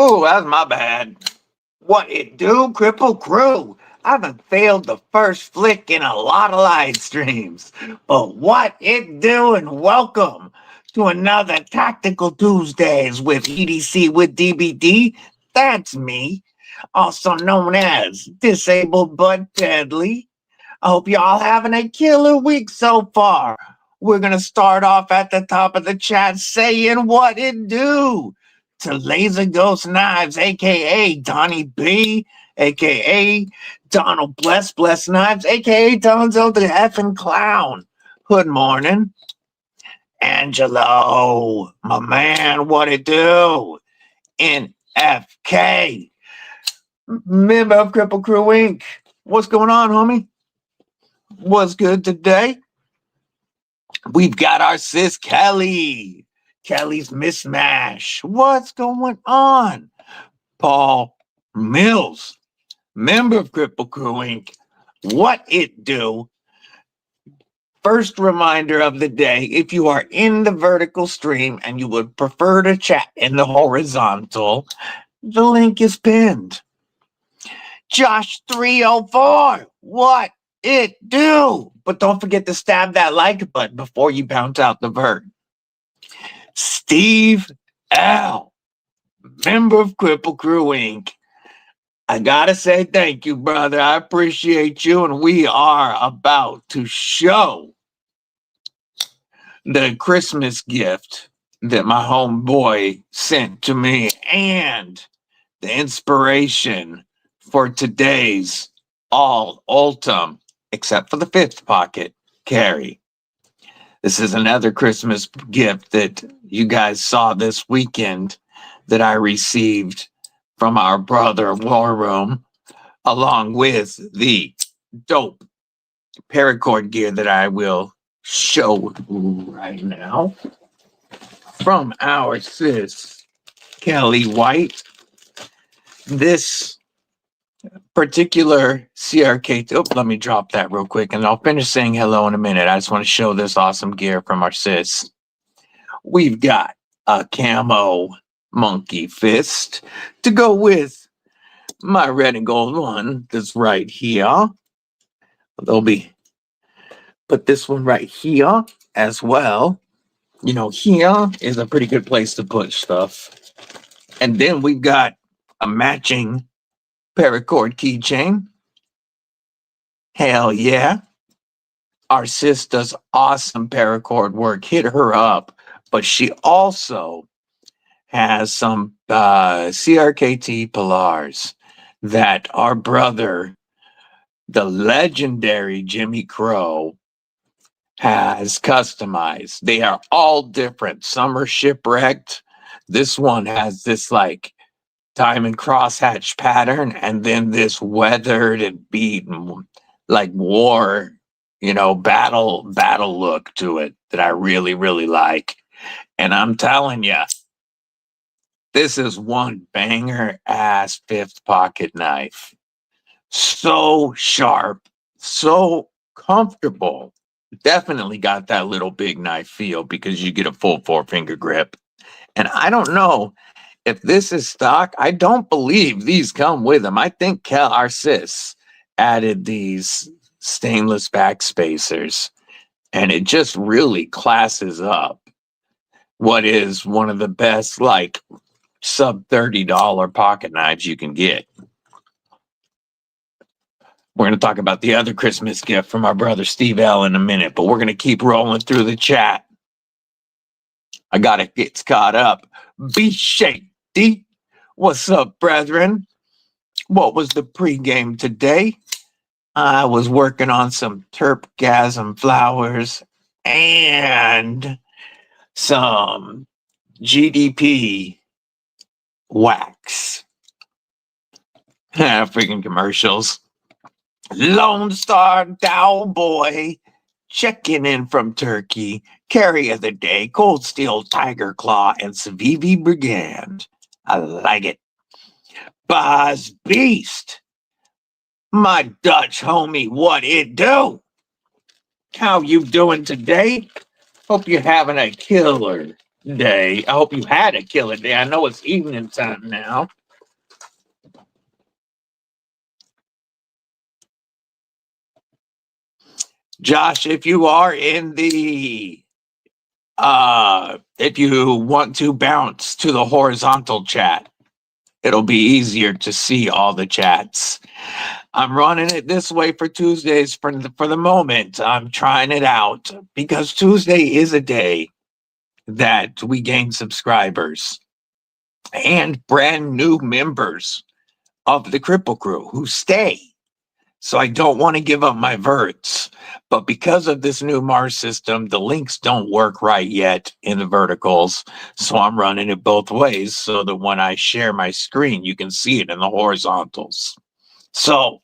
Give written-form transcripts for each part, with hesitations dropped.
Ooh, that's my bad. What it do, Kripple Krew? I haven't failed the first flick in a lot of live streams. But what it do, and welcome to another Tactical Tuesdays with EDC with DBD. That's me, also known as Disabled but Deadly. I hope y'all having a killer week so far. We're going to start off at the top of the chat saying what it do to Laser Ghost Knives, a.k.a. Donnie B, a.k.a. Donald Bless Knives, a.k.a. Donzo the effing Clown. Good morning. Angelo, my man, what it do? NFK, member of Kripple Krew Inc. What's going on, homie? What's good today? We've got our sis Kelly. Kelly's Mismash. What's going on? Paul Mills, member of Kripple Krew Inc. What it do? First reminder of the day, if you are in the vertical stream and you would prefer to chat in the horizontal, the link is pinned. Josh 304, what it do? But don't forget to stab that like button before you bounce out the vert. Steve L, member of Kripple Krew Inc. I gotta say thank you, brother. I appreciate you, and we are about to show the Christmas gift that my homeboy sent to me and the inspiration for today's all ultim, except for the fifth pocket, carry. This is another Christmas gift that you guys saw this weekend that I received from our brother War Room, along with the dope paracord gear that I will show right now from our sis Kelly White. This particular CRKT, let me drop that real quick and I'll finish saying hello in a minute. I just want to show this awesome gear from our sis. We've got a camo monkey fist to go with my red and gold one that's right here. There'll be put this one right here as well. You know, here is a pretty good place to put stuff. And then we've got a matching paracord keychain. Hell yeah. Our sis does awesome paracord work. Hit her up. But she also has some CRKT Pilars that our brother, the legendary Jimmy Krew, has customized. They are all different. Some are shipwrecked. This one has this like diamond crosshatch pattern, and then this weathered and beaten, like war, battle look to it that I really, really like. And I'm telling you, this is one banger ass fifth pocket knife. So sharp, so comfortable. Definitely got that little big knife feel because you get a full 4-finger grip. And I don't know if this is stock. I don't believe these come with them. I think our sis added these stainless back spacers, and it just really classes up what is one of the best, like, sub $30 pocket knives you can get. We're going to talk about the other Christmas gift from our brother Steve L in a minute, but we're going to keep rolling through the chat. I got to get caught up. B-Shake-D, what's up, brethren? What was the pregame today? I was working on some Terpgasm flowers and some GDP wax. Freaking commercials. Lone Star Cowboy checking in from Turkey. Carry of the day, Cold Steel Tiger Claw and Savivi Brigand. I like it. Boz Beast, my Dutch homie, what it do? How you doing today? Hope you're having a killer day. I hope you had a killer day. I know it's evening time now. Josh, if you are in the if you want to bounce to the horizontal chat, it'll be easier to see all the chats. I'm running it this way for Tuesdays for the moment. I'm trying it out because Tuesday is a day that we gain subscribers and brand new members of the Kripple Crew who stay. So I don't want to give up my verts. But because of this new Mars system, the links don't work right yet in the verticals. So I'm running it both ways so that when I share my screen, you can see it in the horizontals. So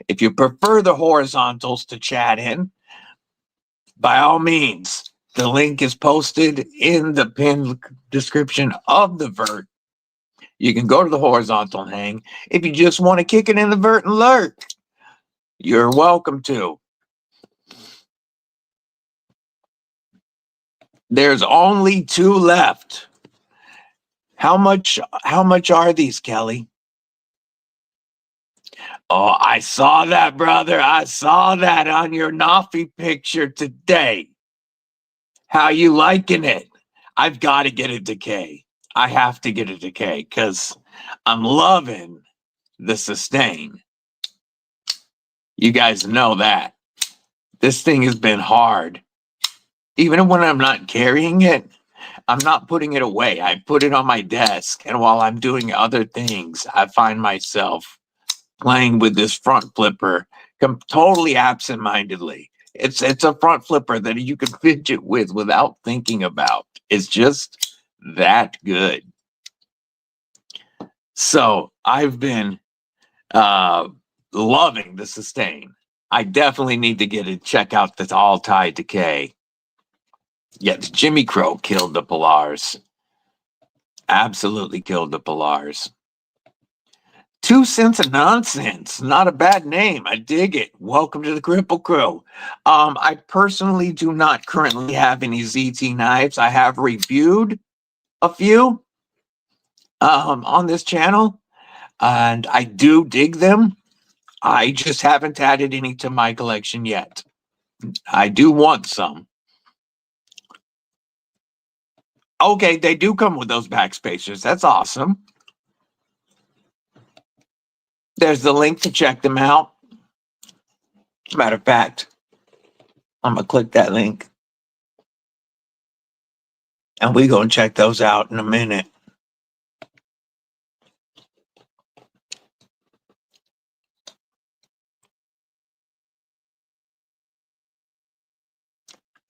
if you prefer the horizontals to chat in, by all means, the link is posted in the pinned description of the vert. You can go to the horizontal and hang. If you just want to kick it in the vert and lurk, you're welcome to. There's only 2 left. How much are these, Kelly? Oh, I saw that, brother. I saw that on your Nafi picture today. How you liking it? I've got to get a decay. I have to get a decay because I'm loving the sustain. You guys know that. This thing has been hard. Even when I'm not carrying it, I'm not putting it away. I put it on my desk. And while I'm doing other things, I find myself playing with this front flipper totally absent-mindedly. It's a front flipper that you can fidget with without thinking about. It's just that good. So I've been loving the sustain. I definitely need to check out this all tie decay. Yeah, Jimmy Krew killed the Pilars. Absolutely killed the Pilars. 2 cents of nonsense. Not a bad name. I dig it. Welcome to the Kripple Crew. I personally do not currently have any ZT knives. I have reviewed a few on this channel, and I do dig them. I just haven't added any to my collection yet. I do want some. Okay, they do come with those backspacers. That's awesome. There's the link to check them out. Matter of fact, I'm going to click that link. And we're going to check those out in a minute.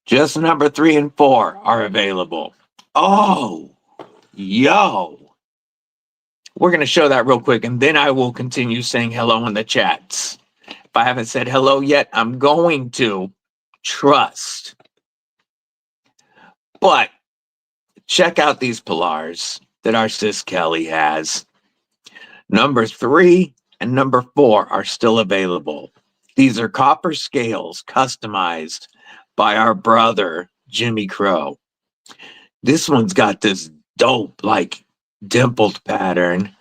Just number 3 and 4 are available. Oh, yo. We're going to show that real quick, and then I will continue saying hello in the chats. If I haven't said hello yet, I'm going to. Trust. But check out these Pilars that our sis Kelly has. Number 3 and number 4 are still available. These are copper scales customized by our brother, Jimmy Krew. This one's got this dope, like, dimpled pattern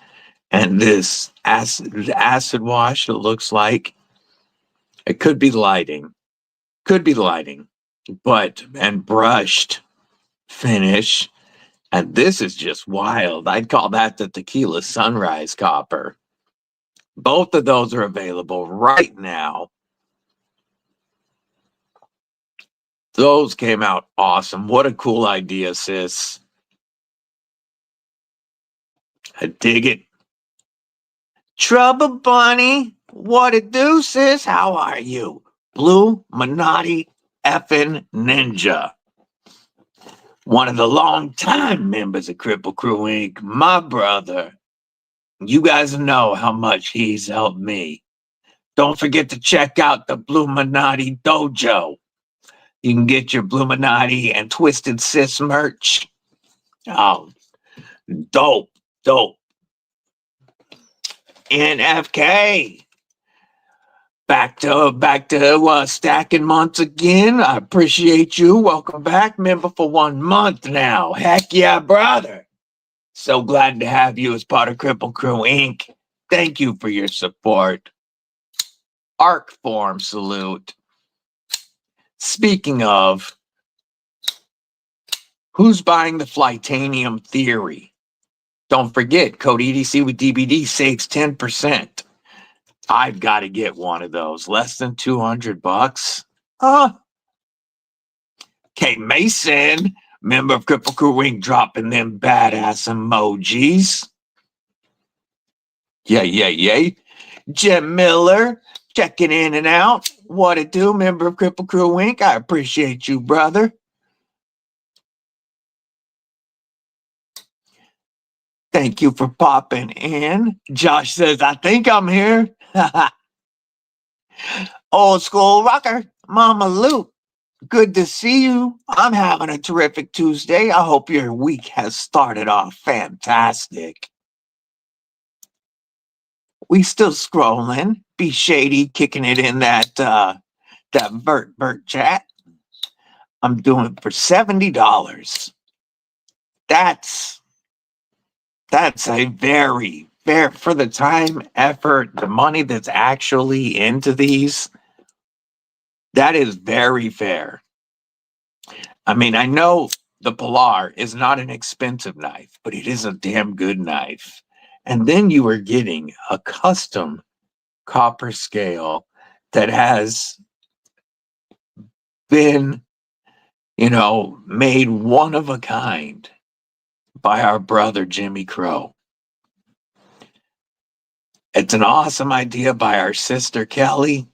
and this acid wash, it looks like. It could be lighting. And brushed finish. And this is just wild. I'd call that the Tequila Sunrise copper. Both of those are available right now. Those came out awesome. What a cool idea, sis. I dig it. Trouble Bunny, what it do, sis? How are you? Blue Minotti effing Ninja. One of the long-time members of Kripple Crew Inc., my brother. You guys know how much he's helped me. Don't forget to check out the Blue Minotti Dojo. You can get your Blue Minotti and Twisted Sis merch. Oh, dope. NFK. Back to stacking months again. I appreciate you. Welcome back, member for 1 month now. Heck yeah, brother. So glad to have you as part of Krew Inc. Thank you for your support. Arc form salute. Speaking of, who's buying the Flightanium theory? Don't forget, code EDC with DBD saves 10%. I've got to get one of those. Less than $200. Okay, Mason, member of Krew Inc., dropping them badass emojis. Yay. Jim Miller, checking in and out. What it do, member of Krew Inc.? I appreciate you, brother. Thank you for popping in. Josh says, I think I'm here. Old school rocker, Mama Luke. Good to see you. I'm having a terrific Tuesday. I hope your week has started off fantastic. We still scrolling. Be shady, kicking it in that Bert chat. I'm doing it for $70. That's a very fair for the time, effort, the money that's actually into these. That is very fair. I mean, I know the Pilar is not an expensive knife, but it is a damn good knife. And then you are getting a custom copper scale that has been, made one of a kind by our brother Jimmy Krew. It's an awesome idea by our sister Kelly.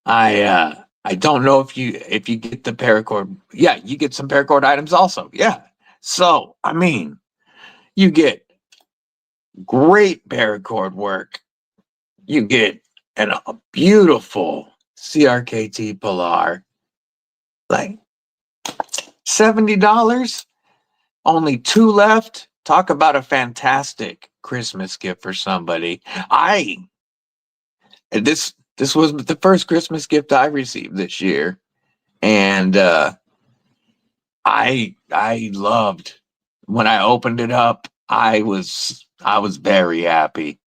I don't know if you get the paracord. Yeah, you get some paracord items also. Yeah. So, I mean, you get great paracord work. You get a beautiful CRKT Pilar. Like $70, only 2 left. Talk about a fantastic Christmas gift for somebody. This was the first Christmas gift I received this year, and I loved when I opened it up. I was very happy.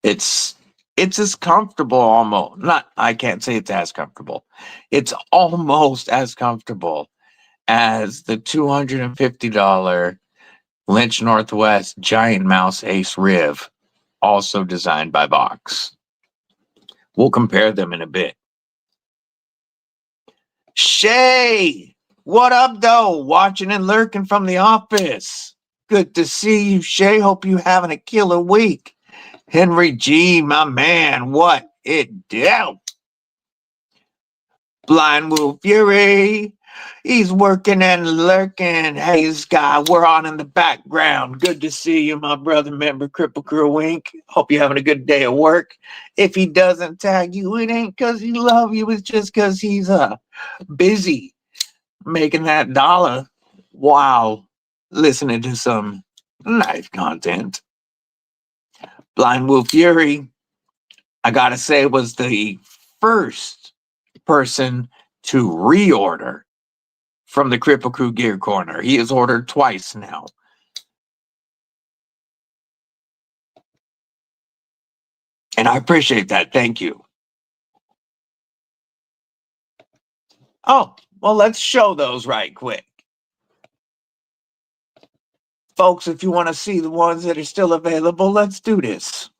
It's as comfortable, almost not. I can't say it's as comfortable. It's almost as comfortable as the $250 Lynch Northwest Giant Mouse Ace Riv, also designed by Vox. We'll compare them in a bit. Shay, what up, though? Watching and lurking from the office. Good to see you, Shay. Hope you having a killer week. Henry G, my man, what it do? Blind Wolf Fury, he's working and lurking. Hey, Sky, we're on in the background. Good to see you, my brother, member Krew Inc. Hope you're having a good day at work. If he doesn't tag you, it ain't because he love you. It's just because he's busy making that dollar while listening to some knife content. Blind Wolf Fury, I gotta say, was the first person to reorder from the Krew Gear Corner. He has ordered twice now. And I appreciate that. Thank you. Oh, well, let's show those right quick. Folks, if you want to see the ones that are still available, let's do this.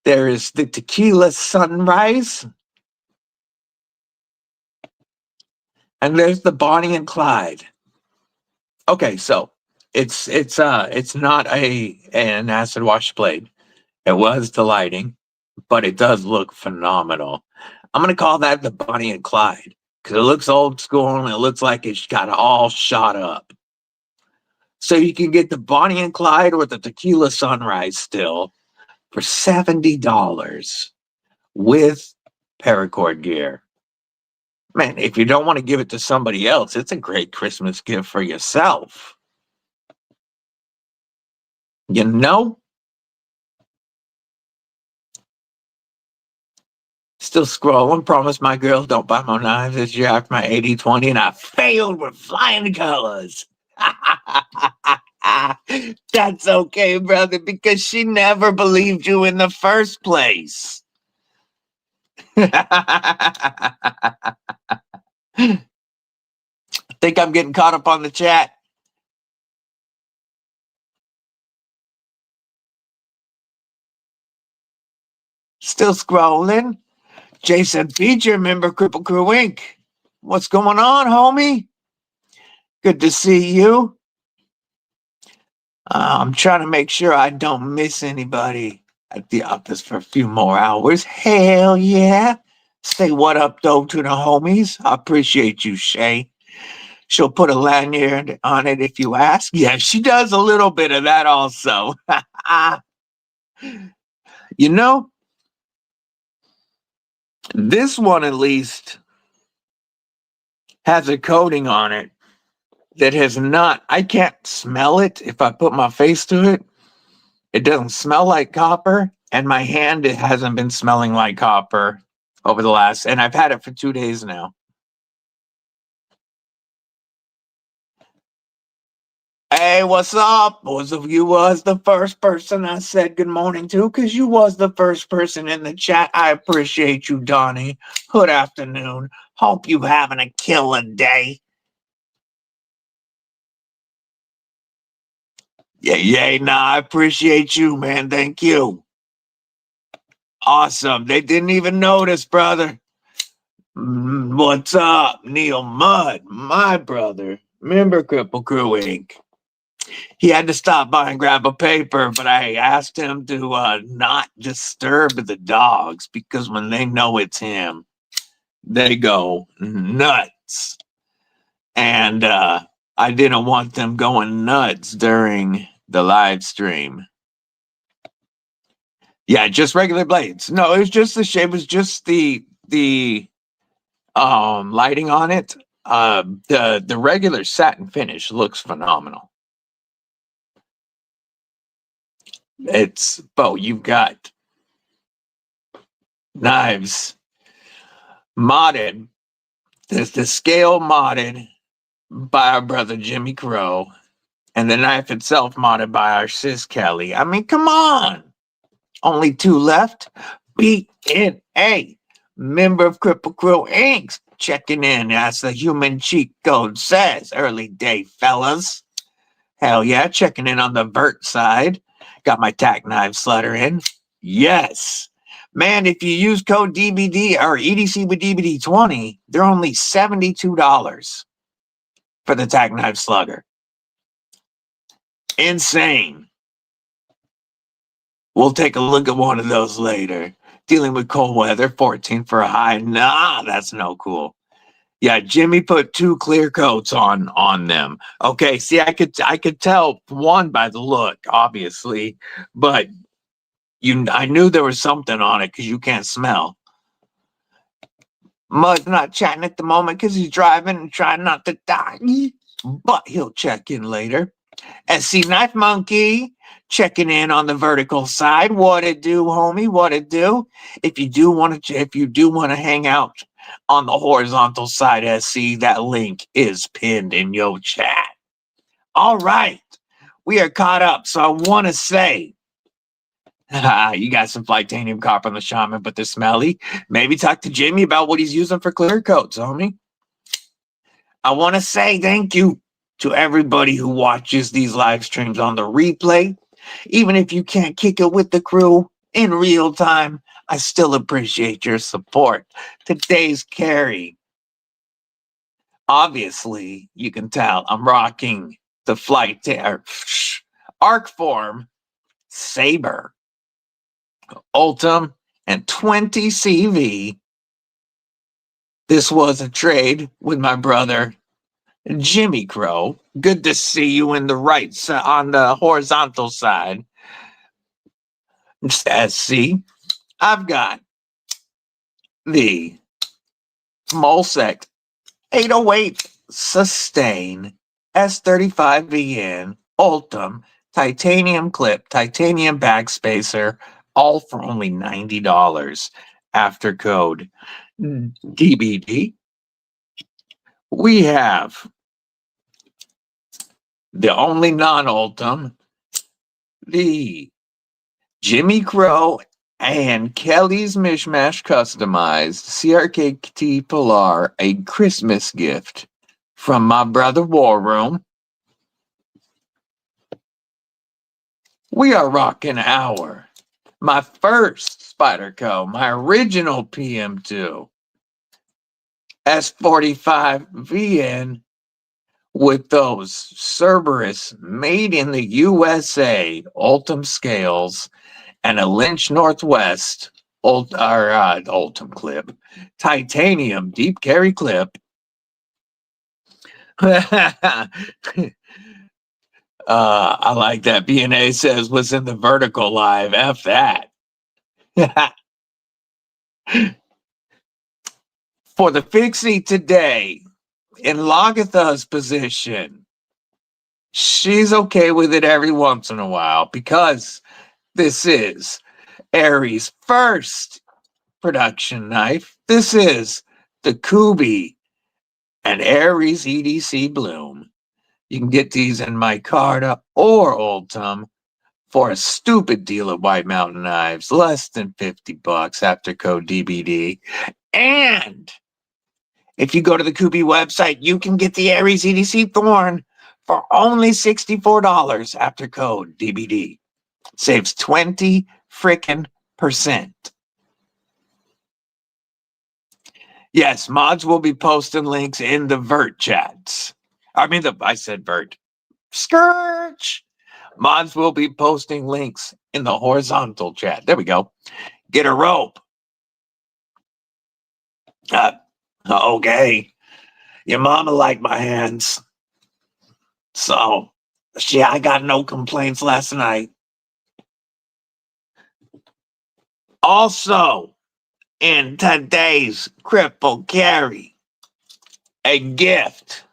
There is the Tequila Sunrise. And there's the Bonnie and Clyde. Okay, so it's not an acid wash blade. It was the lighting, but it does look phenomenal. I'm gonna call that the Bonnie and Clyde because it looks old school and it looks like it's got it all shot up. So you can get the Bonnie and Clyde or the Tequila Sunrise still for $70 with paracord gear. Man, if you don't want to give it to somebody else, it's a great Christmas gift for yourself. You know? Still scrolling. Promise my girl don't buy more knives this year after my 80/20, and I failed with flying colors. That's okay, brother, because she never believed you in the first place. Think I'm getting caught up on the chat? Still scrolling. Jason Feature, member Kripple Krew Inc. What's going on, homie? Good to see you. I'm trying to make sure I don't miss anybody at the office for a few more hours. Hell yeah. Say what up, though, to the homies. I appreciate you, Shay. She'll put a lanyard on it if you ask. Yeah, she does a little bit of that also. You know, this one at least has a coating on it that has not, I can't smell it if I put my face to it. It doesn't smell like copper, and my hand, it hasn't been smelling like copper over the last, and I've had it for 2 days now. Hey, what's up? You was the first person I said good morning to, because you was the first person in the chat. I appreciate you, Donnie. Good afternoon. Hope you having a killer day. Yeah, nah, I appreciate you, man. Thank you. Awesome. They didn't even notice, brother. What's up, Neil Mudd, my brother, member Kripple Krew Inc. He had to stop by and grab a paper, but I asked him to not disturb the dogs, because when they know it's him, they go nuts. And I didn't want them going nuts during the live stream. Yeah, just regular blades. No, it was just the shape. It was just the lighting on it. The regular satin finish looks phenomenal. It's you've got knives modded. There's the scale modded by our brother Jimmy Krew, and the knife itself modded by our sis Kelly. I mean, come on. Only 2 left. BNA, member of Kripple Krew Inc. Checking in, as the human cheat code says. Early day, fellas. Hell yeah, checking in on the vert side. Got my tack knife slutter in. Yes. Man, if you use code DBD or EDC with DBD 20, they're only $72 for the tack knife slugger. Insane. We'll take a look at one of those later. Dealing with cold weather, 14 for a high. Nah, that's no cool. Yeah, Jimmy put 2 clear coats on them. Okay, see, I could tell one by the look, obviously, but I knew there was something on it because you can't smell. Mud's not chatting at the moment because he's driving and trying not to die, but he'll check in later. SC Knife Monkey checking in on the vertical side. What it do, homie? What it do? If you do want to hang out on the horizontal side, SC, that link is pinned in your chat. All right, we are caught up. So I want to say, you got some titanium copper on the shaman, but they're smelly. Maybe talk to Jimmy about what he's using for clear coats, homie. I want to say thank you to everybody who watches these live streams on the replay. Even if you can't kick it with the crew in real time, I still appreciate your support. Today's carry. Obviously, you can tell I'm rocking the Arc Form Saber, Ultim, and 20 CV. This was a trade with my brother Jimmy Krew. Good to see you in the right side, on the horizontal side. SC, I've got the Molsec 808 Sustain S35VN Ultim titanium clip, titanium backspacer, all for only $90 after code DBD. We have the only non-Ultim, the Jimmy Krew and Kelly's Mishmash customized CRKT Pilar, a Christmas gift from my brother War Room. We are rocking my first Spyderco, my original PM2 S45 VN with those Cerberus made in the USA Ultim scales and a Lynch Northwest Ultim clip, titanium deep carry clip. I like that. BNA says was in the vertical live. F that. For the fixie today, in Lagatha's position, she's okay with it every once in a while because this is Aries' first production knife. This is the Kubi and Aries EDC Bloom. You can get these in micarta or Ultim for a stupid deal at White Mountain Knives, less than $50 after code DBD. And if you go to the Kubi website, you can get the Aries EDC Thorn for only $64 after code DBD. Saves 20 frickin' %. Yes, mods will be posting links in the Vert chats. I said Vert. Scourge! Mods will be posting links in the horizontal chat. There we go. Get a rope. Okay. Your mama liked my hands. So, I got no complaints last night. Also, in today's Kripple Carry, a gift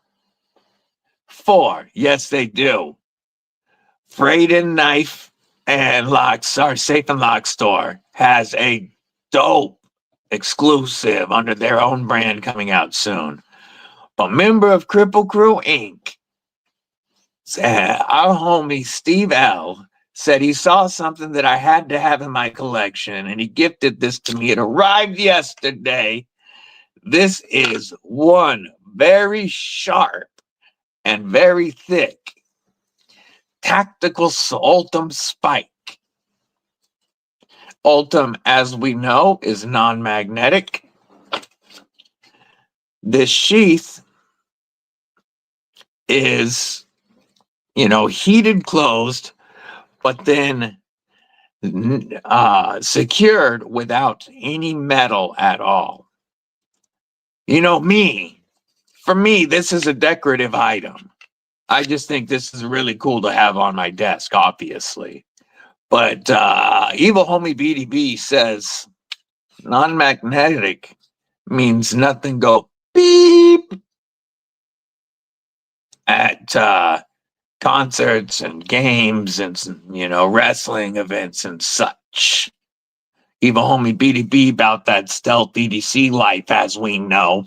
for, yes they do, Freyden Knife and Locks, our Safe and Lock store has a dope exclusive under their own brand coming out soon. A member of Kripple Krew Inc. Our homie Steve L said he saw something that I had to have in my collection and he gifted this to me. It arrived yesterday. This is one very sharp and very thick tactical Ultim spike. Ultim, as we know, is non-magnetic. This sheath is, heated closed, but then secured without any metal at all. For me, this is a decorative item. I just think this is really cool to have on my desk, obviously. But Evil Homie BDB says non-magnetic means nothing go beep at concerts and games and, wrestling events and such. Evil Homie BDB about that stealth EDC life, as we know.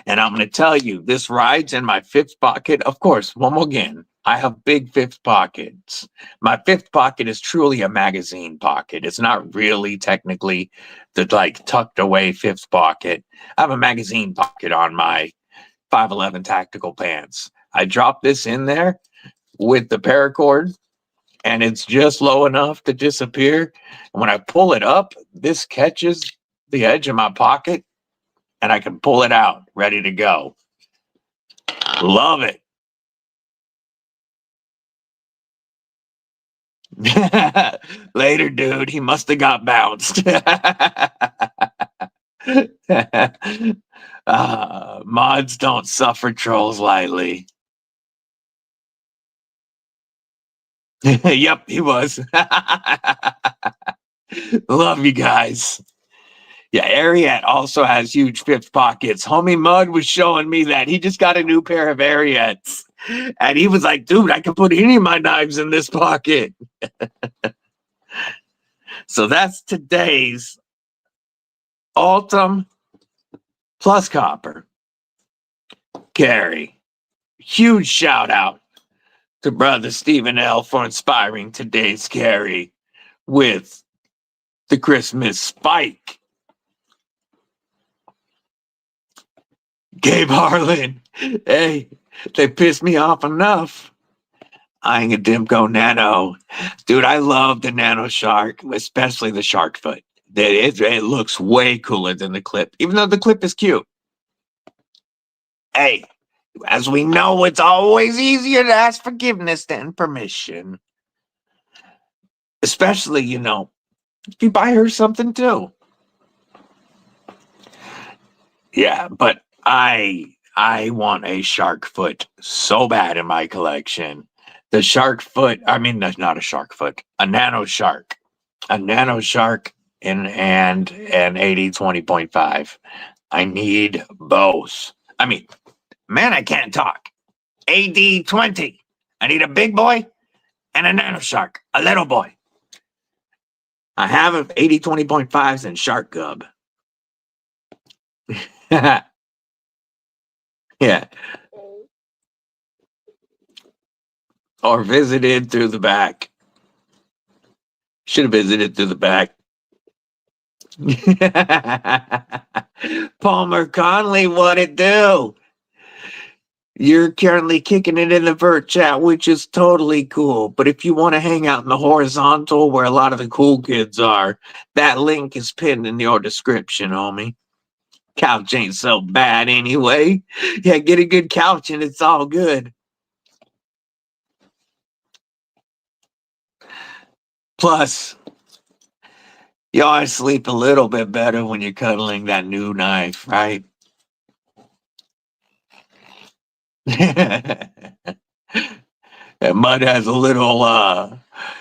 And I'm going to tell you, this rides in my fifth pocket. Of course, one more again, I have big fifth pockets. My fifth pocket is truly a magazine pocket. It's not really technically the tucked away fifth pocket. I have a magazine pocket on my 511 tactical pants. I drop this in there with the paracord and it's just low enough to disappear. And when I pull it up, this catches the edge of my pocket and I can pull it out, ready to go. Love it. Later, dude. He must have got bounced. Mods don't suffer trolls lightly. Yep, he was. Love you guys. Yeah, Ariat also has huge fifth pockets. Homie Mud was showing me that. He just got a new pair of Ariats. And he was like, dude, I can put any of my knives in this pocket. So that's today's Ultim plus copper. Carry. Huge shout out to brother Stephen L for inspiring today's carry with the Christmas spike. Gabe Harlan. Hey, they pissed me off enough. Eyeing a Dimco Nano. Dude, I love the Nano Shark, especially the Shark Foot. It looks way cooler than the clip, even though the clip is cute. Hey, as we know, it's always easier to ask forgiveness than permission. Especially, you know, if you buy her something too. Yeah, but I want a shark foot so bad in my collection. The shark foot, I mean, that's not a shark foot, a nano shark. A nano shark and an 80-20.5. I need both. I mean, man, I can't talk. AD20. I need a big boy and a nano shark, a little boy. I have 80-20.5s and shark gub. Yeah. Or visited through the back. Should have visited through the back. Palmer Conley, what it do? You're currently kicking it in the vert chat, which is totally cool. But if you want to hang out in the horizontal where a lot of the cool kids are, that link is pinned in your description, homie. Couch ain't so bad anyway. Yeah, get a good couch and it's all good. Plus, you always sleep a little bit better when you're cuddling that new knife, right? Mud has a little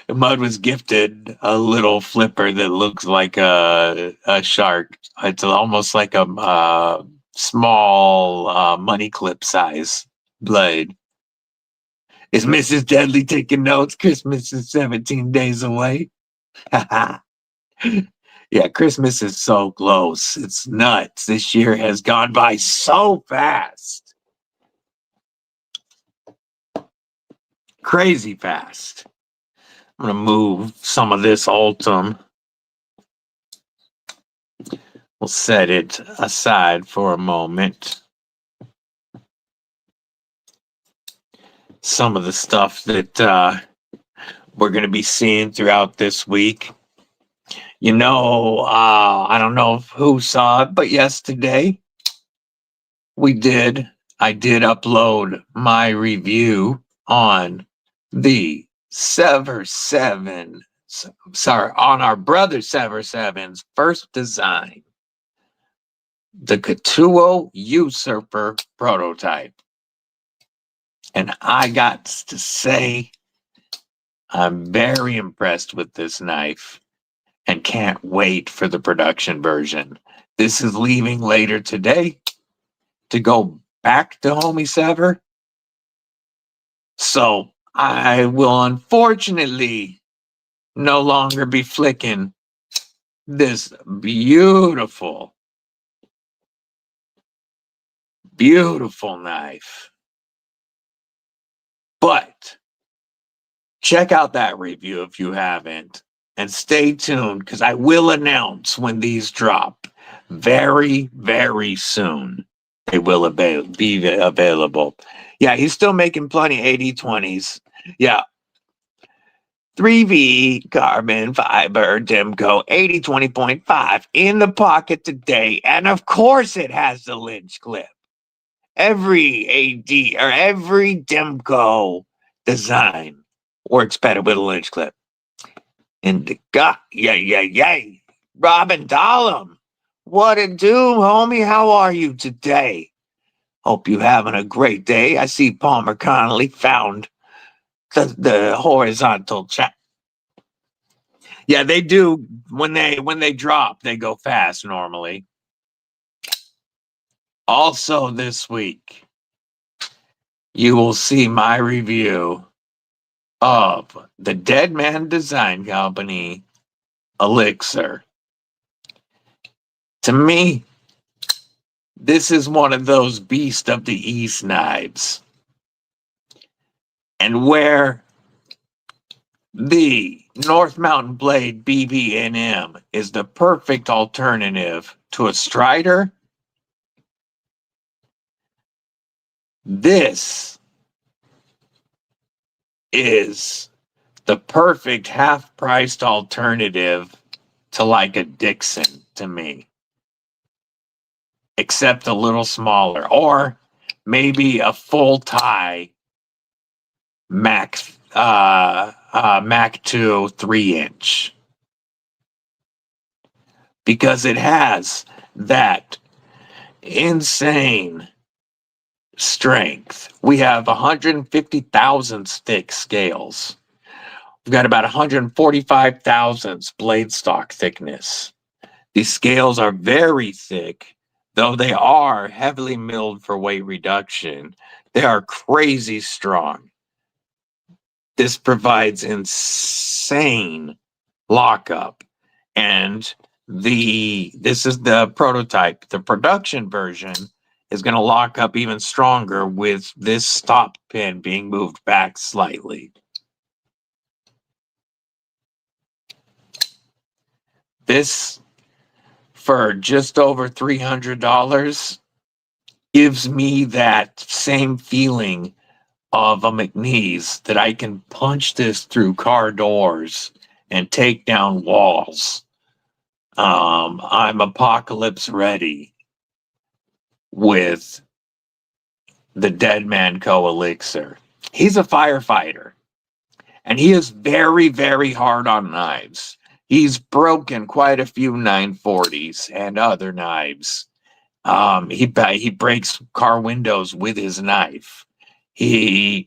Mud was gifted a little flipper that looks like a shark. It's almost like a small money clip size blade. Is Mrs. Deadly taking notes? Christmas is 17 days away. Yeah, Christmas is so close. It's nuts. This year has gone by so fast. Crazy fast. I'm going to move some of this Ultim. We'll set it aside for a moment. Some of the stuff that we're going to be seeing throughout this week. You know, I don't know who saw it, but yesterday I did upload my review on the Sever 7, on our brother Sever 7's first design, the Katuo Usurper prototype. And I got to say, I'm very impressed with this knife and can't wait for the production version. This is leaving later today to go back to Homie Sever. So I will unfortunately no longer be flicking this beautiful, beautiful knife. But check out that review if you haven't. And stay tuned because I will announce when these drop very, very soon. They will be available. Yeah, he's still making plenty 80-20s. Yeah. 3V carbon fiber Dimco 80-20.5 in the pocket today. And of course it has the lynch clip. Every AD or every Dimco design works better with a lynch clip. And the gut, yay. Robin Dollum, what it do, homie? How are you today? Hope you having a great day. I see Palmer Connolly found the horizontal chat. Yeah, they do. When they drop, they go fast normally. Also this week, you will see my review of the Dead Man Design Company Elixir. To me, this is one of those beast of the East knives. And where the North Mountain Blade BB&M is the perfect alternative to a Strider, this is the perfect half-priced alternative to like a Dixon to me, except a little smaller, or maybe a full tie Mac 2 3-inch, because it has that insane strength. We have 150,000 thick scales. We've got about 145 thousandths blade stock thickness. These scales are very thick, though they are heavily milled for weight reduction. They are crazy strong. This provides insane lockup, and this is the prototype. The production version is going to lock up even stronger with this stop pin being moved back slightly. This, for just over $300, gives me that same feeling of a McNeese, that I can punch this through car doors and take down walls. I'm apocalypse ready with the Dead Man Co. Elixir. He's a firefighter, and he is very, very hard on knives. He's broken quite a few 940s and other knives. He breaks car windows with his knife. He's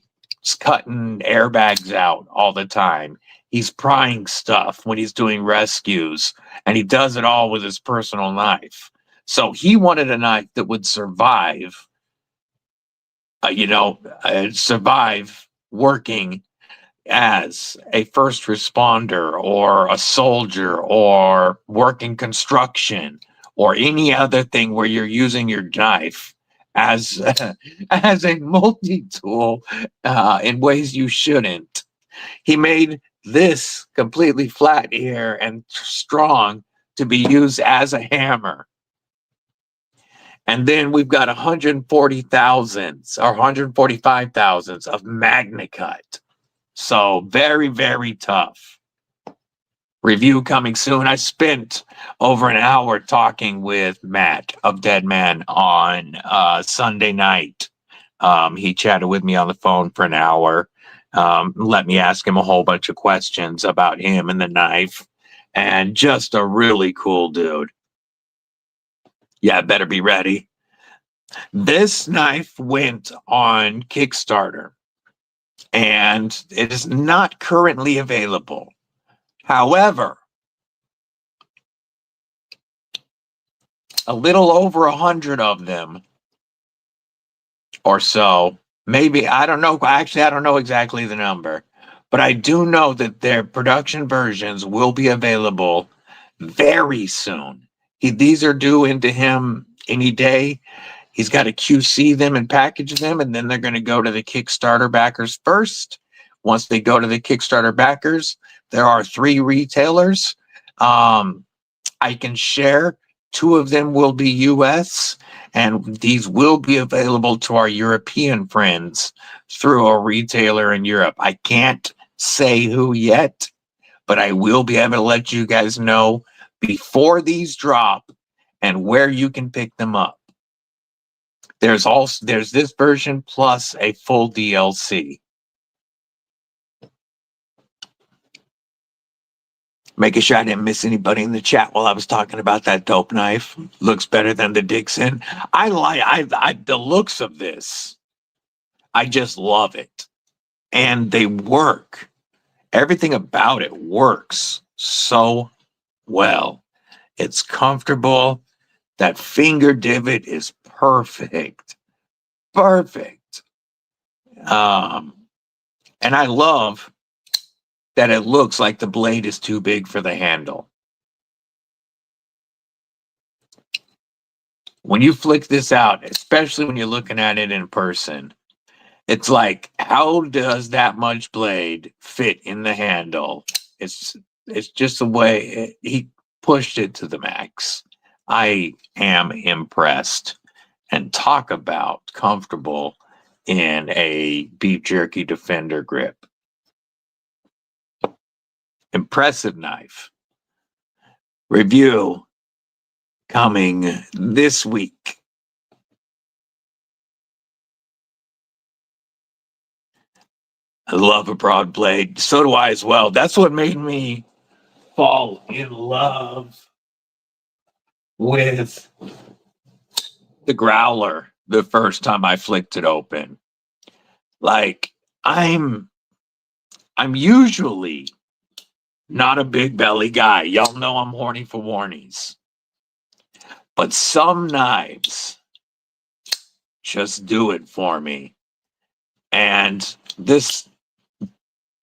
cutting airbags out all the time. He's prying stuff when he's doing rescues, and he does it all with his personal knife. So he wanted a knife that would survive, survive working as a first responder or a soldier or working construction or any other thing where you're using your knife as as a multi-tool in ways you shouldn't. He made this completely flat here and strong to be used as a hammer. And then we've got 140 thousandths or 145 thousandths of MagnaCut. So very, very tough. Review coming soon. I spent over an hour talking with Matt of Dead Man on Sunday night. He chatted with me on the phone for an hour. Let me ask him a whole bunch of questions about him and the knife. And just a really cool dude. Yeah, better be ready. This knife went on Kickstarter, and it is not currently available. However, a little over 100 of them or so, maybe, I don't know. Actually, I don't know exactly the number, but I do know that their production versions will be available very soon. These are due into him any day. He's got to QC them and package them, and then they're going to go to the Kickstarter backers first. Once they go to the Kickstarter backers, there are 3 retailers. I can share 2 of them will be US, and these will be available to our European friends through a retailer in Europe. I can't say who yet, but I will be able to let you guys know before these drop and where you can pick them up. There's this version plus a full DLC. Making sure I didn't miss anybody in the chat while I was talking about that dope knife. Looks better than the Dixon. I the looks of this. I just love it. And they work. Everything about it works so well. It's comfortable. That finger divot is perfect. Perfect. And I love that it looks like the blade is too big for the handle. When you flick this out, especially when you're looking at it in person, it's like, how does that much blade fit in the handle? It's just the way he pushed it to the max. I am impressed. And talk about comfortable in a beef jerky Defender grip. Impressive knife. Review coming this week. I love a broad blade. So do I as well. That's what made me fall in love with the growler the first time I flicked it open. Like, I'm usually not a big belly guy. Y'all know I'm horny for warnies. But some knives just do it for me. And this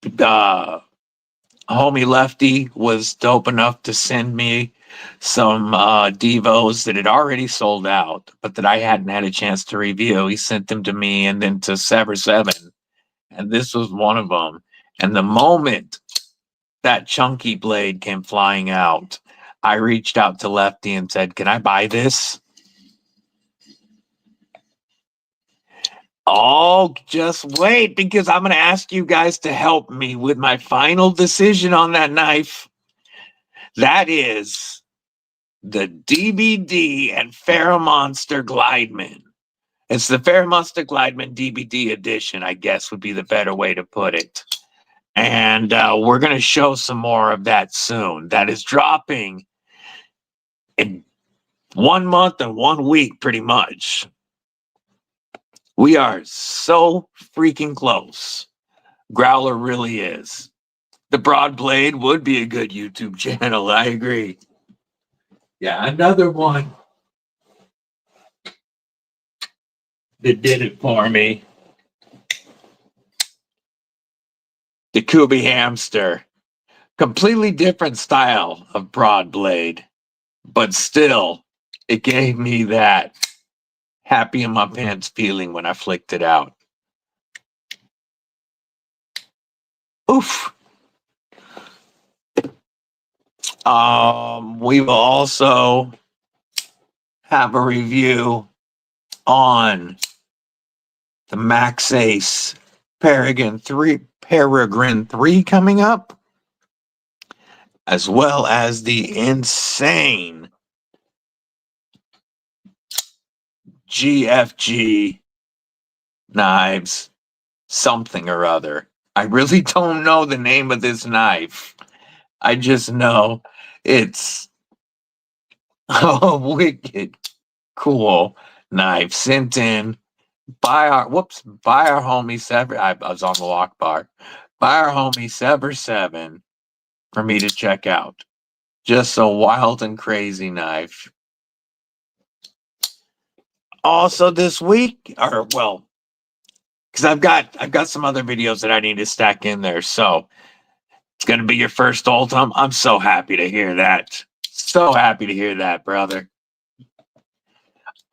homie Lefty was dope enough to send me some Devos that had already sold out, but that I hadn't had a chance to review. He sent them to me and then to Sever 7. And this was one of them. And the moment that chunky blade came flying out, I reached out to Lefty and said, "Can I buy this?" Oh, just wait, because I'm going to ask you guys to help me with my final decision on that knife. That is the DBD and Monster Glideman. It's the Monster Glideman DBD edition, I guess would be the better way to put it. And we're going to show some more of that soon. That is dropping in 1 month and 1 week, pretty much. We are so freaking close. Growler really is. The Broad Blade would be a good YouTube channel. I agree. Yeah, another one that did it for me. The Kubi Hamster. Completely different style of Broad Blade, but still, it gave me that happy in my pants feeling when I flicked it out. Oof. We will also have a review on the Max Ace Peregrine 3 coming up, as well as the insane GFG knives, something or other. I really don't know the name of this knife. I just know it's a wicked cool knife sent in by our homie Sever. I was on the lock bar. By our homie Sever 7 for me to check out. Just a wild and crazy knife. Also this week, or well, because I've got some other videos that I need to stack in there. So it's gonna be your first Oldham. I'm so happy to hear that. So happy to hear that, brother.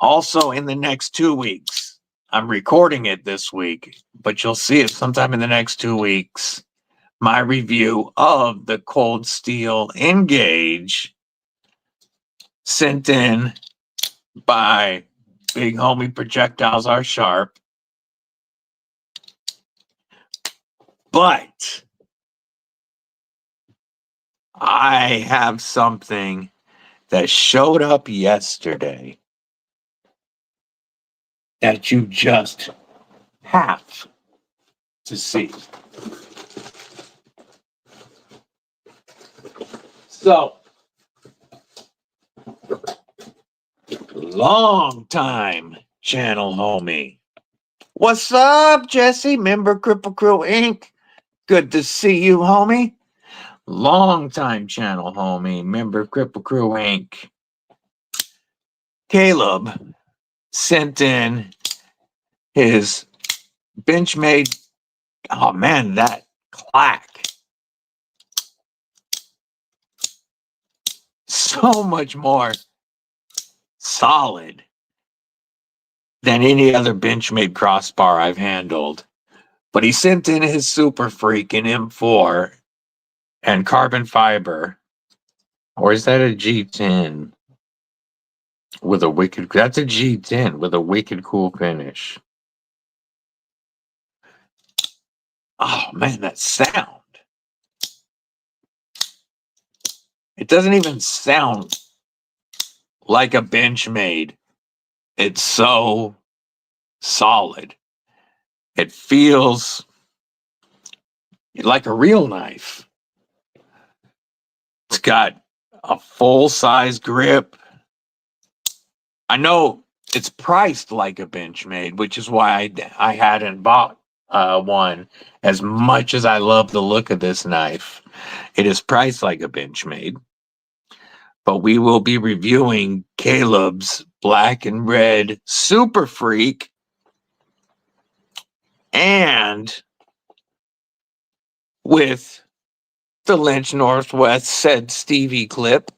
Also, in the next 2 weeks, I'm recording it this week, but you'll see it sometime in the next 2 weeks. My review of the Cold Steel Engage sent in by big homie Projectiles Are Sharp. But I have something that showed up yesterday that you just have to see. So, long time channel homie. What's up, Jesse? Member Kripple Krew Inc. Good to see you, homie. Long time channel homie, member Kripple Krew Inc. Caleb sent in his Benchmade. Oh man, that clack. So much more solid than any other Benchmade crossbar I've handled. But he sent in his Super Freak in M4 and carbon fiber. Or is that a G10 with a wicked? That's a G10 with a wicked cool finish. Oh man, that sound. It doesn't even sound like a Benchmade. It's so solid. It feels like a real knife. It's got a full-size grip. I know it's priced like a Benchmade, which is why I hadn't bought one. As much as I love the look of this knife, it is priced like a Benchmade. But we will be reviewing Caleb's Black and Red Super Freak and with the Lynch Northwest said Stevie clip.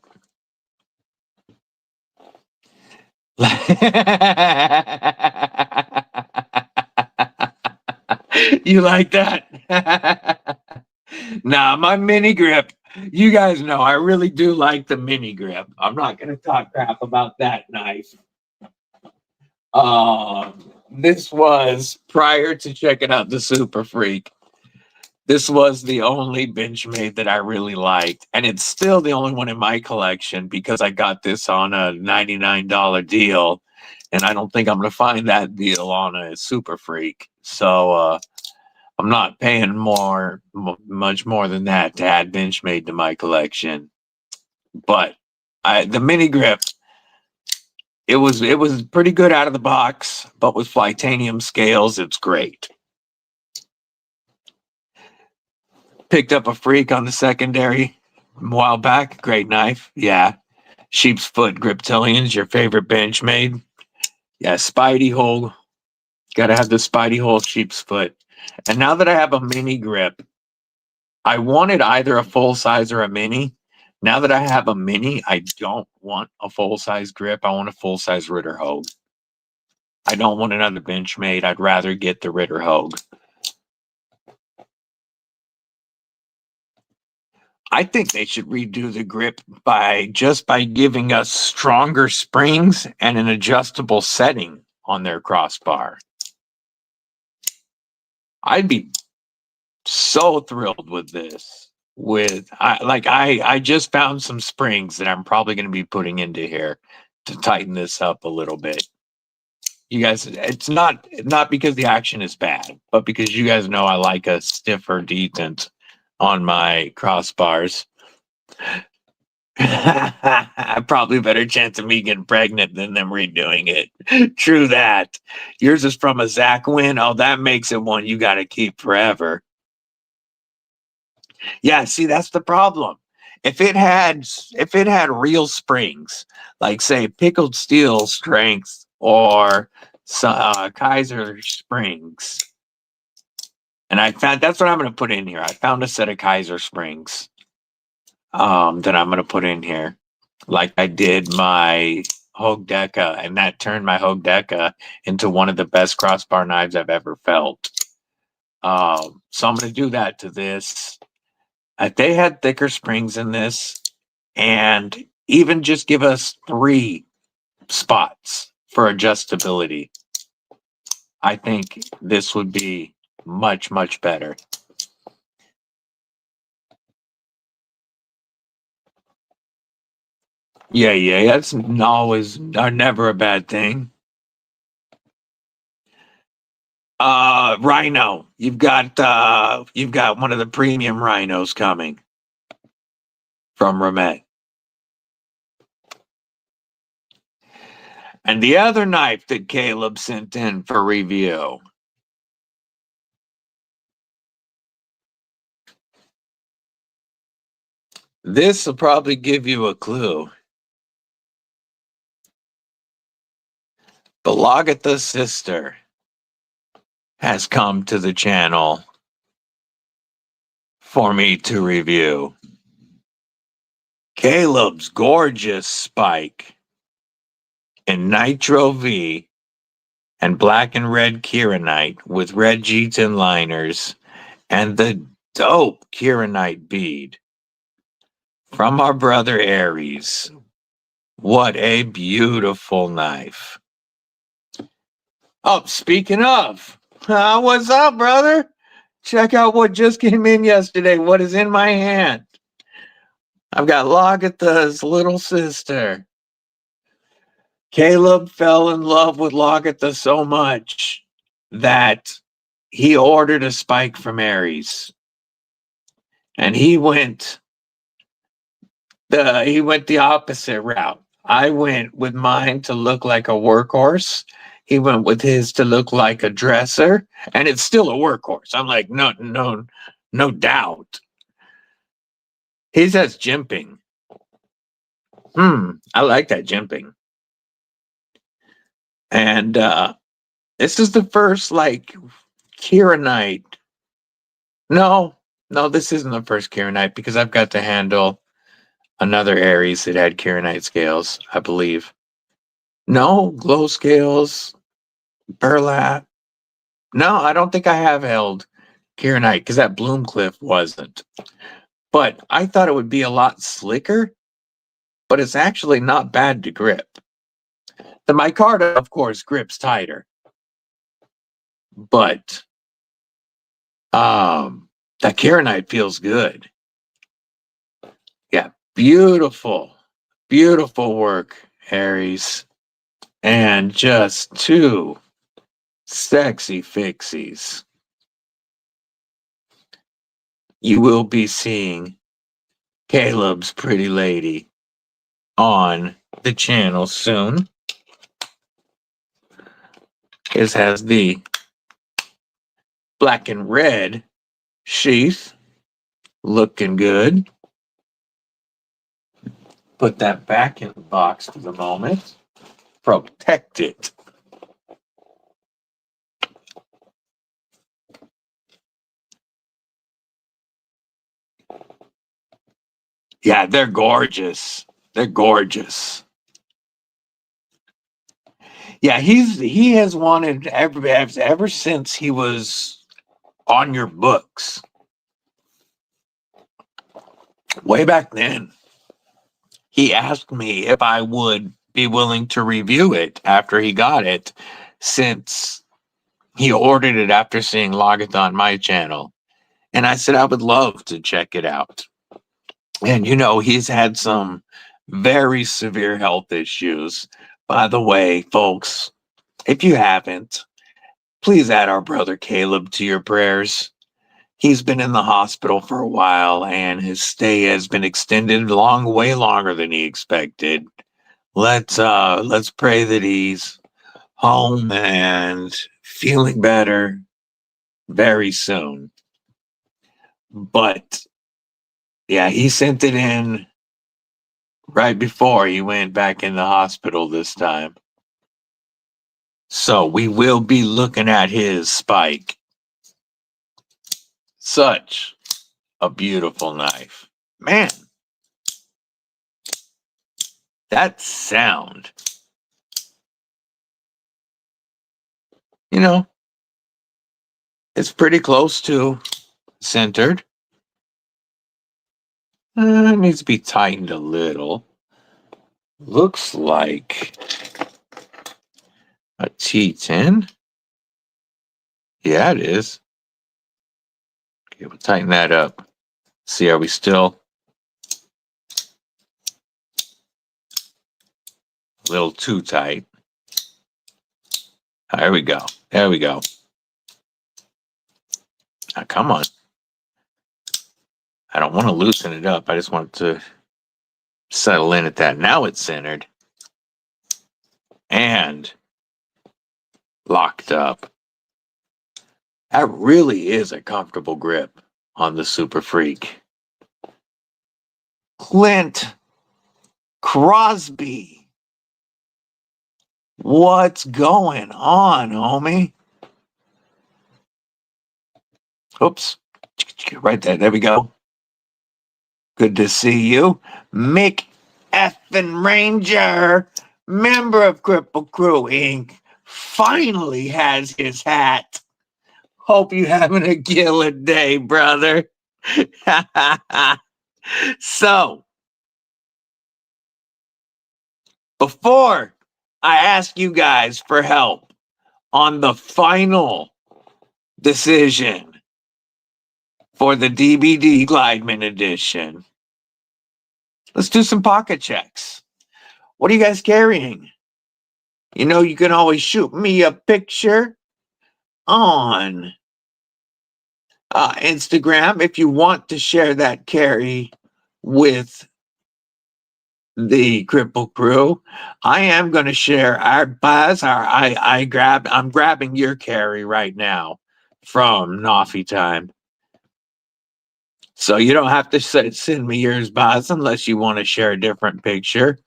You like that? Nah, my mini grip. You guys know I really do like the mini grip. I'm not gonna talk crap about that knife. This was prior to checking out the Super Freak. This was the only Benchmade that I really liked, and it's still the only one in my collection because I got this on a $99 deal, and I don't think I'm gonna find that deal on a Super Freak. So I'm not paying much more than that to add Benchmade to my collection. But the mini grip, it was pretty good out of the box, but with Flytanium scales, it's great. Picked up a Freak on the secondary a while back. Great knife. Yeah. Sheep's Foot Griptilian's your favorite Benchmade. Yeah, Spidey hole. Gotta have the Spidey hole Sheep's Foot. And now that I have a mini grip, I wanted either a full size or a mini. Now that I have a mini, I don't want a full size grip. I want a full size Ritter Hogue. I don't want another Benchmade. I'd rather get the Ritter Hogue. I think they should redo the grip by giving us stronger springs and an adjustable setting on their crossbar. I'd be so thrilled with this. I just found some springs that I'm probably going to be putting into here to tighten this up a little bit. You guys, it's not because the action is bad, but because you guys know I like a stiffer detent on my crossbars. Probably a better chance of me getting pregnant than them redoing it. True that. Yours is from a Zach win. Oh, that makes it one you got to keep forever. Yeah, see, that's the problem. If it had real springs, like say pickled steel strength or Kaiser springs, and I found that's what I'm going to put in here. I found a set of Kaiser springs that I'm going to put in here, like I did my Hogue Deca, and that turned my Hogue Deca into one of the best crossbar knives I've ever felt. So I'm going to do that to this. They had thicker springs in this, and even just give us 3 spots for adjustability. I think this would be much, much better. Yeah, that's always or never a bad thing. Rhino, you've got one of the premium rhinos coming from Ramet. And the other knife that Caleb sent in for review. This will probably give you a clue. Balagatha's sister has come to the channel for me to review. Caleb's gorgeous spike in Nitro V and black and red kieranite with red G10 liners and the dope kieranite bead from our brother Aries. What a beautiful knife. Oh, speaking of, what's up, brother? Check out what just came in yesterday. What is in my hand? I've got Lagatha's little sister. Caleb fell in love with Lagatha so much that he ordered a spike from Aries. And he went the opposite route. I went with mine to look like a workhorse. He went with his to look like a dresser, and it's still a workhorse. I'm like, no doubt. He says jimping. I like that jimping. And this is the first like kieranite. No, this isn't the first kieranite because I've got to handle another Aries that had kieranite scales, I believe. No, glow scales, burlap. No, I don't think I have held kieranite because that Bloomcliff wasn't. But I thought it would be a lot slicker, but it's actually not bad to grip. The micarta, of course, grips tighter. But that kieranite feels good. Yeah, beautiful, beautiful work, Aries. And just two sexy fixies. You will be seeing Caleb's pretty lady on the channel soon. His has the black and red sheath, looking good. Put that back in the box for the moment. Protect it. Yeah, they're gorgeous. They're gorgeous. Yeah, he has wanted ever since he was on your books. Way back then, he asked me if I would be willing to review it after he got it, since he ordered it after seeing Lagatha on my channel. And I said I would love to check it out. And he's had some very severe health issues. By the way, folks, if you haven't, please add our brother Caleb to your prayers. He's been in the hospital for a while, and his stay has been extended way longer than he expected. Let's pray that he's home and feeling better very soon. But yeah, he sent it in right before he went back in the hospital this time. So we will be looking at his spike. Such a beautiful knife. Man, that sound. It's pretty close to centered. It needs to be tightened a little. Looks like a T10. Yeah, it is. Okay, we'll tighten that up. See, are we still a little too tight? There we go. There we go. Now, come on. I don't want to loosen it up. I just want it to settle in at that. Now it's centered and locked up. That really is a comfortable grip on the Super Freak. Clint Crosby. What's going on, homie? Oops. Right there. There we go. Good to see you. Mick Effin Ranger, member of Kripple Krew Inc., finally has his hat. Hope you having a good day, brother. So, before I ask you guys for help on the final decision for the DBD Glideman edition, let's do some pocket checks. What are you guys carrying? You know, you can always shoot me a picture on Instagram if you want to share that carry with the Kripple crew. I am going to share our buzz. I'm grabbing your carry right now from Noffy Time. So you don't have to send me yours, Baz, unless you want to share a different picture.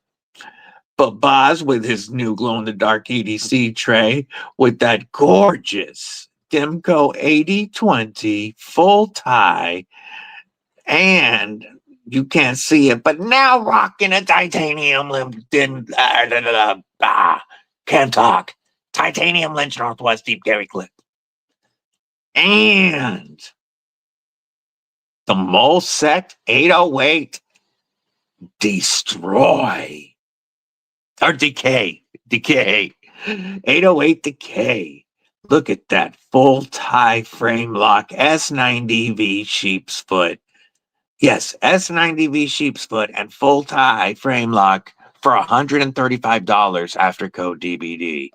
But Baz, with his new glow-in-the-dark EDC tray, with that gorgeous Demco 8020 full tie, and you can't see it, but now rocking a titanium can't talk. Titanium Lynch Northwest Deep Carry Clip. And the Molsec 808 Destroy. Or Decay. 808 Decay. Look at that full tie frame lock S90V sheep's foot. Yes, S90V sheep's foot and full tie frame lock for $135 after code DBD.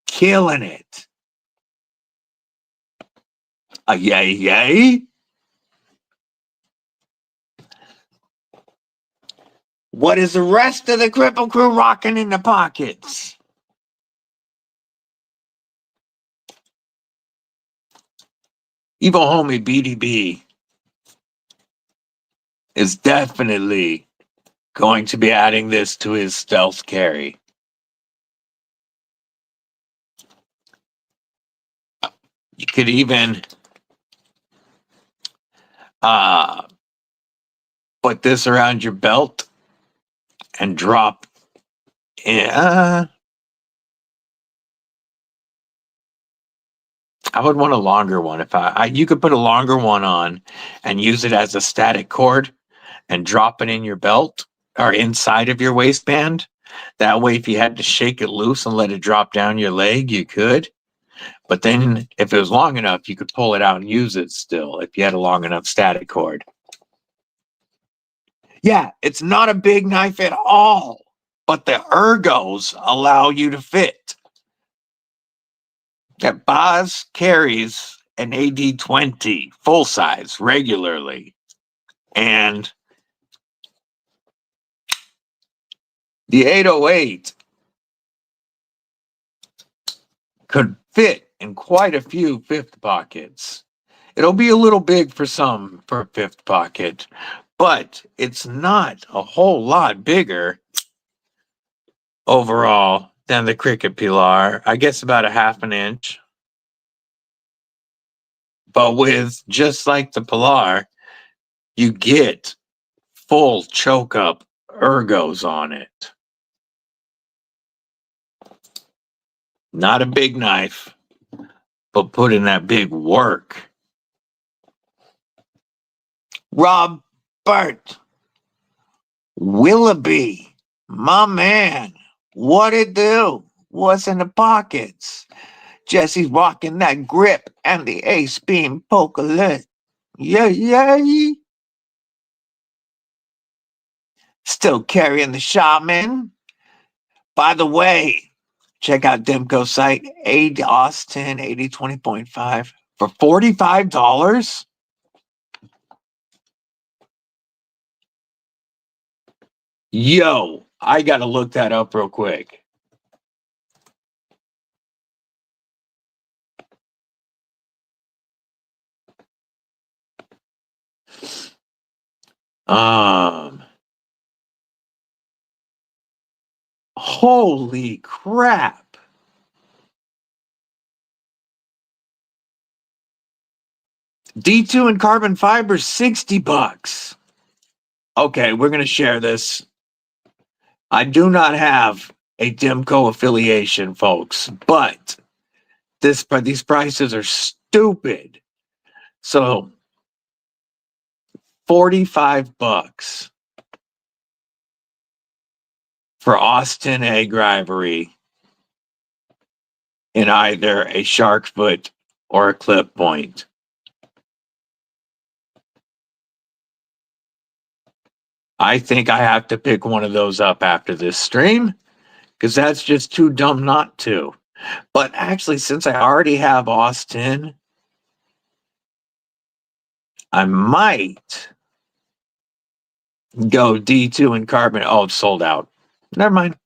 Killing it. Yay. What is the rest of the Kripple crew rocking in the pockets? Evil homie BDB is definitely going to be adding this to his stealth carry. You could even put this around your belt and drop in. I would want a longer one. If you could put a longer one on and use it as a static cord and drop it in your belt or inside of your waistband. That way, if you had to shake it loose and let it drop down your leg, you could. But then if it was long enough, you could pull it out and use it still if you had a long enough static cord. Yeah, it's not a big knife at all, but the ergos allow you to fit. That Boz carries an AD20 full size regularly, and the 808 could fit in quite a few fifth pockets. It'll be a little big for some for a fifth pocket, but it's not a whole lot bigger overall than the Cricket Pilar. I guess about a half an inch. But with just like the Pilar, you get full choke up ergos on it. Not a big knife, but put in that big work. Robert Willoughby, my man, what it do? What's in the pockets? Jesse's rocking that grip and the ace beam poker lit. Yay. Still carrying the shaman. By the way, check out Demco's site, Austin 8020.5 for $45. Yo, I gotta look that up real quick. Holy crap. D2 and carbon fiber, $60. Okay, we're gonna share this. I do not have a Demco affiliation, folks. But these prices are stupid. So $45 for Austin egg ivory in either a shark foot or a clip point. I think I have to pick one of those up after this stream because that's just too dumb not to. But actually, since I already have Austin, I might go D2 and carbon. Oh, it's sold out. Never mind.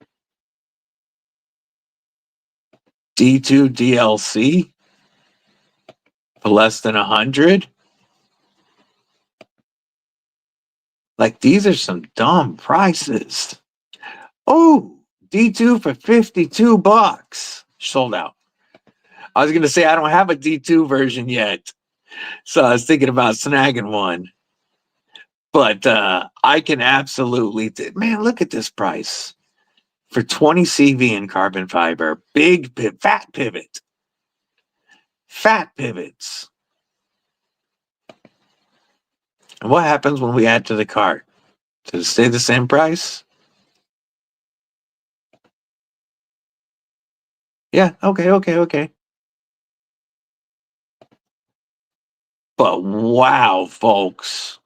D2 DLC for less than 100. Like, these are some dumb prices. Oh, D2 for $52. Sold out. I was going to say I don't have a D2 version yet. So I was thinking about snagging one. But I can absolutely... Man, look at this price. For 20 CV in carbon fiber. Big fat pivot. Fat pivots. And what happens when we add to the cart? Does it stay the same price? Yeah, okay. But wow, folks.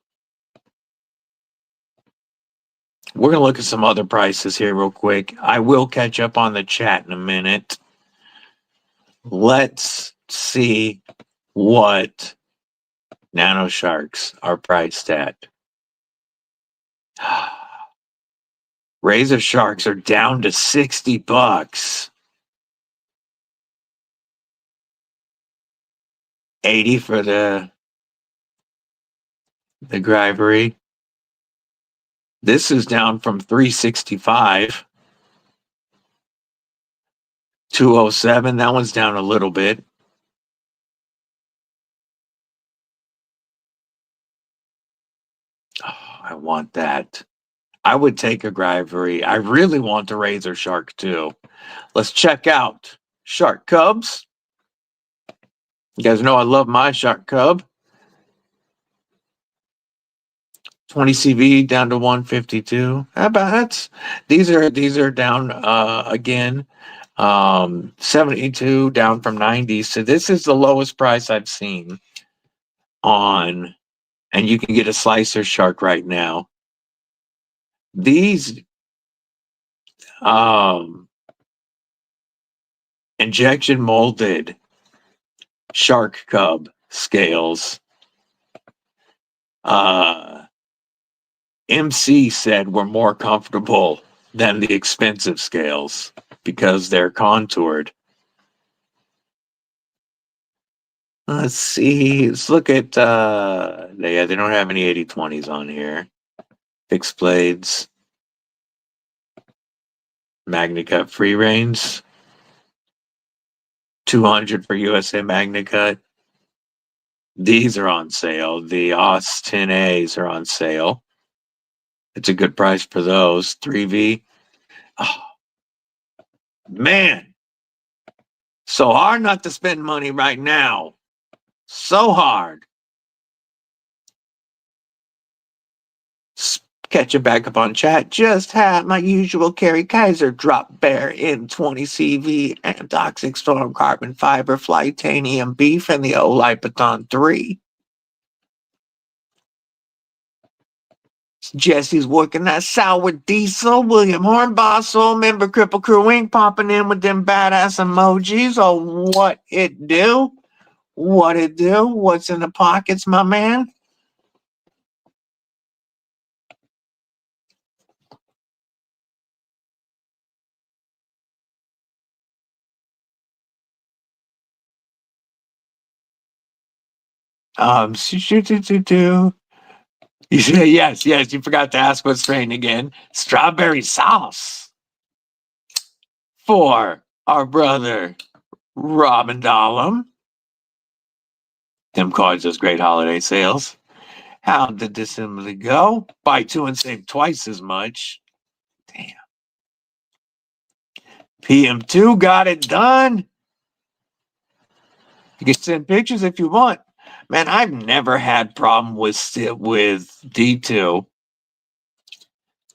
We're going to look at some other prices here real quick. I will catch up on the chat in a minute. Let's see what nano sharks are priced at. Razor sharks are down to $60. 80 for the Grivery. This is down from 365. 207. That one's down a little bit. Oh, I want that. I would take a Grivery. I really want the Razor Shark too. Let's check out Shark Cubs. You guys know I love my Shark Cub. 20 CV down to 152. How about that? These are down again. 72 down from 90. So this is the lowest price I've seen on, and you can get a slicer shark right now. These injection molded shark cub scales, MC said were more comfortable than the expensive scales because they're contoured. Let's see. Let's look at they don't have any 80/20s on here. Fixed blades. MagnaCut free reins. 200 for USA MagnaCut. These are on sale. The Austin A's are on sale. It's a good price for those. 3V. Oh, man. So hard not to spend money right now. So hard. Catching back up on chat. Just had my usual Kerry Kaiser drop bear in 20 CV and toxic storm carbon fiber flytanium beef and the Olipaton 3. Jesse's working that sour diesel. William Hornbaugh, soul member, Kripple Krew Inc. popping in with them badass emojis. Oh, what it do? What it do? What's in the pockets, my man? You say yes, you forgot to ask what strain again. Strawberry sauce for our brother Robin Dahlem. Tim Cards does great holiday sales. How did this simply go? Buy two and save twice as much. Damn. PM2 got it done. You can send pictures if you want. Man, I've never had problem with D2.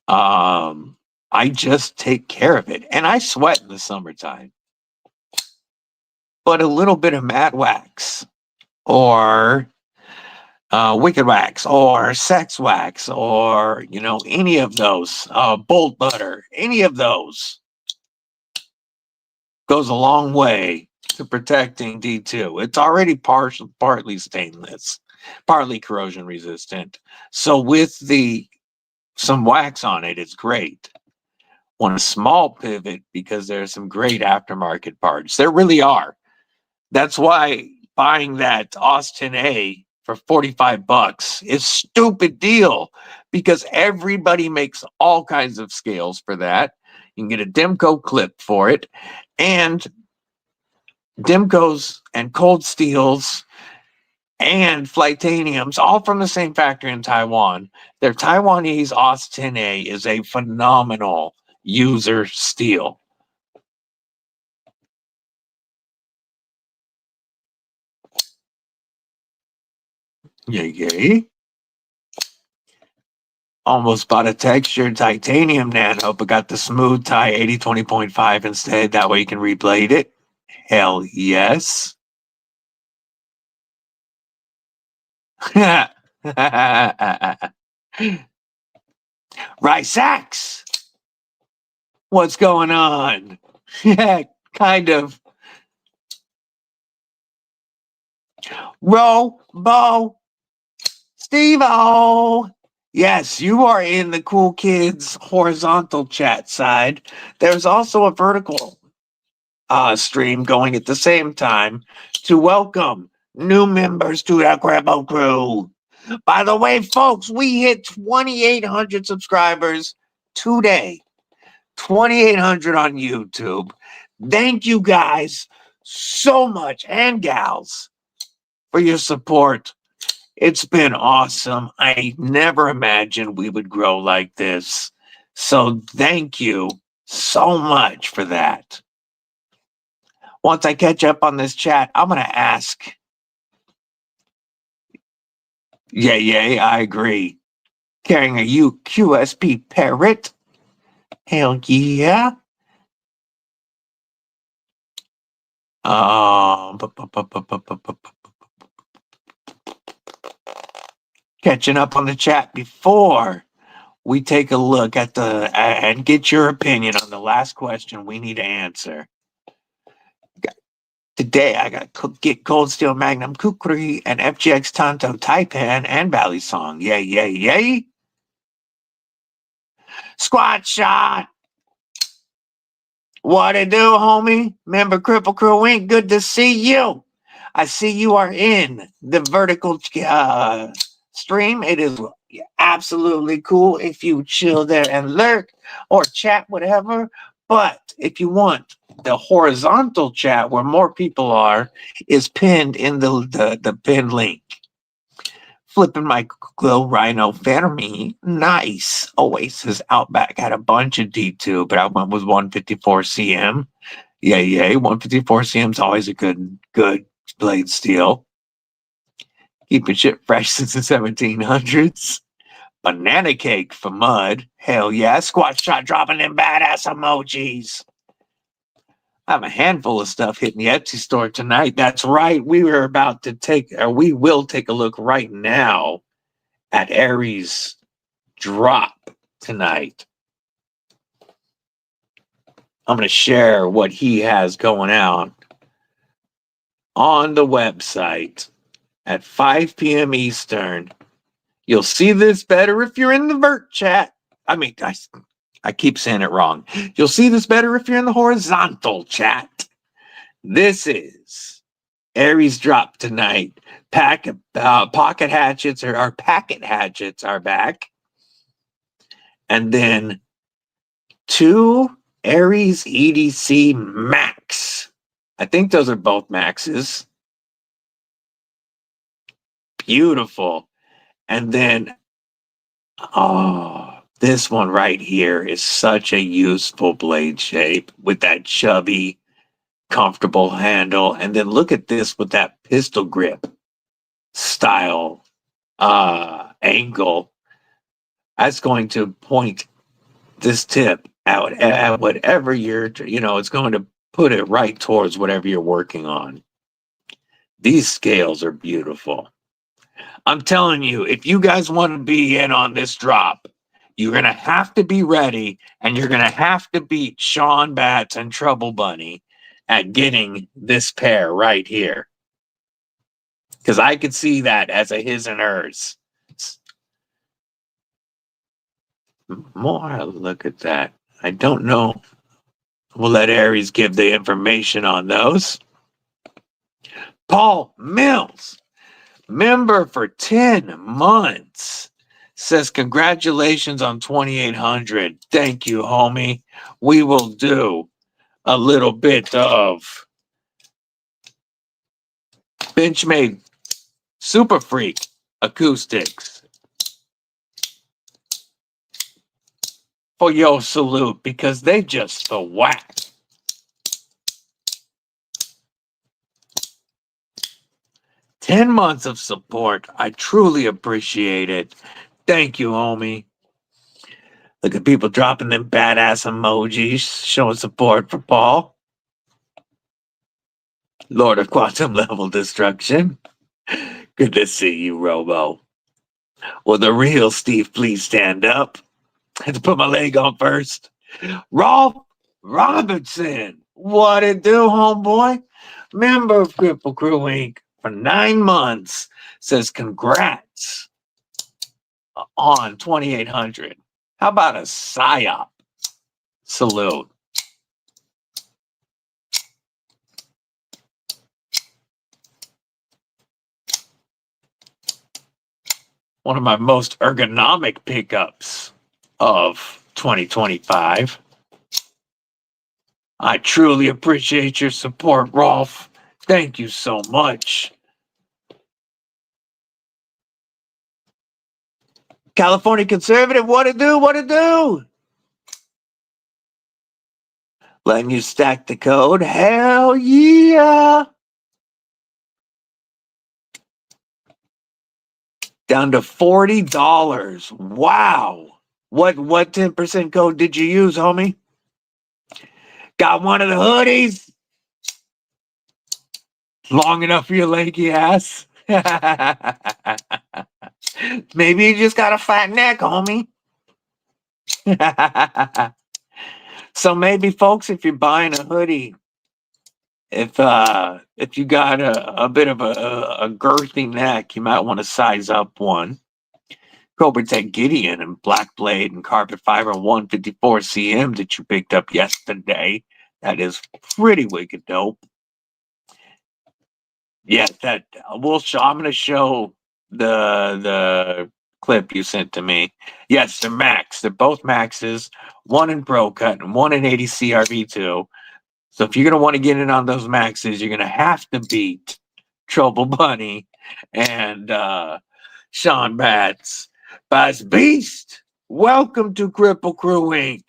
I just take care of it, and I sweat in the summertime. But a little bit of matte wax, or wicked wax, or sex wax, or any of those, bolt butter, any of those goes a long way to protecting D2. It's already partly stainless, partly corrosion resistant. So with some wax on it, it's great. Want a small pivot because there's some great aftermarket parts. There really are. That's why buying that Austin A for $45 is stupid deal, because everybody makes all kinds of scales for that. You can get a Demco clip for it, and Demcos and cold steels and Flightaniums, all from the same factory in Taiwan. Their Taiwanese Austin A is a phenomenal user steel. Yay. Almost bought a textured titanium nano, but got the smooth tie 80-20.5 instead. That way you can reblade it. Hell yes. Rice axe. What's going on? Yeah, kind of. Bo, Steve-O. Yes, you are in the Cool Kids horizontal chat side. There's also a vertical stream going at the same time to welcome new members to the Kripple Krew. By the way, folks, we hit 2,800 subscribers today. 2,800 on YouTube. Thank you guys so much, and gals, for your support. It's been awesome. I never imagined we would grow like this. So thank you so much for that. Once I catch up on this chat, I'm going to ask. Yay, I agree. Carrying a QSP parrot. Hell yeah. Catching up on the chat before we take a look at and get your opinion on the last question we need to answer. Today, I got get Cold Steel Magnum Kukri and FGX Tanto Taipan and Valley Song. Yay. Squad shot. What it do, homie? Member Kripple Krew Inc. Good to see you. I see you are in the vertical stream. It is absolutely cool if you chill there and lurk or chat, whatever. But if you want the horizontal chat where more people are, is pinned in the pinned link. Flipping my Glow Rhino Fermi. Nice. Oasis Outback had a bunch of D2, but I went with 154 CM. Yay. 154 CM is always a good blade steel. Keeping shit fresh since the 1700s. Banana cake for mud. Hell yeah. Squat shot dropping them badass emojis. I have a handful of stuff hitting the Etsy store tonight. That's right. We will take a look right now at Aries drop tonight. I'm going to share what he has going out on the website at 5 p.m. Eastern. You'll see this better if you're in the vert chat. I mean, I keep saying it wrong. You'll see this better if you're in the horizontal chat. This is Aries drop tonight. Pocket hatchets or packet hatchets are back. And then 2 Aries EDC Max. I think those are both Maxes. Beautiful. And then, This one right here is such a useful blade shape with that chubby, comfortable handle. And then look at this with that pistol grip style angle. That's going to point this tip out at whatever it's going to put it right towards whatever you're working on. These scales are beautiful. I'm telling you, if you guys want to be in on this drop, you're going to have to be ready, and you're going to have to beat Sean Batts and Trouble Bunny at getting this pair right here. Because I could see that as a his and hers. More, look at that. I don't know. We'll let Aries give the information on those. Paul Mills, member for 10 months, says, congratulations on 2,800. Thank you, homie. We will do a little bit of Benchmade Super Freak acoustics for your salute, because they just the whack. "10 months of support. I truly appreciate it. Thank you, homie." Look at people dropping them badass emojis, showing support for Paul. Lord of Quantum Level Destruction. Good to see you, Robo. Will the real Steve please stand up? I had to put my leg on first. Rolf Robinson. What it do, homeboy? Member of Kripple Krew Inc. for 9 months. Says congrats on 2,800. How about a PSYOP salute? One of my most ergonomic pickups of 2025. I truly appreciate your support, Rolf. Thank you so much. California Conservative, what it do? What it do? Letting you stack the code. Hell yeah. Down to $40. Wow. What 10% code did you use, homie? Got one of the hoodies? Long enough for your leggy ass? Maybe you just got a fat neck, homie. So maybe, folks, if you're buying a hoodie, if you got a bit of a girthy neck, you might want to size up one. Cobra Tech Gideon and Black Blade and Carpet Fiber 154 CM that you picked up yesterday. That is pretty wicked dope. Yeah, that I'm gonna show the clip you sent to me. Yes, they're Max. They're both Maxes. One in Pro Cut and one in EDC CRV2. So if you're gonna want to get in on those Maxes, you're gonna have to beat Trouble Bunny and Sean Batts. Bass Beast, welcome to Kripple Krew Inc.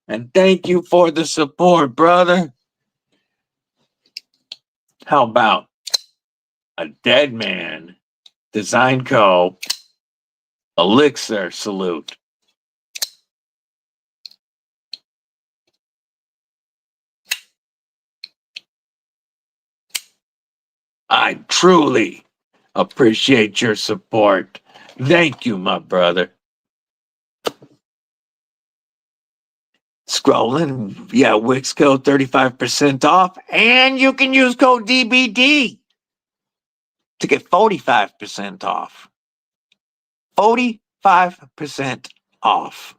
And thank you for the support, brother. How about a Dead Man Design Co. Elixir salute? I truly appreciate your support. Thank you, my brother. Scrolling, yeah, Wix code 35% off, and you can use code DBD to get 45% off. 45% off.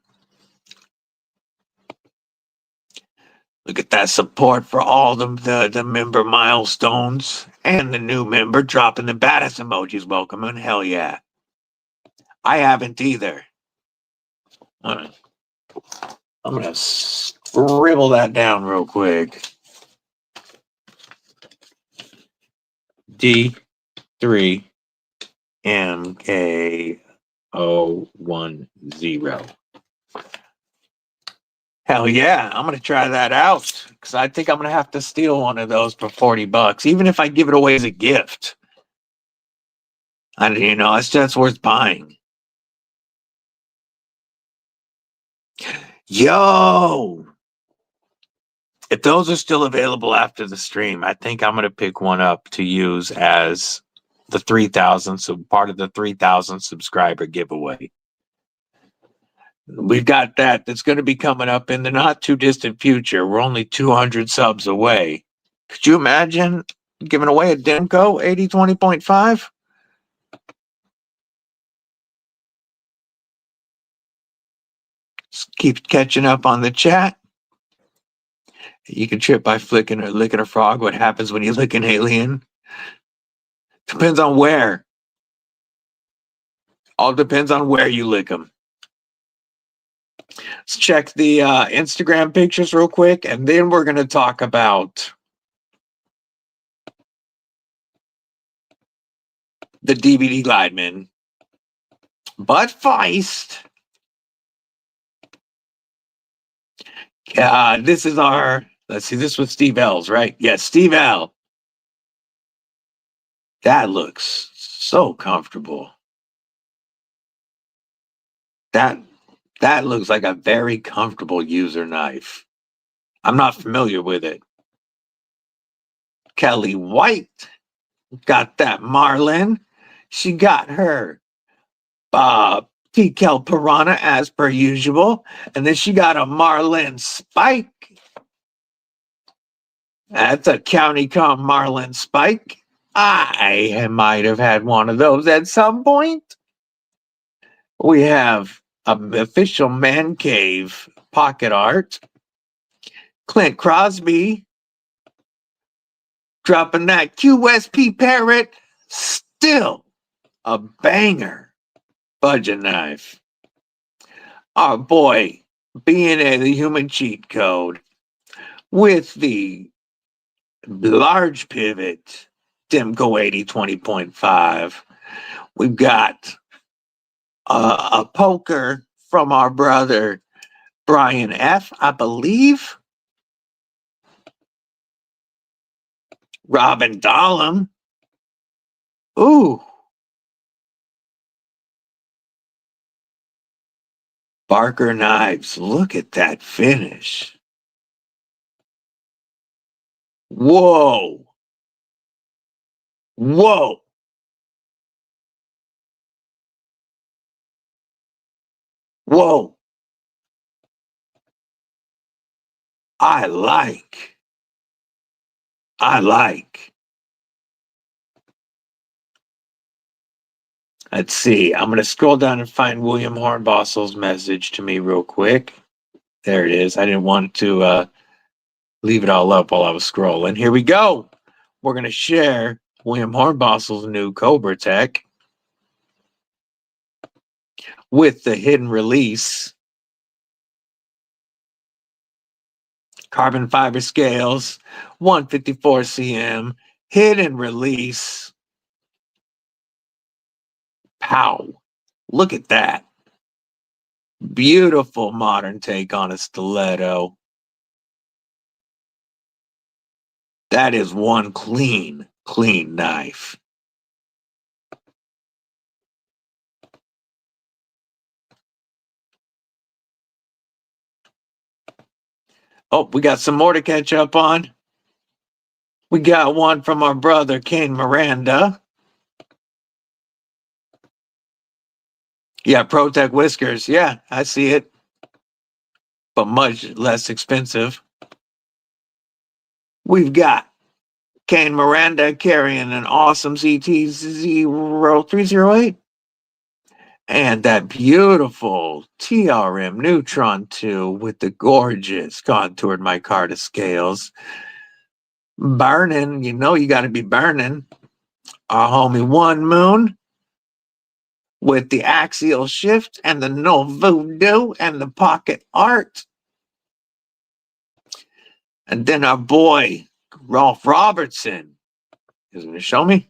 Look at that support for all the member milestones and the new member dropping the badass emojis. Welcome and hell yeah. I haven't either. I'm gonna scribble that down real quick. D3MKO10. Hell yeah, I'm gonna try that out because I think I'm gonna have to steal one of those for $40, even if I give it away as a gift. That's worth buying. Yo, if those are still available after the stream, I think I'm gonna pick one up to use as the 3,000, so part of the 3,000 subscriber giveaway. We've got that's going to be coming up in the not too distant future. We're only 200 subs away. Could you imagine giving away a Demco 8020.5? Just keep catching up on the chat. You can trip by flicking or licking a frog. What happens when you lick an alien? Depends on where. All depends on where you lick them. Let's check the Instagram pictures real quick, and then we're going to talk about the DVD Glideman. But Feist. This is let's see, this was Steve L's, right? Yes, Steve L. That looks so comfortable. That looks like a very comfortable user knife. I'm not familiar with it. Kelly White got that Marlin. She got her T-Kel Piranha as per usual. And then she got a Marlin Spike. That's a County Com Marlin Spike. I might have had one of those at some point. We have an official Man Cave pocket art. Clint Crosby dropping that QSP Parrot. Still a banger budget knife. Our boy, BNA, the Human Cheat Code, with the large pivot Demco 8020.5. We've got a poker from our brother Brian F., I believe. Robin Dahlem. Ooh. Barker Knives. Look at that finish. Whoa. Whoa. Whoa. I like. Let's see. I'm going to scroll down and find William Hornbossel's message to me real quick. There it is. I didn't want to leave it all up while I was scrolling. Here we go. We're going to share William Hornbossel's new Cobra Tech with the hidden release. Carbon fiber scales, 154 cm, hidden release. Pow. Look at that. Beautiful modern take on a stiletto. That is one clean knife. Oh, we got some more to catch up on. We got one from our brother, Kane Miranda. Yeah, ProTech whiskers. Yeah, I see it. But much less expensive. We've got Kane Miranda carrying an awesome ZT0308. And that beautiful TRM Neutron 2 with the gorgeous contoured micarta scales. Burning, you got to be burning. Our homie One Moon with the axial shift and the no voodoo and the pocket art. And then our boy Rolf Robertson is going to show me.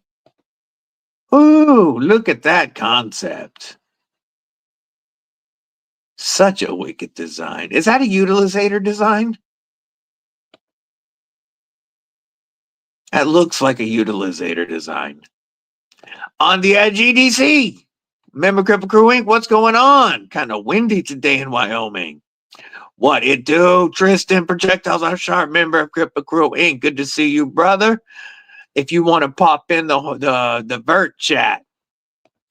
Ooh, look at that concept. Such a wicked design. Is that a utilizator design? That looks like a utilizator design. On the edge, EDC. Remember Kripple Krew Inc.? What's going on? Kind of windy today in Wyoming. What it do? Tristan, projectiles are sharp. Member of Kripple Krew Inc. Good to see you, brother. If you want to pop in the Vert chat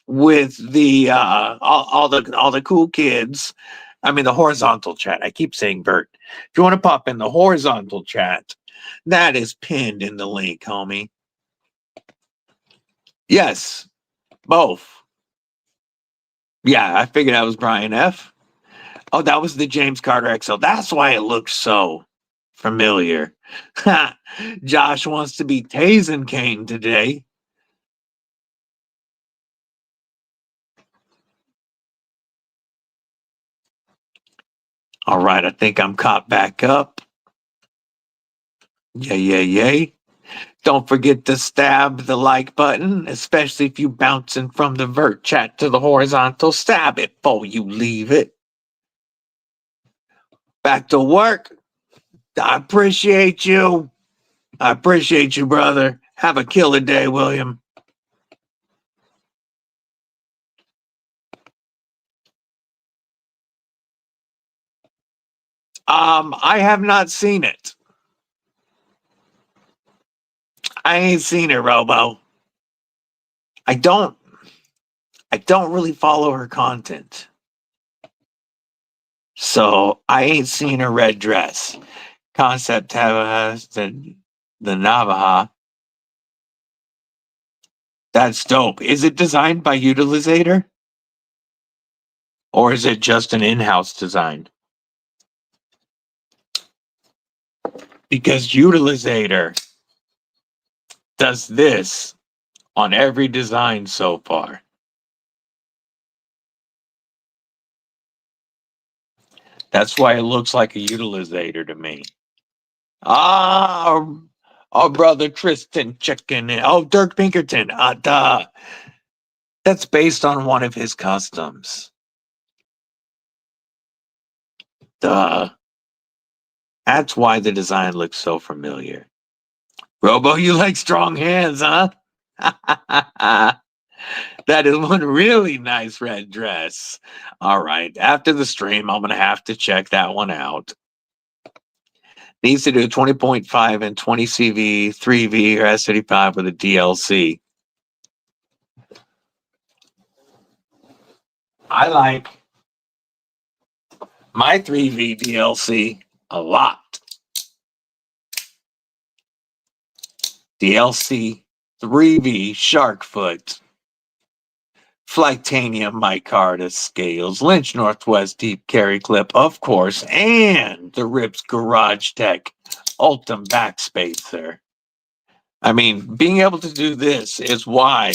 with the all the cool kids, I mean the horizontal chat. I keep saying Vert. If you want to pop in the horizontal chat, that is pinned in the link, homie. Yes, both. Yeah, I figured that was Brian F. Oh, that was the James Carter XL. That's why it looks so familiar. Josh wants to be tasing Kane today. All right, I think I'm caught back up. Yay. Don't forget to stab the like button, especially if you bouncing from the vert chat to the horizontal. Stab it before you leave it. Back to work. I appreciate you. I appreciate you, brother. Have a killer day, William. I have not seen it. I ain't seen it, Robo. I don't really follow her content. So I ain't seen her red dress. Concept has the Navaja. That's dope. Is it designed by Utilizator? Or is it just an in-house design? Because Utilizator does this on every design so far. That's why it looks like a Utilizator to me. Oh, brother Tristan checking in. Oh, Dirk Pinkerton. Duh. That's based on one of his customs. Duh. That's why the design looks so familiar. Robo, you like strong hands, huh? That is one really nice red dress. All right. After the stream, I'm going to have to check that one out. Needs to do 20.5 and 20 CV, 3V, or S35 with a DLC. I like my 3V DLC a lot. DLC 3V Sharkfoot, Flightanium micarta scales, Lynch Northwest deep carry clip, of course, and the Rips Garage Tech Ultim backspacer. I mean, being able to do this is why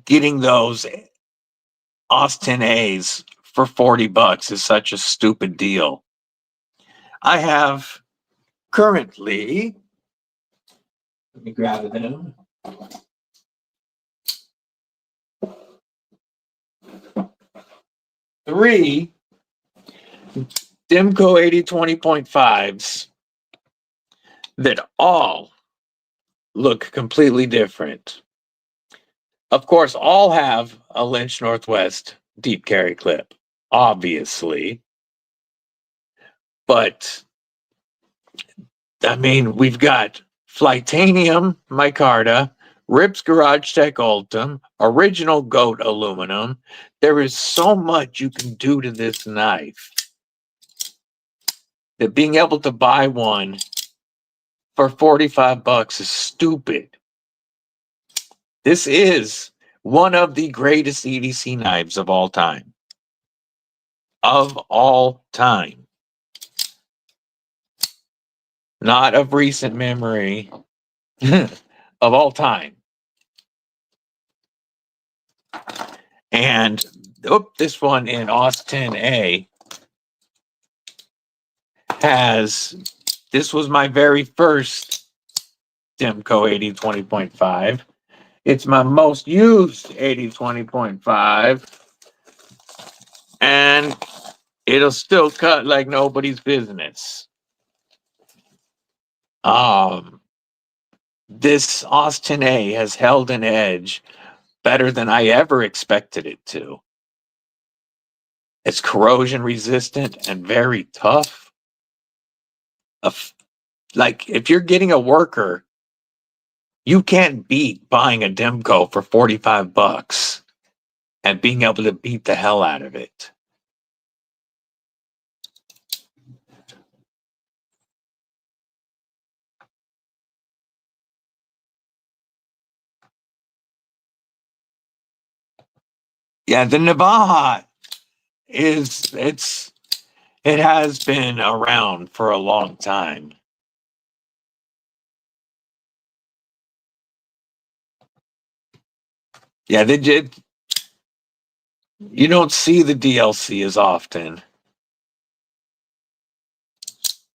getting those Austin A's for $40 is such a stupid deal. I have currently, let me grab it in. Three Dimco 8020.5s that all look completely different. Of course, all have a Lynch Northwest deep carry clip, obviously. But, I mean, we've got Flightanium micarta, Rips Garage Tech Ultim, original goat aluminum. There is so much you can do to this knife that being able to buy one for $45 is stupid. This is one of the greatest EDC knives of all time. Of all time. Not of recent memory. Of all time. And this one in Austin A has, this was my very first Dimco 8020.5. It's my most used 8020.5. and it'll still cut like nobody's business. This Austin A has held an edge better than I ever expected it to. It's corrosion resistant and very tough. Like, if you're getting a worker, you can't beat buying a Demco for $45 and being able to beat the hell out of it. Yeah, the Navaja it has been around for a long time. Yeah, they did. You don't see the DLC as often,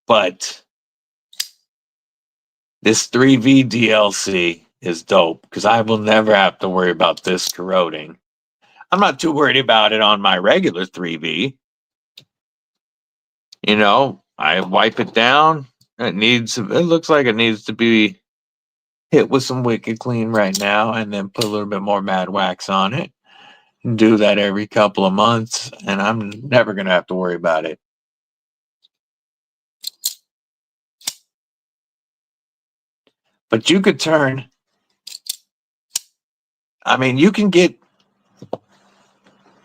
but this 3V DLC is dope because I will never have to worry about this corroding. I'm not too worried about it on my regular 3V. You know, I wipe it down. It looks like it needs to be hit with some Wicked Clean right now and then put a little bit more Mad Wax on it. Do that every couple of months, and I'm never going to have to worry about it. But you could turn, you can get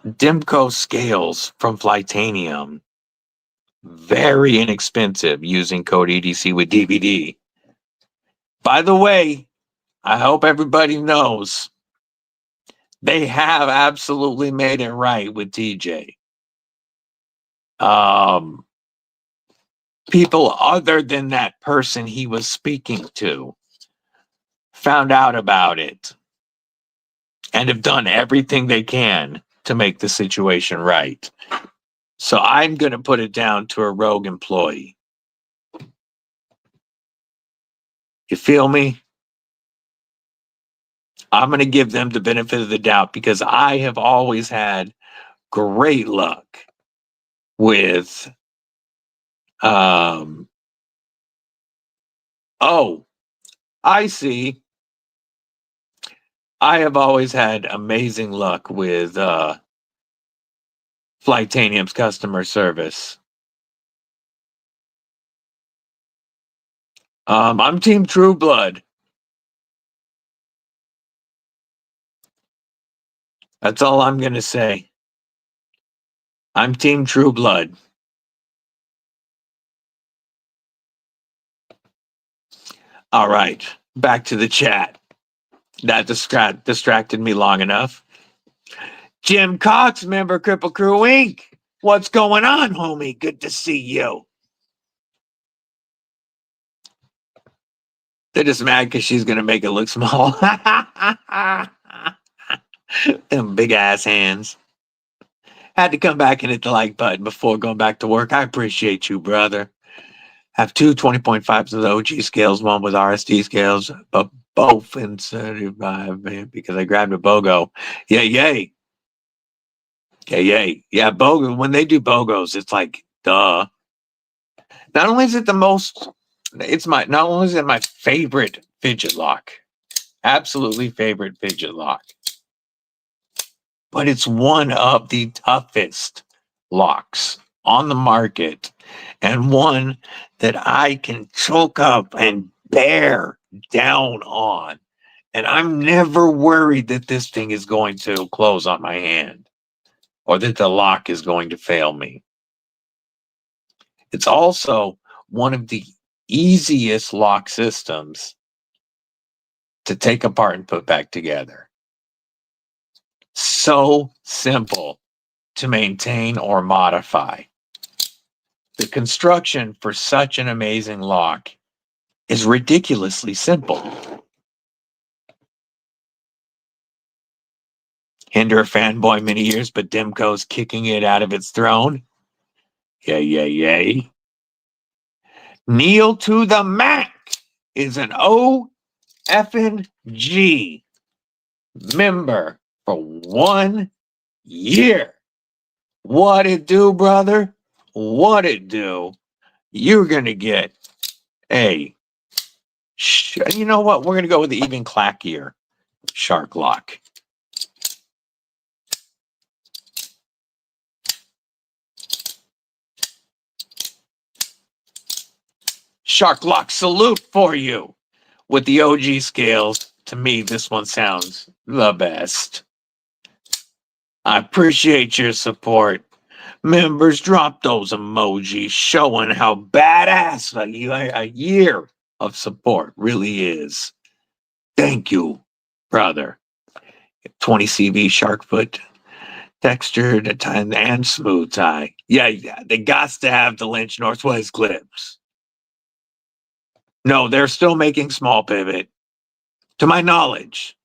Demco scales from Flightanium very inexpensive using code EDC with DBD. By the way, I hope everybody knows they have absolutely made it right with TJ. People other than that person he was speaking to found out about it and have done everything they can to make the situation right. So I'm going to put it down to a rogue employee. You feel me? I'm going to give them the benefit of the doubt because I have always had great luck with oh, I see. I have always had amazing luck with Flightanium's customer service. I'm Team True Blood. That's all I'm going to say. I'm Team True Blood. All right, back to the chat. That distracted me long enough. Jim Cox, member Kripple Krew Inc. What's going on, homie? Good to see you. They're just mad because she's going to make it look small. Them big ass hands. Had to come back and hit the like button before going back to work. I appreciate you, brother. Have two 20.5s of the OG scales, one with RSD scales, but both in 35, man, because I grabbed a BOGO. Yay, yay. Yay, yay. Yeah, BOGO, when they do BOGOs, it's like, duh. Not only is it not only is it my favorite fidget lock, absolutely favorite fidget lock, but it's one of the toughest locks on the market and one that I can choke up and bear down on. And I'm never worried that this thing is going to close on my hand or that the lock is going to fail me. It's also one of the easiest lock systems to take apart and put back together. So simple to maintain or modify. The construction for such an amazing lock is ridiculously simple. Hinder a fanboy many years, but Demco's kicking it out of its throne. Yay, yay, yay. Kneel to the Mac is an OFNG member for 1 year. What it do, brother? What it do? You're going to get a, you know what? We're going to go with the even clackier Shark Lock. Shark Lock salute for you. With the OG scales, to me, this one sounds the best. I appreciate your support. Members, drop those emojis showing how badass a year of support really is. Thank you, brother. 20 CV shark foot, textured and smooth tie. Yeah, they got to have the Lynch Northwest clips. No, they're still making small pivot, to my knowledge.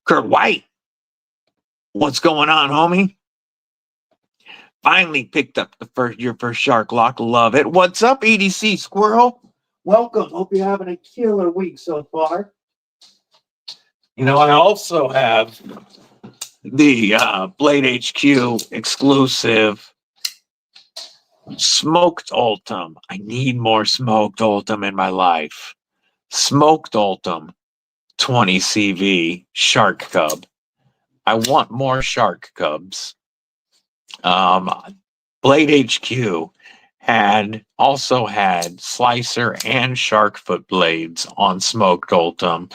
Kurt White, what's going on, homie? Finally picked up your first Shark Lock. Love it. What's up, EDC Squirrel? Welcome. Hope you're having a killer week so far. You know, I also have the Blade HQ exclusive smoked Ultim. I need more smoked Ultim in my life. Smoked Ultim 20 CV Shark Cub. I want more Shark Cubs. Blade HQ also had slicer and shark foot blades on smoked Ultim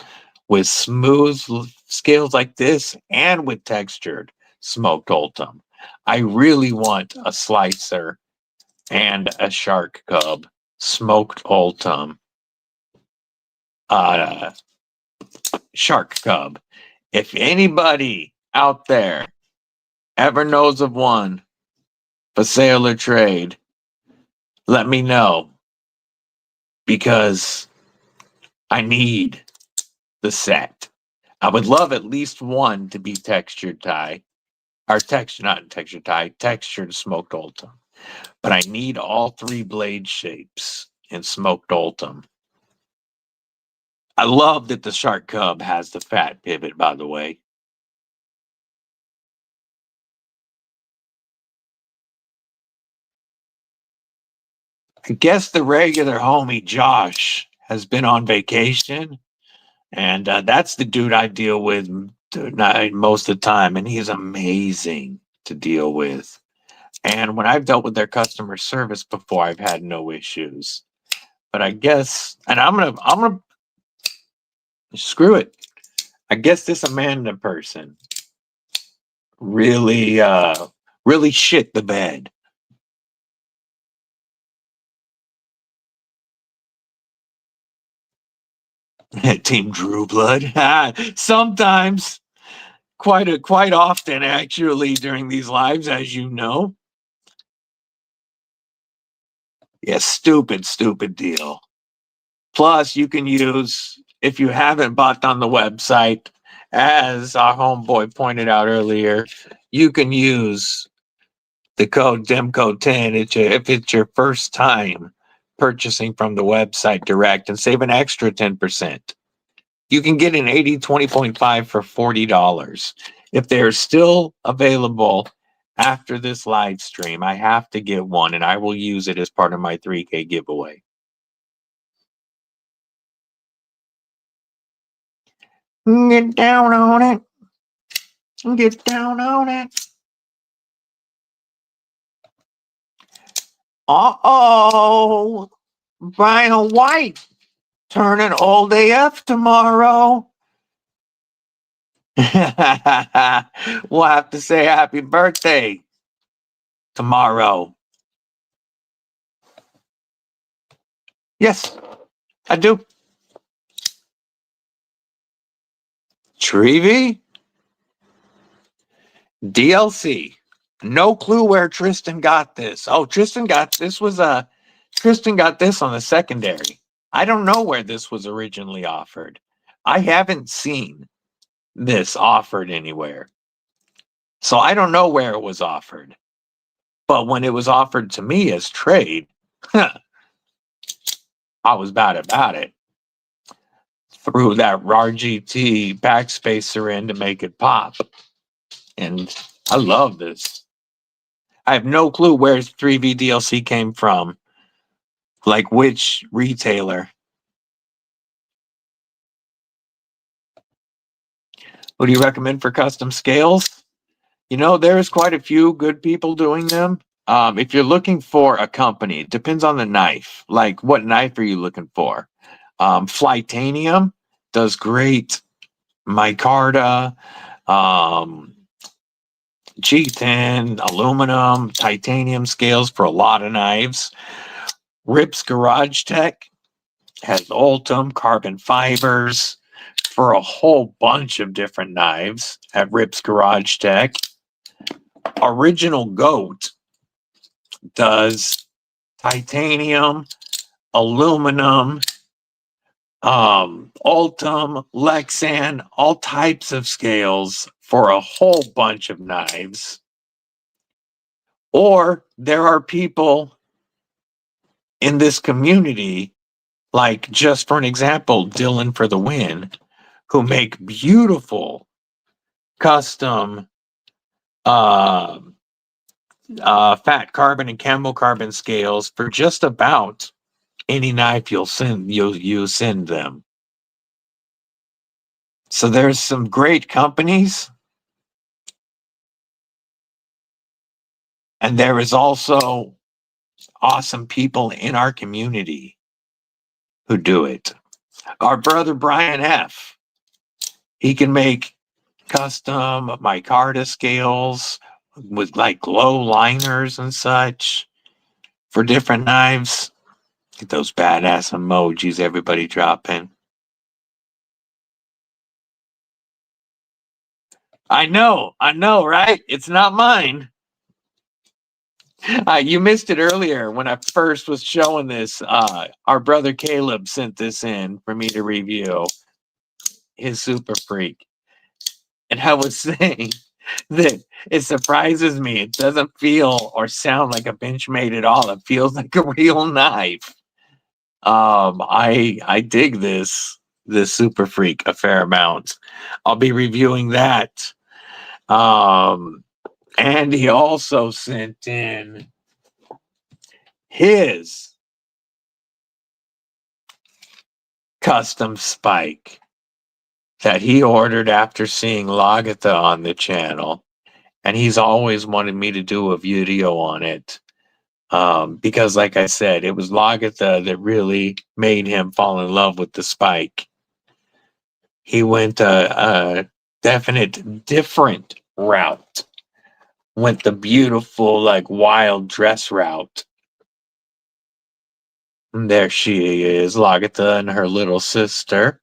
with smooth scales like this and with textured smoked Ultim. I really want a slicer and a shark cub smoked Ultim shark cub. If anybody out there ever knows of one for sale or trade, let me know, because I need the set. I would love at least one to be textured tie, or not textured tie, textured smoked Ultim. But I need all three blade shapes in smoked Ultim. I love that the Shark Cub has the fat pivot, by the way. I guess the regular homie Josh has been on vacation, and that's the dude I deal with most of the time, and he's amazing to deal with. And when I've dealt with their customer service before, I've had no issues. But I guess, and I'm gonna screw it. I guess this Amanda person really shit the bed. Team Drew Blood. Sometimes, quite often, actually, during these lives, as you know. Yeah, stupid deal. Plus, you can use, if you haven't bought on the website, as our homeboy pointed out earlier, you can use the code DEMCO10 if it's your first time purchasing from the website direct, and save an extra 10%. You can get an 80/20.5 for $40. If they're still available after this live stream, I have to get one, and I will use it as part of my 3K giveaway. Get down on it. Get down on it. Uh-oh. Brian White turning old AF tomorrow. We'll have to say happy birthday tomorrow. Yes, I do. Treevy? DLC. No clue where Tristan got this. Oh, Tristan got this on the secondary. I don't know where this was originally offered. I haven't seen this offered anywhere. So I don't know where it was offered. But when it was offered to me as trade, I was bad about it. Threw that RAR GT backspacer in to make it pop. And I love this. I have no clue where 3V DLC came from. Like which retailer. What do you recommend for custom scales? You know, there's quite a few good people doing them. If you're looking for a company, it depends on the knife. Like, what knife are you looking for? Flytanium does great. Micarta, um, G10, aluminum, titanium scales for a lot of knives. Rip's Garage Tech has Ultim, carbon fibers for a whole bunch of different knives at Rip's Garage Tech. Original Goat does titanium, aluminum, Ultim, Lexan, all types of scales for a whole bunch of knives. Or there are people in this community, like just for an example, Dylan for the Win, who make beautiful custom fat carbon and camel carbon scales for just about any knife you send them. So there's some great companies, and there is also awesome people in our community who do it. Our brother Brian F. He can make custom micarta scales with like glow liners and such for different knives. Get those badass emojis everybody dropping. I know, right? It's not mine. You missed it earlier when I first was showing this. Our brother Caleb sent this in for me to review. His Super Freak. And I was saying that it surprises me. It doesn't feel or sound like a Benchmade at all. It feels like a real knife. I dig this Super Freak a fair amount. I'll be reviewing that. And he also sent in his custom spike that he ordered after seeing Lagatha on the channel. And he's always wanted me to do a video on it. Because like I said, it was Lagatha that really made him fall in love with the spike. He went a definite different route. Went the beautiful, like wild dress route. And there she is, Lagatha and her little sister.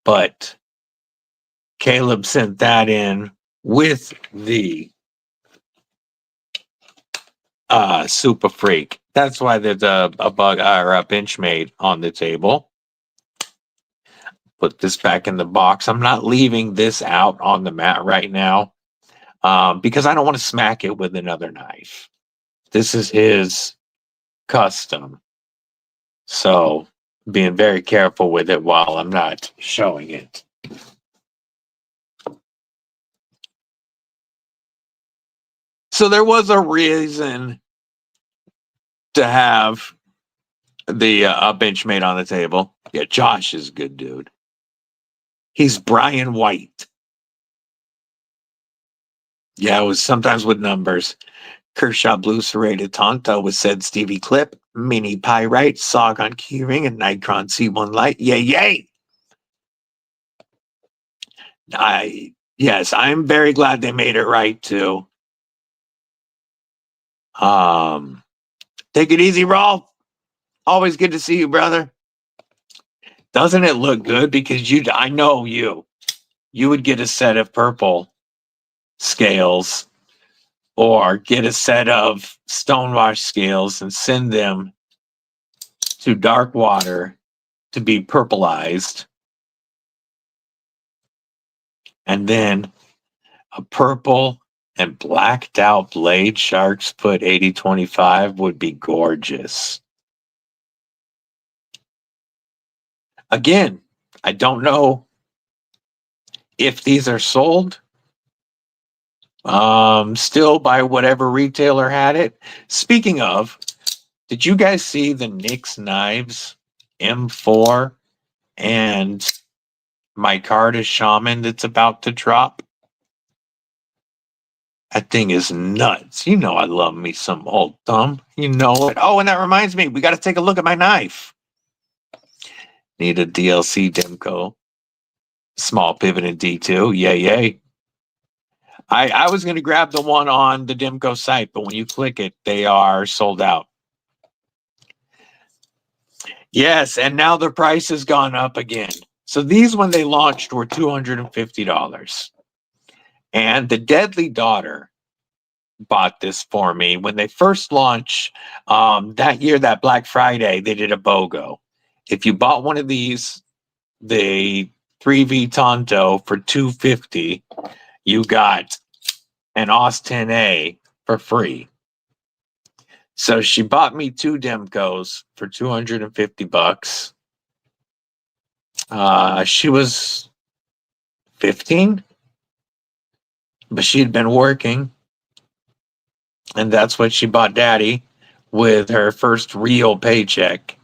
But Caleb sent that in with the Super Freak. That's why there's a bug or a Benchmade on the table. Put this back in the box. I'm not leaving this out on the mat right now because I don't want to smack it with another knife. This is his custom. So being very careful with it while I'm not showing it. So there was a reason to have the Benchmade on the table. Yeah, Josh is a good dude. He's Brian White. Yeah, it was sometimes with numbers. Kershaw Blue Serrated Tonto with said Stevie Clip, Mini Pyrite, Saugon Keyring, and Nikron C1 Light. Yay, yay! Yes, I'm very glad they made it right too. Take it easy, Rolf. Always good to see you, brother. Doesn't it look good? Because I know you would get a set of purple scales or get a set of stonewash scales and send them to dark water to be purplized. And then a purple and blacked out blade shark's foot 8025 would be gorgeous. Again, I don't know if these are sold Still by whatever retailer had it. Speaking of, did you guys see the NYX knives M4 and my Micarta Shaman that's about to drop? That thing is nuts. You know I love me some old thumb. You know it. Oh, and that reminds me, we got to take a look at my knife. Need a DLC Demco. Small pivot in D2. Yay, yay. I was going to grab the one on the Demco site, but when you click it, they are sold out. Yes, and now the price has gone up again. So these, when they launched, were $250. And the Deadly Daughter bought this for me. When they first launched, that year, that Black Friday, they did a BOGO. If you bought one of these, the 3V Tonto for $250, you got an AUS 10A for free. So she bought me 2 Demcos for $250. She was 15, but she'd been working, and that's what she bought Daddy with her first real paycheck.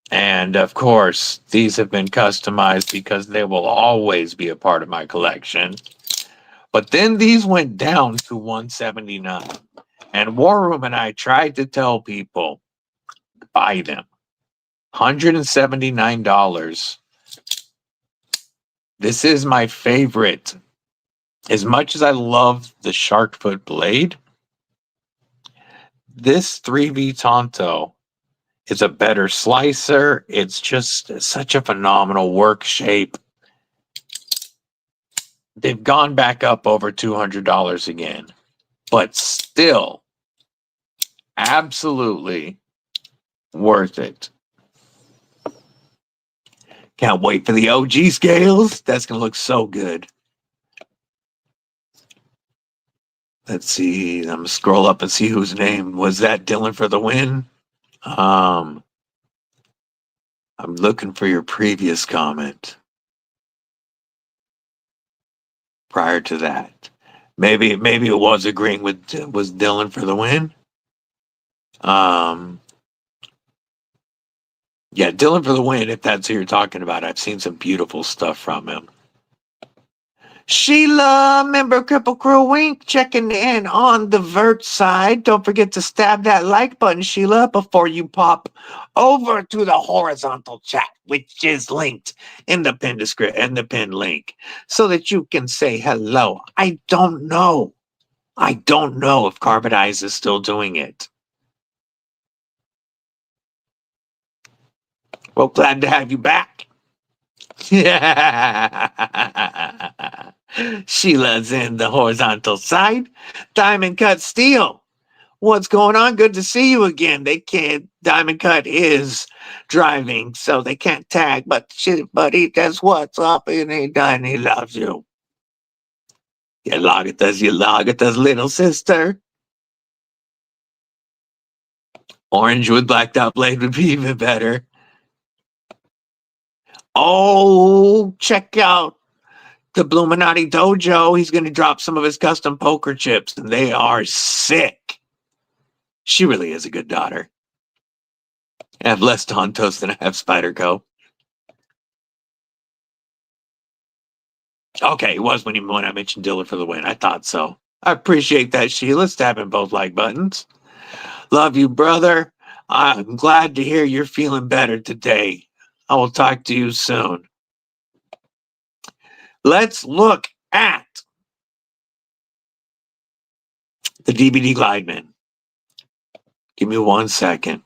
And of course, these have been customized because they will always be a part of my collection. But then these went down to $179. And War Room and I tried to tell people, buy them. $179. This is my favorite. As much as I love the Sharkfoot blade, this 3V Tonto is a better slicer. It's just such a phenomenal work shape. They've gone back up over $200 again, but still absolutely worth it. Can't wait for the OG scales. That's going to look so good. Let's see. I'm going to scroll up and see whose name was that. Dylan for the win. I'm looking for your previous comment. Prior to that, maybe it was agreeing with was Dylan for the win. Yeah, Dylan for the win. If that's who you're talking about, I've seen some beautiful stuff from him. Sheila, member Kripple Krew Wink, checking in on the vert side. Don't forget to stab that like button, Sheila, before you pop over to the horizontal chat, which is linked in the pin description and the pin link, so that you can say hello. I don't know if Carbon Eyes is still doing it. Well, glad to have you back. Sheila's in the horizontal side. Diamond Cut Steel. What's going on? Good to see you again. They can't. Diamond Cut is driving, so they can't tag. But shit, buddy, that's what's up, and he loves you. You Lagatas, little sister. Orange with black dot blade would be even better. Oh, check out the Bluminati Dojo. He's going to drop some of his custom poker chips, and they are sick. She really is a good daughter. I have less Tontos than I have Spyderco. Okay, it was when I mentioned Dilla for the win. I thought so. I appreciate that, Sheila. Stabbing both like buttons. Love you, brother. I'm glad to hear you're feeling better today. I will talk to you soon. Let's look at the DBD Glideman. Give me 1 second.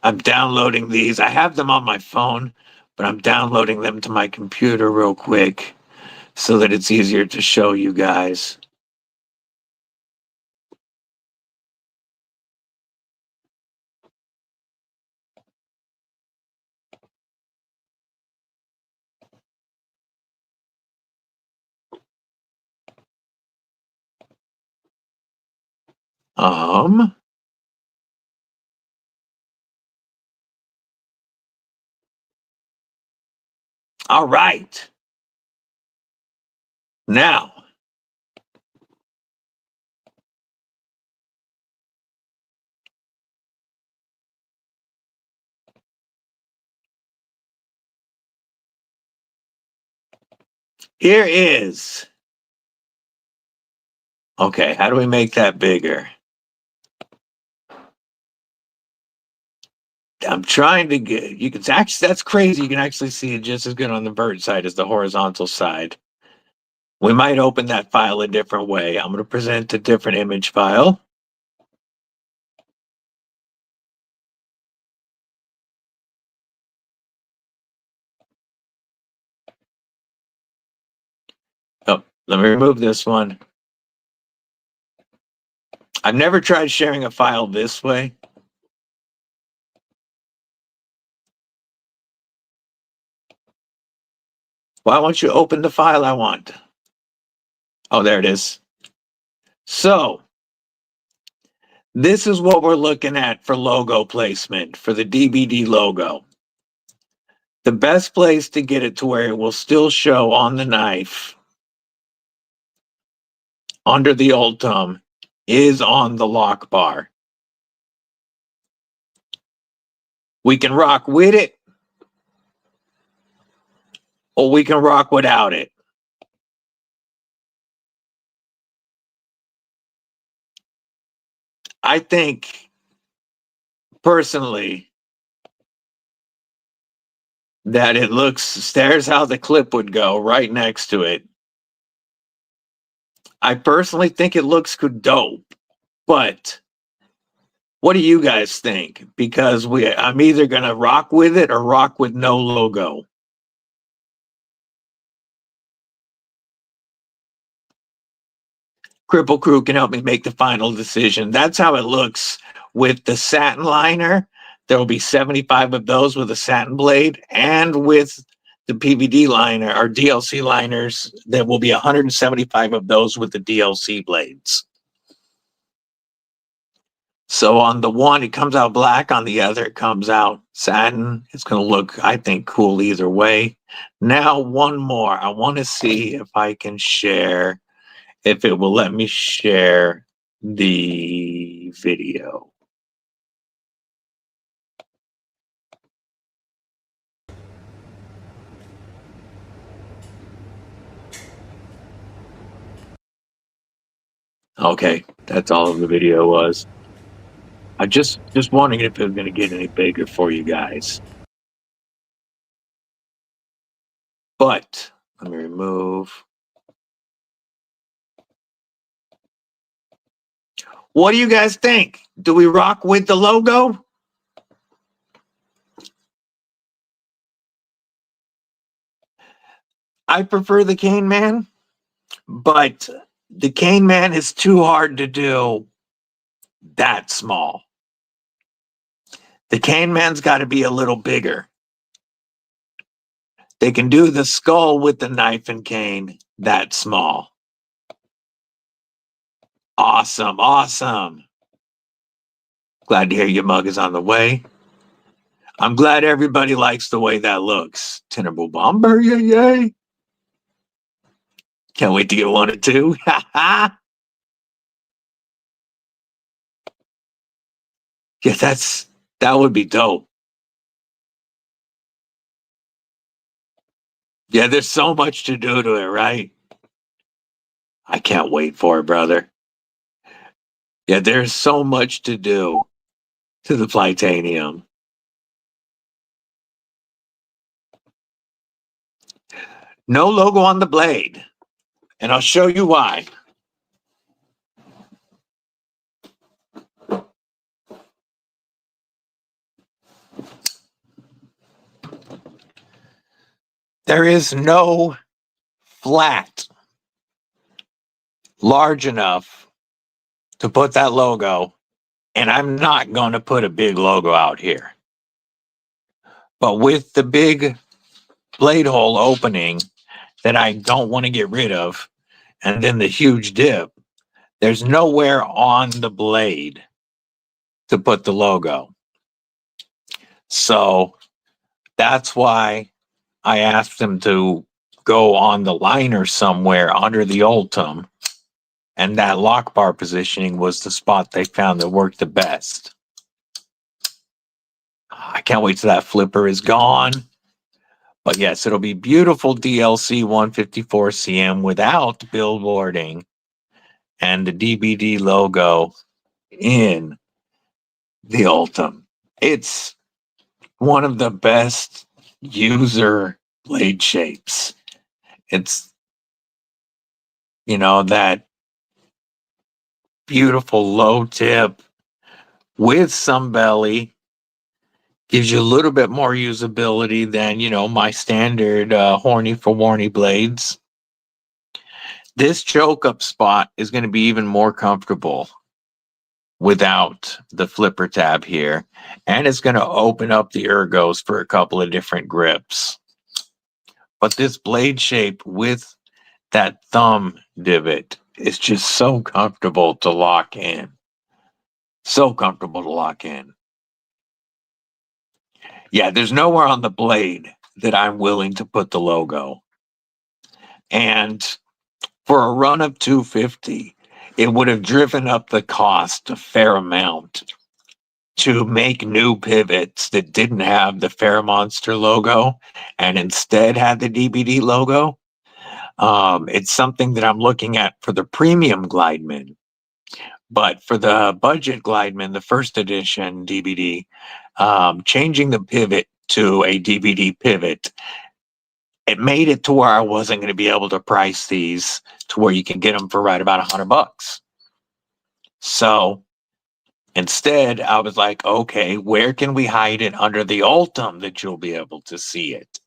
I'm downloading these. I have them on my phone, but I'm downloading them to my computer real quick so that it's easier to show you guys. All right. Now, here is. Okay, how do we make that bigger? I'm trying to get, you can actually, that's crazy. You can actually see it just as good on the vert side as the horizontal side. We might open that file a different way. I'm going to present a different image file. Oh, let me remove this one. I've never tried sharing a file this way. Why won't you open the file I want? Oh, there it is. So, this is what we're looking at for logo placement for the DBD logo. The best place to get it to where it will still show on the knife under the ultim is on the lock bar. We can rock with it, or we can rock without it. I think, personally, that it looks, there's how the clip would go right next to it. I personally think it looks dope, but what do you guys think? Because I'm either going to rock with it or rock with no logo. Kripple Krew can help me make the final decision. That's how it looks with the satin liner. There will be 75 of those with a satin blade, and with the PVD liner or DLC liners, there will be 175 of those with the DLC blades. So on the one, it comes out black. On the other, it comes out satin. It's going to look, I think, cool either way. Now, one more. I want to see if I can share, if it will let me share the video. Okay, that's all of the video was. I just wondering if it was going to get any bigger for you guys. But let me remove. What do you guys think? Do we rock with the logo? I prefer the Cane Man, but the Cane Man is too hard to do that small. The Cane Man's got to be a little bigger. They can do the skull with the knife and cane that small. Awesome, awesome. Glad to hear your mug is on the way. I'm glad everybody likes the way that looks. Tenable Bomber, yay, yay. Can't wait to get one or two. Yeah, that would be dope. Yeah, there's so much to do to it, right? I can't wait for it, brother. Yeah, there's so much to do to the Flightanium. No logo on the blade, and I'll show you why. There is no flat large enough to put that logo, and I'm not going to put a big logo out here. But with the big blade hole opening that I don't want to get rid of, and then the huge dip, There's nowhere on the blade to put the logo. So that's why I asked them to go on the liner somewhere under the Ultim. And that lock bar positioning was the spot they found that worked the best. I can't wait till that flipper is gone. But yes, it'll be beautiful DLC 154 CM without billboarding and the DBD logo in the Ultim. It's one of the best user blade shapes. It's, that beautiful low tip with some belly. Gives you a little bit more usability than, my standard horny for warny blades. This choke up spot is going to be even more comfortable without the flipper tab here. And it's going to open up the ergos for a couple of different grips. But this blade shape with that thumb divot is just so comfortable to lock in. So comfortable to lock in. Yeah, there's nowhere on the blade that I'm willing to put the logo. And for a run of 250, it would have driven up the cost a fair amount to make new pivots that didn't have the Fair Monster logo and instead had the DBD logo. It's something that I'm looking at for the premium Glideman. But for the budget Glideman, the first edition DBD, changing the pivot to a DBD pivot, it made it to where I wasn't going to be able to price these to where you can get them for right about $100. So instead, I was like, okay, where can we hide it under the Ultim that you'll be able to see it?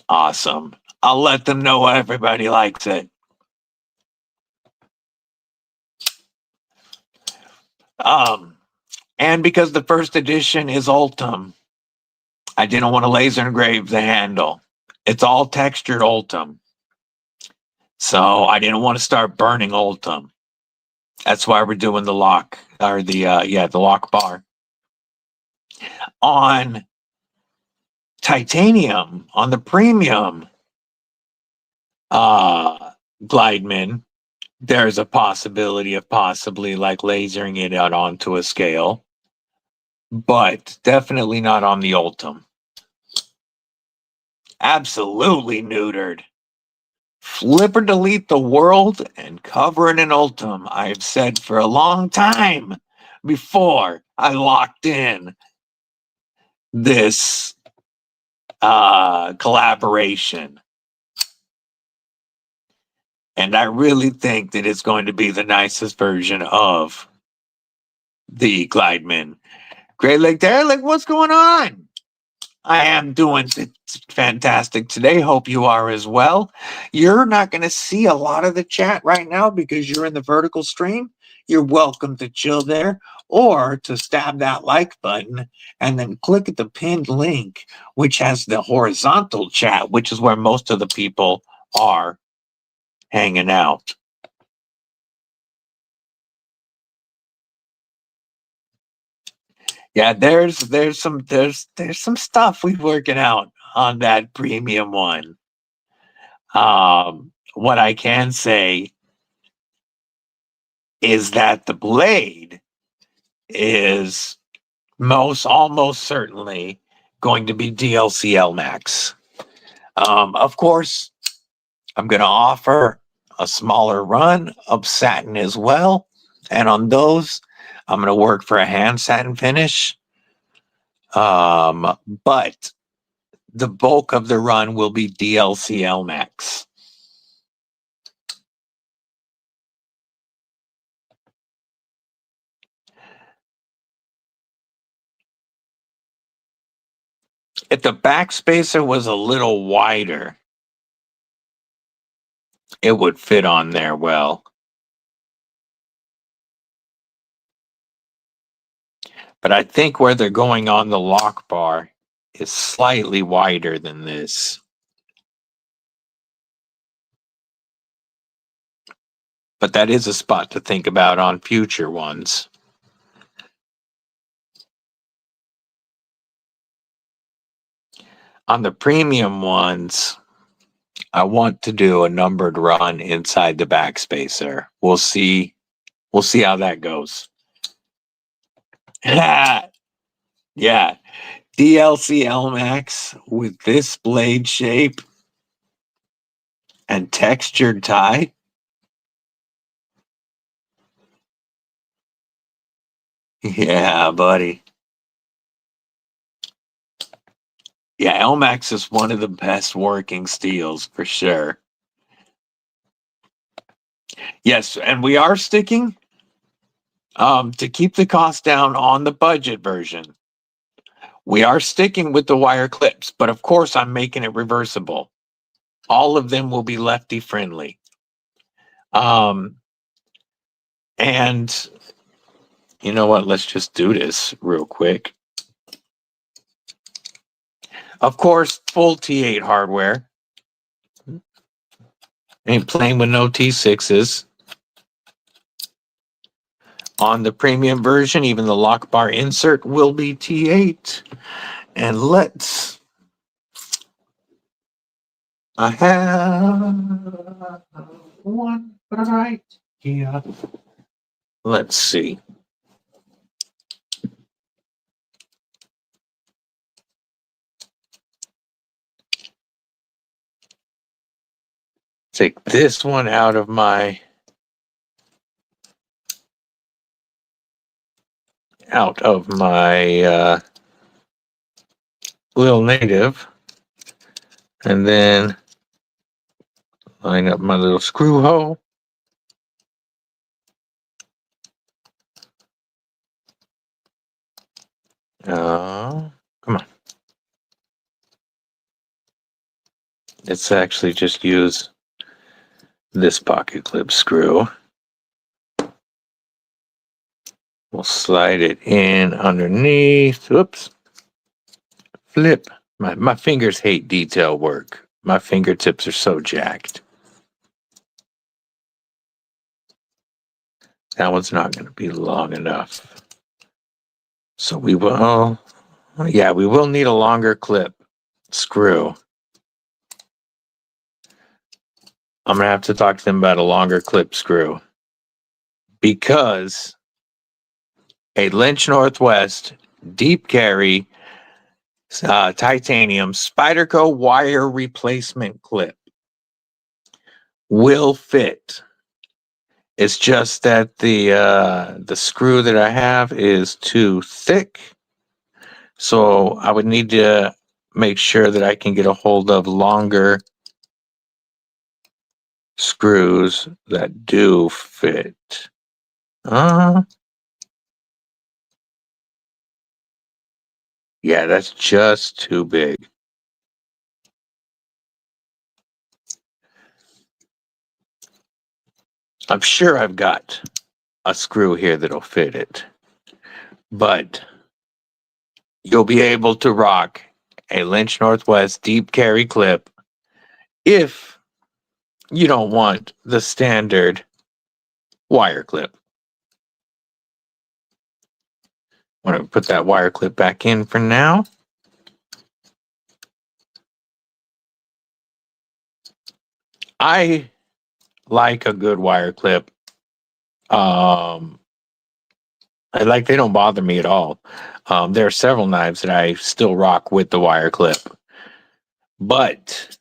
Awesome. I'll let them know everybody likes it. And because the first edition is Ultim, I didn't want to laser engrave the handle. It's all textured Ultim. So I didn't want to start burning Ultim. That's why we're doing the lock, or the lock bar. On titanium, on the premium Glideman, there's a possibility of possibly like lasering it out onto a scale, but definitely not on the Ultim. Absolutely neutered. Flipper delete the world and cover it in Ultim. I've said for a long time before I locked in this collaboration. And I really think that it's going to be the nicest version of the Glideman. Great Lake Derelict, what's going on? I am doing fantastic today. Hope you are as well. You're not going to see a lot of the chat right now because you're in the vertical stream. You're welcome to chill there or to stab that like button and then click at the pinned link, which has the horizontal chat, which is where most of the people are hanging out. Yeah, there's some stuff we're working out on that premium one. What I can say is that the blade is almost certainly going to be DLC Max. Of course, I'm going to offer a smaller run of satin as well. And on those, I'm going to work for a hand satin finish. But the bulk of the run will be DLC Max. If the backspacer was a little wider, it would fit on there well. But I think where they're going on the lock bar is slightly wider than this. But that is a spot to think about on future ones. On the premium ones, I want to do a numbered run inside the backspacer. We'll see. We'll see how that goes. Yeah. DLC LMAX with this blade shape and textured tie. Yeah, buddy. Yeah, LMAX is one of the best working steels for sure. Yes, and we are sticking to keep the cost down on the budget version. We are sticking with the wire clips, but of course I'm making it reversible. All of them will be lefty friendly. And you know what? Let's just do this real quick. Of course, full T8 hardware. Ain't playing with no T6s. On the premium version, even the lock bar insert will be T8. And I have one right here. Let's see. Take this one out of my little native, and then line up my little screw hole. Come on. Let's actually just use this pocket clip screw. We'll slide it in underneath. Oops. Flip. My fingers hate detail work. My fingertips are so jacked. That one's not going to be long enough. So we will need a longer clip screw. I'm going to have to talk to them about a longer clip screw. Because a Lynch Northwest deep carry titanium Spyderco wire replacement clip will fit. It's just that the screw that I have is too thick, so I would need to make sure that I can get a hold of longer screws that do fit. Yeah, that's just too big. I'm sure I've got a screw here that'll fit it, but you'll be able to rock a Lynch Northwest deep carry clip if you don't want the standard wire clip. I'm going to put that wire clip back in for now. I like a good wire clip. They don't bother me at all. There are several knives that I still rock with the wire clip, but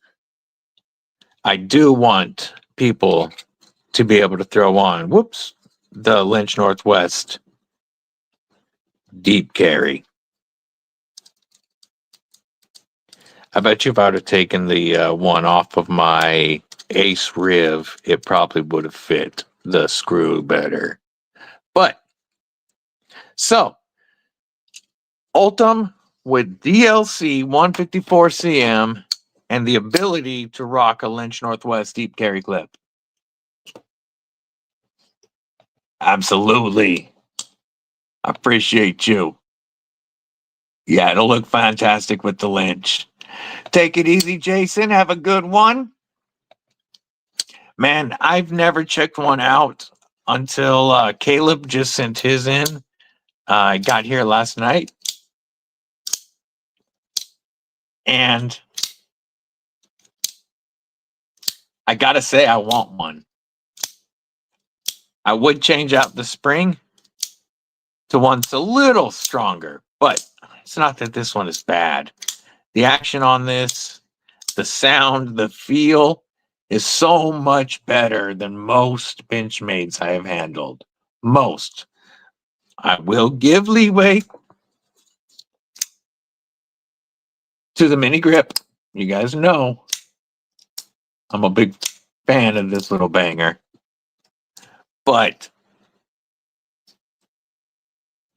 I do want people to be able to throw on, the Lynch Northwest deep carry. I bet you if I would have taken the one off of my Ace Riv, it probably would have fit the screw better. But, so, Ultim with DLC 154 cm and the ability to rock a Lynch Northwest deep carry clip. Absolutely. I appreciate you. Yeah, it'll look fantastic with the Lynch. Take it easy, Jason. Have a good one. Man, I've never checked one out until Caleb just sent his in. I got here last night. And I gotta say, I want one. I would change out the spring to one that's a little stronger, but it's not that this one is bad. The action on this, the sound, the feel is so much better than most Benchmades I have handled. Most. I will give leeway to the mini grip. You guys know I'm a big fan of this little banger. But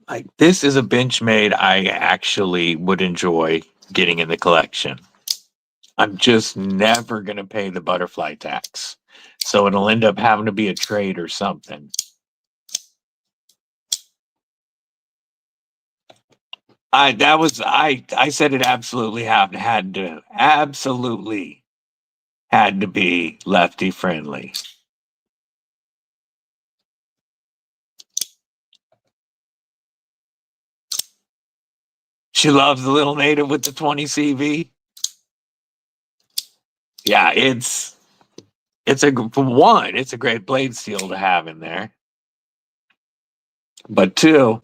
like, this is a Benchmade I actually would enjoy getting in the collection. I'm just never going to pay the butterfly tax. So it'll end up having to be a trade or something. I said it absolutely had to be lefty friendly. She loves the little native with the 20 CV. Yeah, it's for one, it's a great blade steel to have in there. But two,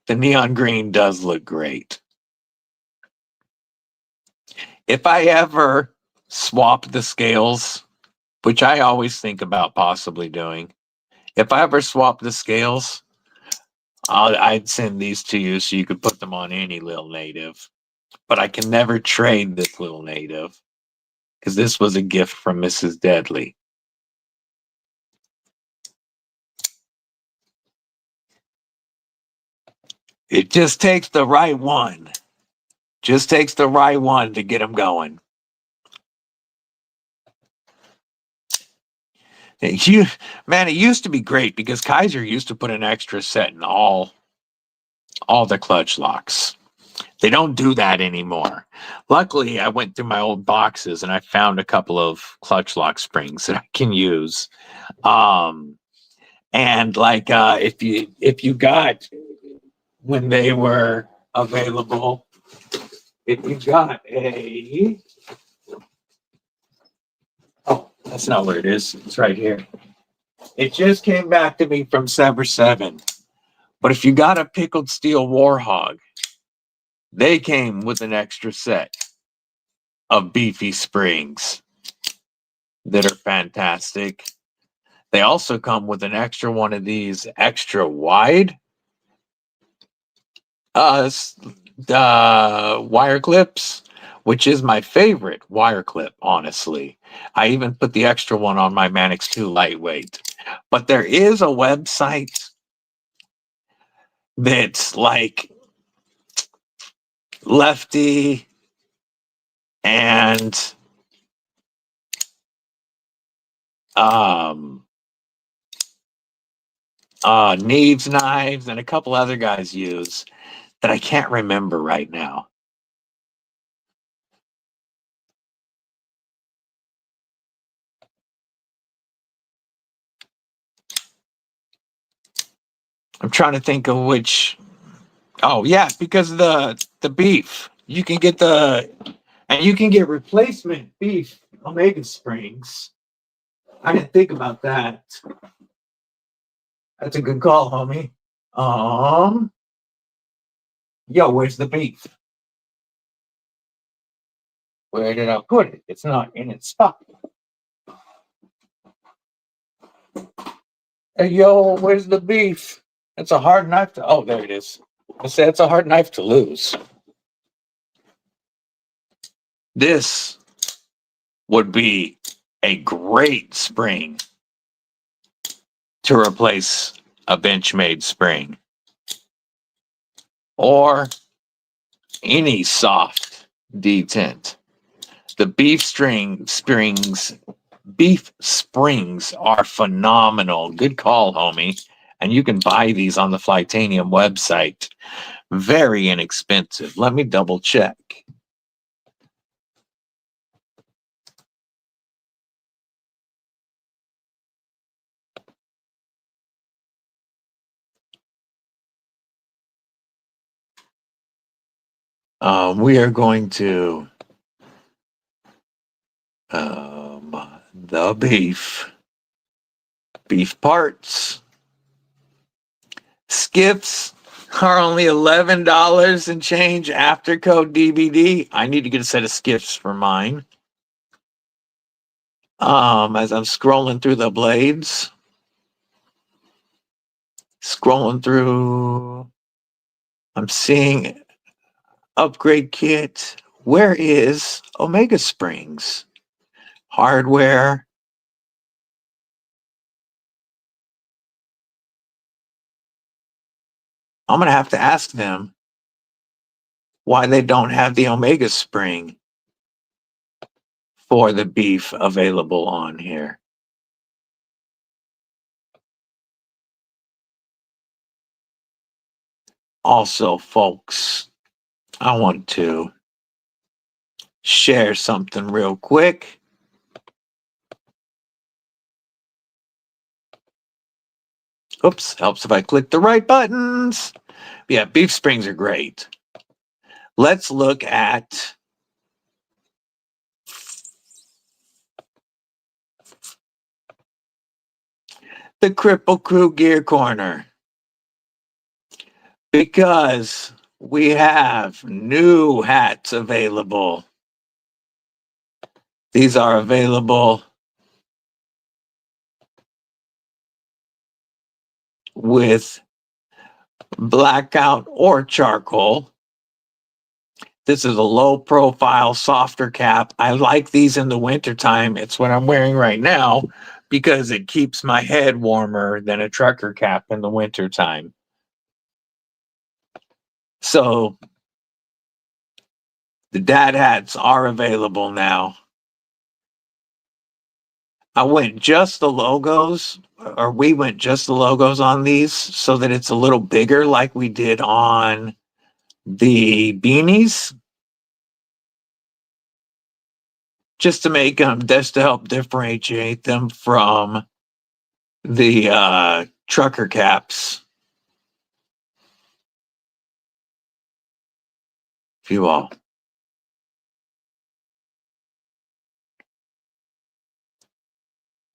the neon green does look great. If I ever swap the scales, which I always think about possibly doing, if I ever swap the scales, I'd send these to you so you could put them on any little native. But I can never trade this little native because this was a gift from Mrs. Deadly. It just takes the right one. Just takes the right one to get them going. It used to be great because Kaiser used to put an extra set in all the clutch locks. They don't do that anymore. Luckily, I went through my old boxes and I found a couple of clutch lock springs that I can use. And like if you got, when they were available, if you got oh, that's not where it is. It's right here. It just came back to me from Sever 7. But if you got a pickled steel Warhog, they came with an extra set of beefy springs that are fantastic. They also come with an extra one of these extra wide wire clips, which is my favorite wire clip, honestly. I even put the extra one on my Manix 2 lightweight. But there is a website that's like lefty and Neves Knives and a couple other guys use that I can't remember right now. I'm trying to think of which. Oh yeah, because the beef. You can get replacement beef Omega springs. I didn't think about that. That's a good call, homie. Yo, where's the beef? Where did I put it? It's not in its spot. Hey, yo, where's the beef? It's a hard knife to. Oh, there it is. I said it's a hard knife to lose. This would be a great spring to replace a Benchmade spring or any soft detent. The beef springs are phenomenal. Good call, homie. And you can buy these on the Flytanium website. Very inexpensive. Let me double check. We are going to the beef parts. Skips are only $11 and change after code DBD. I need to get a set of skips for mine. As I'm scrolling through the blades, I'm seeing upgrade kit. Where is Omega Springs? Hardware. I'm going to have to ask them why they don't have the Omega Spring for the beef available on here. Also, folks, I want to share something real quick. Oops, helps if I click the right buttons. Yeah, beef springs are great. Let's look at the Krew gear corner, because we have new hats available. These are available with blackout or charcoal. This is a low profile, softer cap. I like these in the wintertime. It's what I'm wearing right now because it keeps my head warmer than a trucker cap in the wintertime. So the dad hats are available now. We went just the logos on these so that it's a little bigger like we did on the beanies. Just to help differentiate them from the trucker caps. If you all.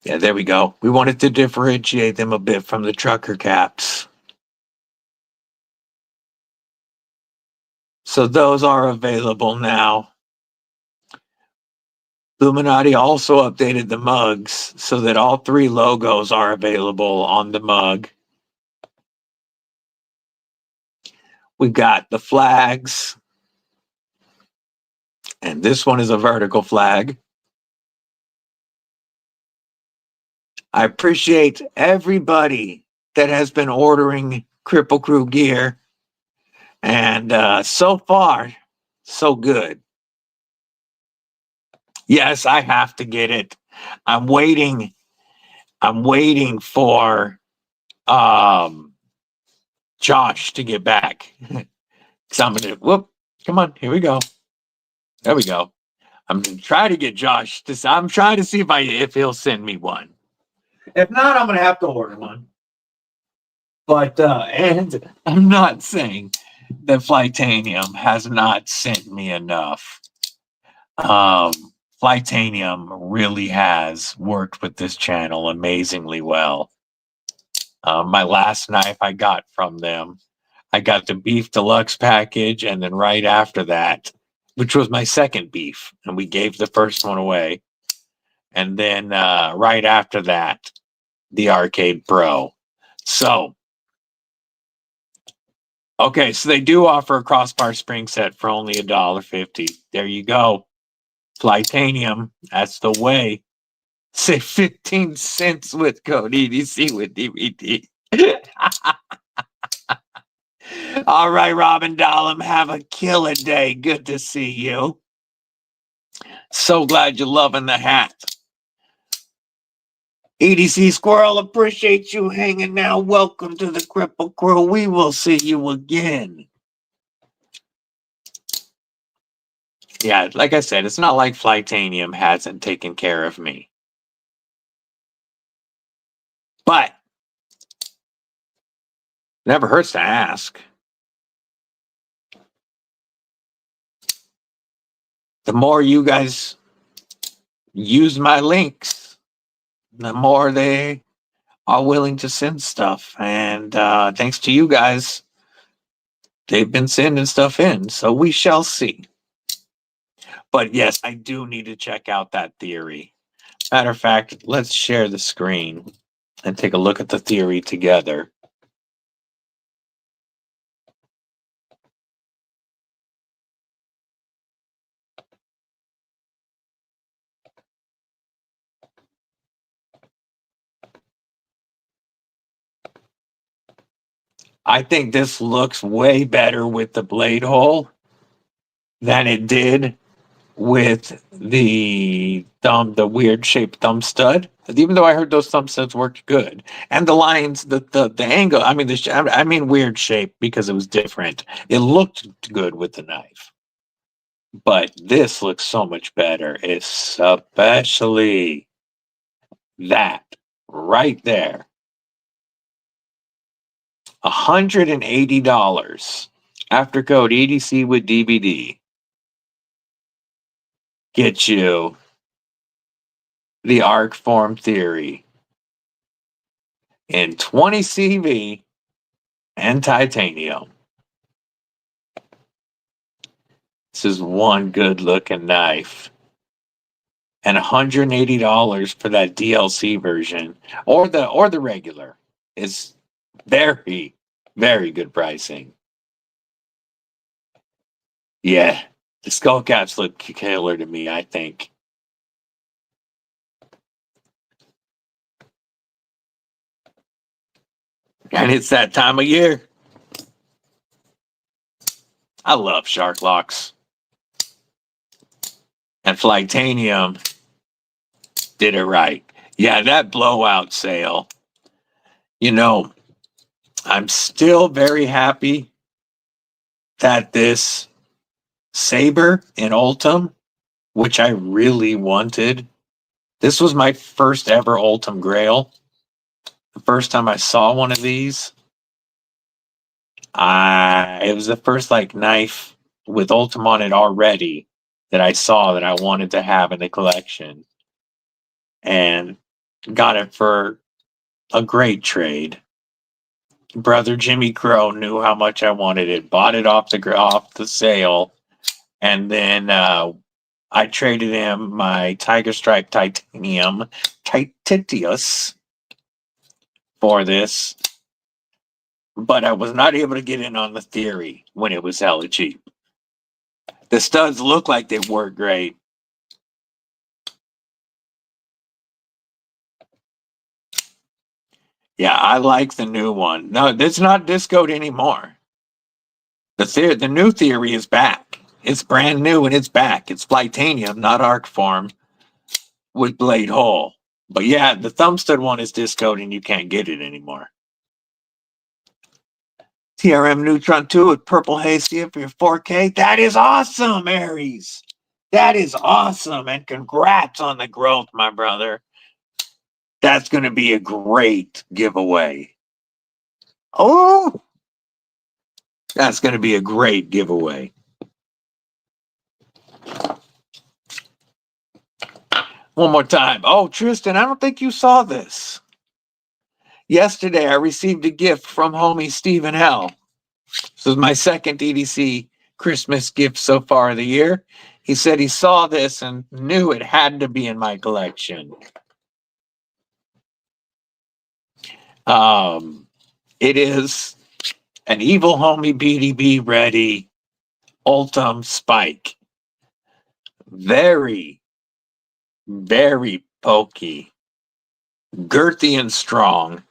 Yeah, there we go. We wanted to differentiate them a bit from the trucker caps. So those are available now. Illuminati also updated the mugs so that all three logos are available on the mug. We've got the flags. And this one is a vertical flag. I appreciate everybody that has been ordering Krew gear. And so far, so good. Yes, I have to get it. I'm waiting for Josh to get back. So I'm gonna come on, here we go. There we go. I'm gonna try to get Josh I'm trying to see if he'll send me one. If not, I'm gonna have to order one. But and I'm not saying that Flightanium has not sent me enough. Flightanium really has worked with this channel amazingly well. My last knife I got from them, I got the beef deluxe package, and then right after that, which was my second beef, and we gave the first one away. And then right after that, the Arcade Pro. So, okay, so they do offer a crossbar spring set for only $1.50. There you go. Flightanium, that's the way. Say 15 cents with code EDC with DVD. All right, Robin Dahlem, have a killer day. Good to see you. So glad you're loving the hat. EDC Squirrel, appreciate you hanging now. Welcome to the Kripple Crew. We will see you again. Yeah, like I said, it's not like Flightanium hasn't taken care of me. But never hurts to ask. The more you guys use my links, the more they are willing to send stuff. And thanks to you guys, they've been sending stuff in. So we shall see. But yes, I do need to check out that theory. Matter of fact, let's share the screen and take a look at the theory together. I think this looks way better with the blade hole than it did with the weird shaped thumb stud. Even though I heard those thumb studs worked good, and the lines, the angle. I mean, I mean weird shape because it was different. It looked good with the knife, but this looks so much better, especially that right there. $180 after code EDC with DBD. Get you the arc form theory in 20 CV and titanium. This is one good looking knife. And $180 for that DLC version or the regular is very, very good pricing. Yeah, the skull caps look killer to me, I think. And it's that time of year. I love shark locks. And Flightanium did it right. Yeah, that blowout sale. You know, I'm still very happy that this Saber in Ultim, which I really wanted, this was my first ever Ultim Grail. The first time I saw one of these, it was the first like knife with Ultim on it already that I saw that I wanted to have in the collection, and got it for a great trade. Brother Jimmy Krew knew how much I wanted it, bought it off the sale, and then I traded him my Tiger Stripe Titanium Tititius for this, but I was not able to get in on the theory when it was hella cheap. The studs look like they work great. Yeah, I like the new one. No, it's not discoed anymore. The new theory is back. It's brand new and it's back. It's Flightanium, not arc form, with blade hole. But yeah, the thumb stud one is discoed and you can't get it anymore. TRM Neutron 2 with purple haze for your 4K. That is awesome, Aries. That is awesome. And congrats on the growth, my brother. That's going to be a great giveaway. Oh, that's going to be a great giveaway. One more time. Oh, Tristan, I don't think you saw this. Yesterday, I received a gift from homie Stephen L. This is my second EDC Christmas gift so far of the year. He said he saw this and knew it had to be in my collection. It is an Evil Homie BDB ready Ultim Spike. Very, very pokey, girthy and strong.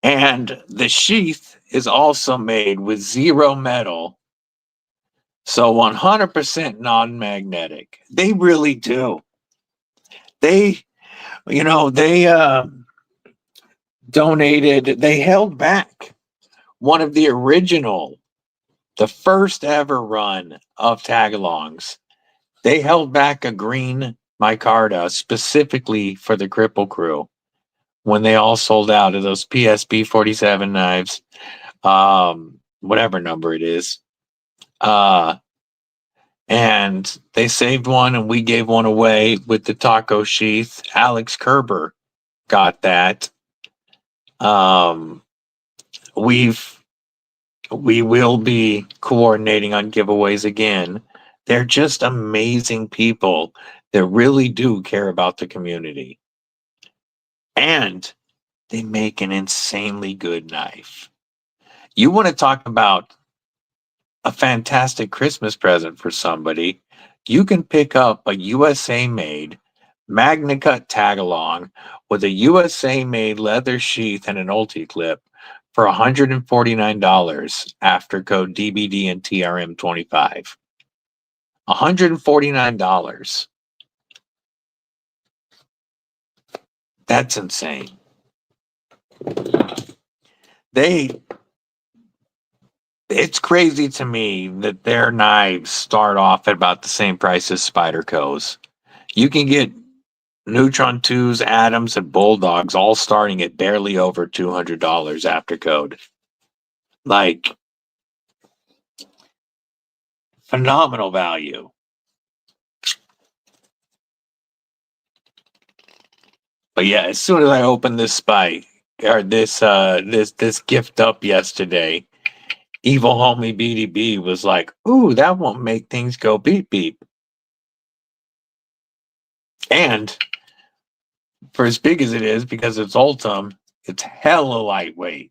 And the sheath is also made with zero metal. So 100% non-magnetic. They really do. They donated, they held back one of the original The first ever run of tagalongs, they held back a green micarta specifically for the Kripple crew when they all sold out of those PSP 47 knives, whatever number it is. And they saved one and we gave one away with the taco sheath. Alex Kerber got that. We will be coordinating on giveaways again. They're just amazing people that really do care about the community. And they make an insanely good knife. You want to talk about a fantastic Christmas present for somebody, you can pick up a USA made Magna Cut tagalong with a USA made leather sheath and an ulti clip for $149 after code DBD and TRM25. $149. That's insane. It's crazy to me that their knives start off at about the same price as Spyderco's. You can get Neutron 2s, Atoms, and Bulldogs all starting at barely over $200 after code. Like, phenomenal value. But yeah, as soon as I opened this this gift up yesterday, Evil Homie BDB was like, "Ooh, that won't make things go beep beep." And for as big as it is, because it's Ultim, it's hella lightweight.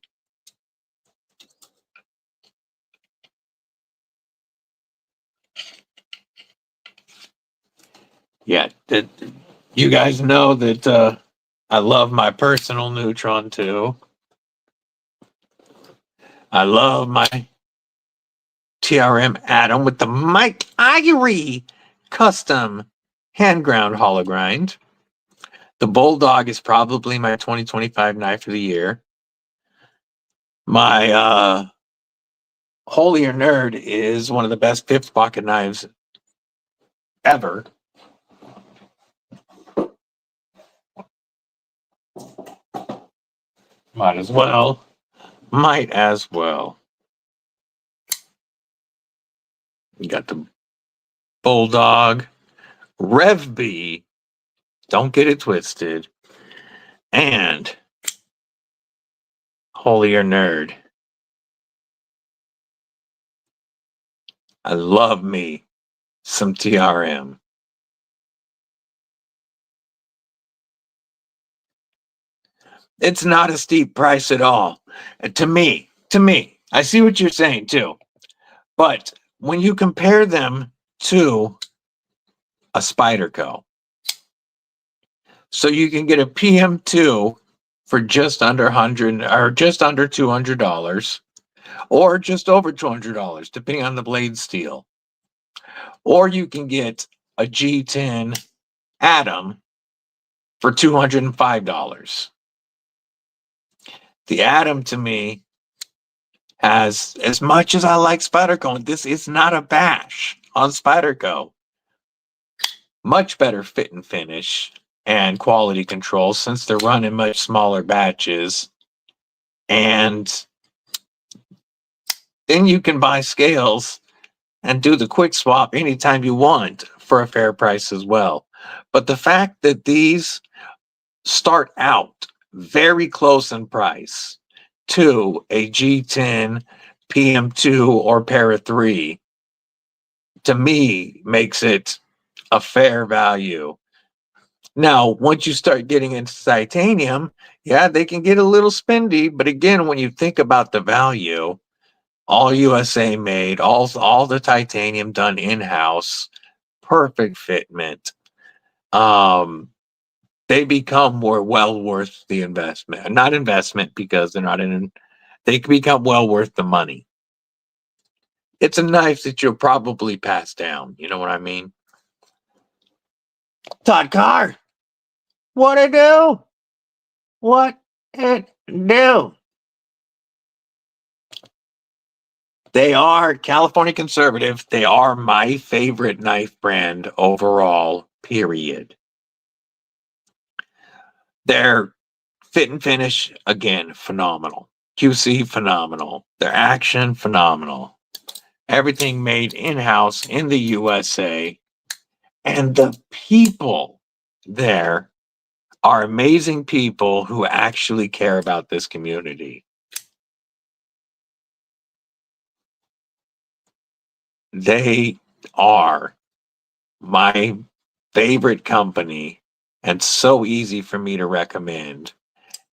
Yeah, you guys know that I love my personal Neutron too. I love my TRM Atom with the Mike Irie custom hand ground hologrind. The Bulldog is probably my 2025 knife of the year. My Holier Nerd is one of the best fifth pocket knives ever. Might as well. You got the Bulldog, Rev B, don't get it twisted, and Holier Nerd. I love me some TRM. It's not a steep price at all. And to me, I see what you're saying too. But when you compare them to a Spyderco, so you can get a PM2 for just under 100 or just under $200 or just over $200 depending on the blade steel. Or you can get a G10 Atom for $205. The Atom to me has, as much as I like Spyderco, and this is not a bash on Spyderco, much better fit and finish and quality control since they're running much smaller batches. And then you can buy scales and do the quick swap anytime you want for a fair price as well. But the fact that these start out very close in price to a G10, PM2, or Para 3, to me, makes it a fair value. Now, once you start getting into titanium, yeah, they can get a little spendy. But again, when you think about the value, all USA made, all the titanium done in-house, perfect fitment. They become more well worth the investment. Not investment because they're not in. They can become well worth the money. It's a knife that you'll probably pass down. You know what I mean? Todd Carr, what it do? What it do? They are California conservative. They are my favorite knife brand overall, period. Their fit and finish, again, phenomenal. QC, phenomenal. Their action, phenomenal. Everything made in-house in the USA. And the people there are amazing people who actually care about this community. They are my favorite company and so easy for me to recommend.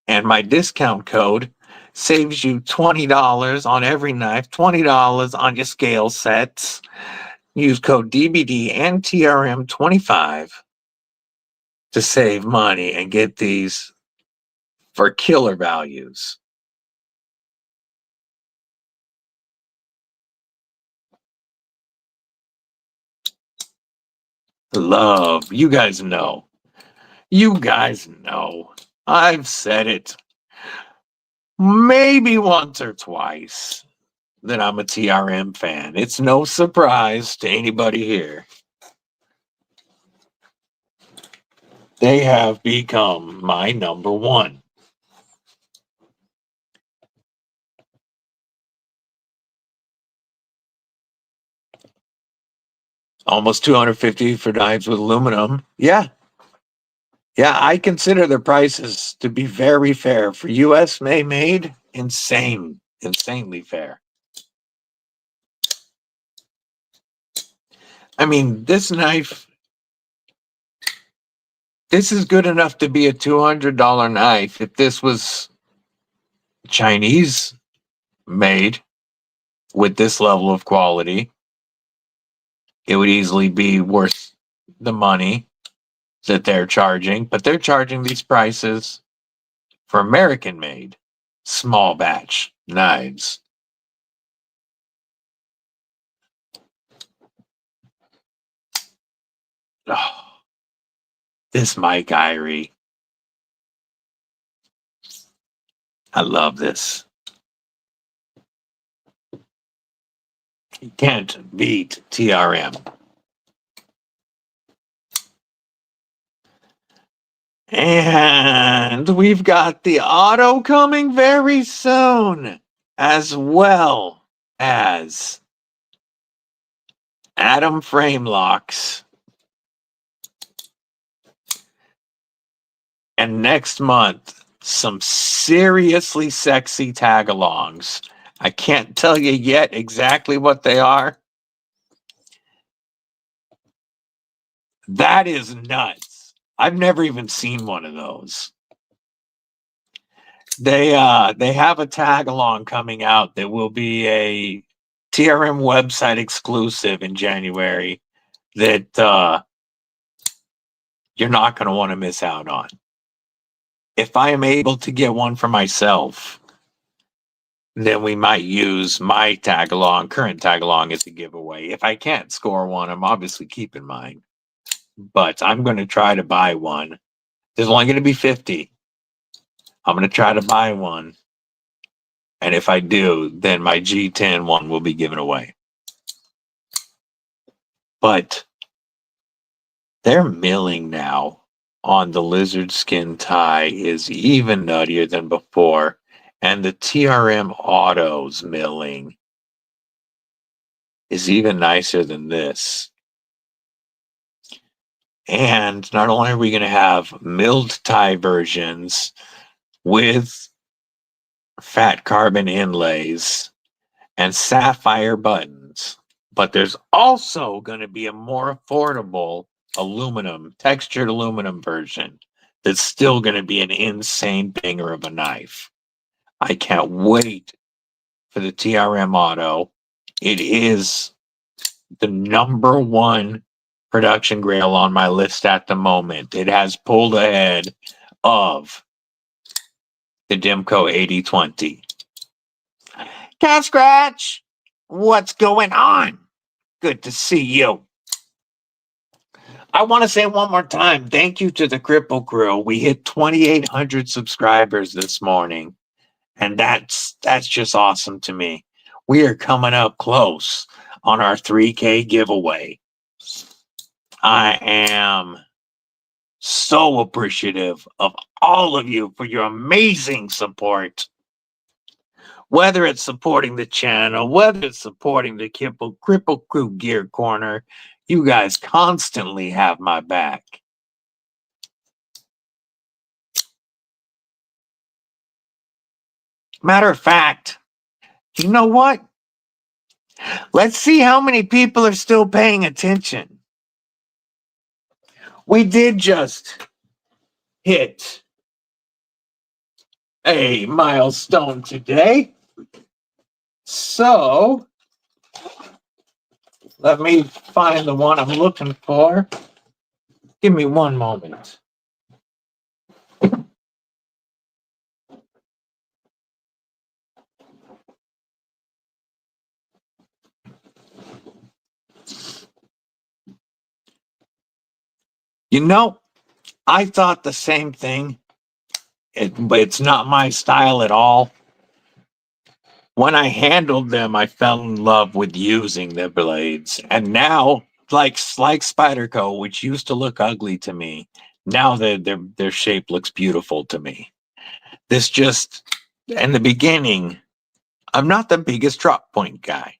And my discount code saves you $20 on every knife, $20 on your scale sets. Use code DBD and TRM25 to save money and get these for killer values. Love. You guys know. You guys know. I've said it maybe once or twice that I'm a TRM fan. It's no surprise to anybody here. They have become my number one. Almost $250 for knives with aluminum. Yeah. Yeah, I consider their prices to be very fair. For US made, insanely fair. I mean, this knife, this is good enough to be a $200 knife. If this was Chinese made with this level of quality, it would easily be worth the money that they're charging, but they're charging these prices for American made small batch knives. Oh, this Mike Irie. I love this. You can't beat TRM. And we've got the auto coming very soon, as well as Atom frame locks. And next month, some seriously sexy tag-alongs. I can't tell you yet exactly what they are. That is nuts. I've never even seen one of those. They have a tag-along coming out that will be a TRM website exclusive in January that you're not going to want to miss out on. If I am able to get one for myself, then we might use my tag-along, current tag-along, as a giveaway. If I can't score one, I'm obviously keeping mine. But I'm going to try to buy one. There's only going to be 50. I'm going to try to buy one. And if I do, then my G10 one will be given away. But their milling now on the lizard skin tie is even nuttier than before. And the TRM Autos milling is even nicer than this. And not only are we going to have milled tie versions with fat carbon inlays and sapphire buttons, but there's also going to be a more affordable aluminum, textured aluminum version that's still going to be an insane banger of a knife. I can't wait for the TRM Auto. It is the number one production grail on my list at the moment. It has pulled ahead of the Dimco 8020. Cat Scratch, what's going on? Good to see you. I want to say one more time, thank you to the Kripple Crew. We hit 2,800 subscribers this morning, and that's just awesome to me. we are coming up close on our 3K giveaway. I am so appreciative of all of you for your amazing support. Whether it's supporting the channel, whether it's supporting the Kripple Krew Gear Corner, you guys constantly have my back. Matter of fact, you know what? Let's see how many people are still paying attention. We did just hit a milestone today. So, let me find the one I'm looking for. Give me one moment. You know, I thought the same thing, but it's not my style at all. When I handled them, I fell in love with using the blades. And now, like Spyderco, which used to look ugly to me, now their shape looks beautiful to me. This just, in the beginning, I'm not the biggest drop point guy.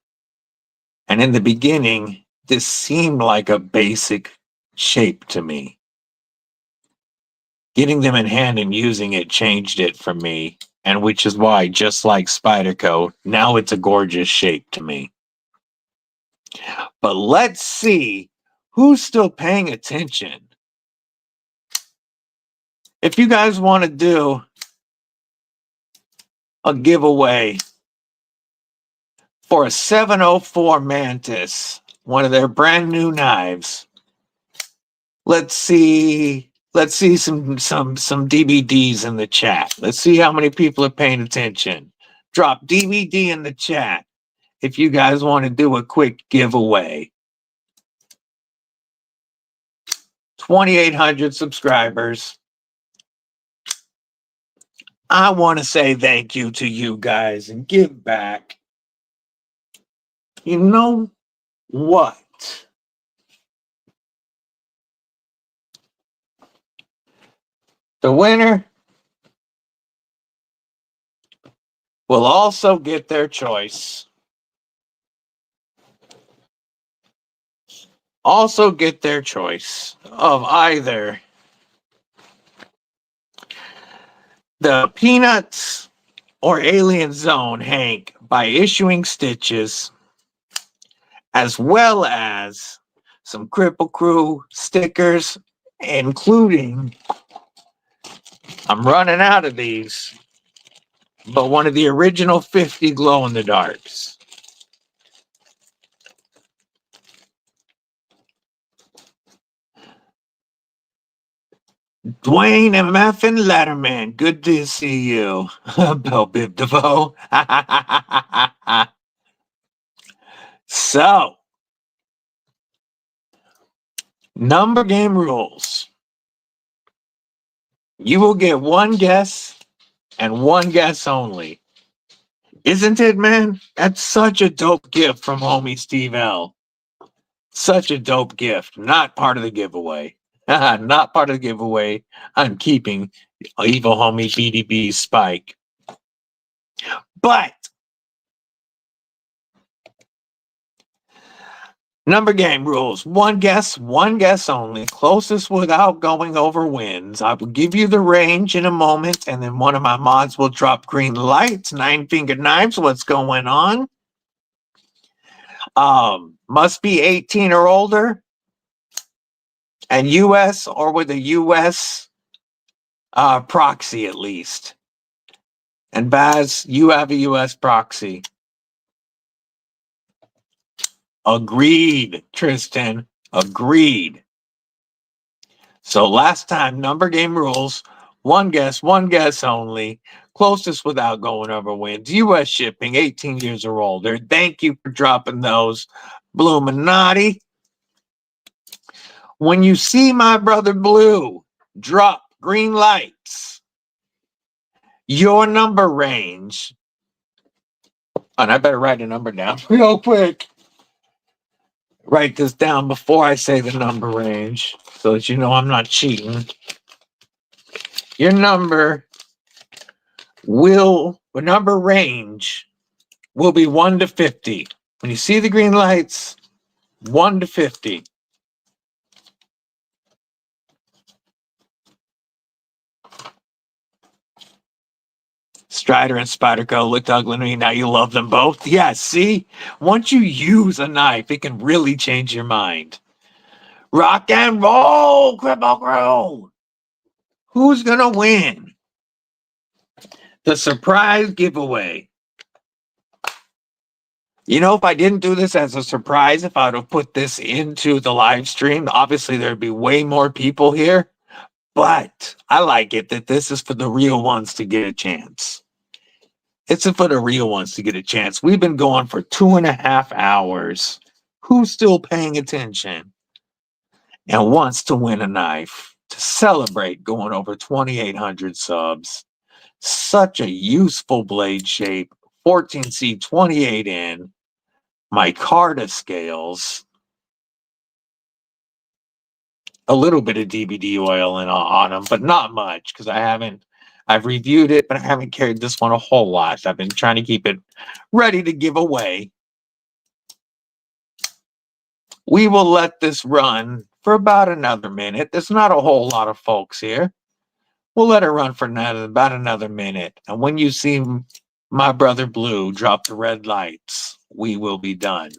And in the beginning, this seemed like a basic shape to me. Getting them in hand and using it changed it for me, and which is why, just like Spyderco, now it's a gorgeous shape to me. But let's see who's still paying attention. If you guys want to do a giveaway for a 704 Mantis, one of their brand new knives, let's see some DVDs in the chat. Let's see how many people are paying attention. Drop DVD in the chat if you guys want to do a quick giveaway. 2,800 subscribers. I want to say thank you to you guys and give back. You know what? The winner will also get their choice. Also get their choice of either the Peanuts or Alien Zone Hank by Issuing Stitches, as well as some Kripple Krew stickers, including, I'm running out of these, but one of the original 50 glow-in-the-darks. Dwayne and Muffin Letterman, good to see you. Bell Bib DeVoe. So, number game rules. You will get one guess and one guess only. Isn't it, man? That's such a dope gift from homie Steve L. Such a dope gift. Not part of the giveaway. Not part of the giveaway. I'm keeping evil homie BDB's Spike. But number game rules. One guess only. Closest without going over wins. I will give you the range in a moment, and then one of my mods will drop green lights. 9-fingered knives. What's going on? Must be 18 or older. And US or with a US proxy at least. And Baz, you have a US proxy. Agreed, Tristan. Agreed. So last time, number game rules. One guess only. Closest without going over wins. US shipping, 18 years or older. Thank you for dropping those. Bluminati. When you see my brother Blue drop green lights, your number range And I better write a number down real quick. Write this down before I say the number range so that you know I'm not cheating. Your number range will be 1 to 50. When you see the green lights, 1 to 50. Strider and Spyderco looked ugly to me. Now you love them both. Yeah, see? Once you use a knife, it can really change your mind. Rock and roll, Kripple Krew. Who's going to win? The surprise giveaway. You know, if I didn't do this as a surprise, if I would have put this into the live stream, obviously there'd be way more people here. But I like it that this is for the real ones to get a chance. It's for the real ones to get a chance. We've been going for 2.5 hours. Who's still paying attention and wants to win a knife to celebrate going over 2,800 subs? Such a useful blade shape. 14C, 28N. Micarta scales. A little bit of DBD oil on them, but not much because I've reviewed it, but I haven't carried this one a whole lot. I've been trying to keep it ready to give away. We will let this run for about another minute. There's not a whole lot of folks here. We'll let it run for about another minute. And when you see my brother Blue drop the red lights, we will be done.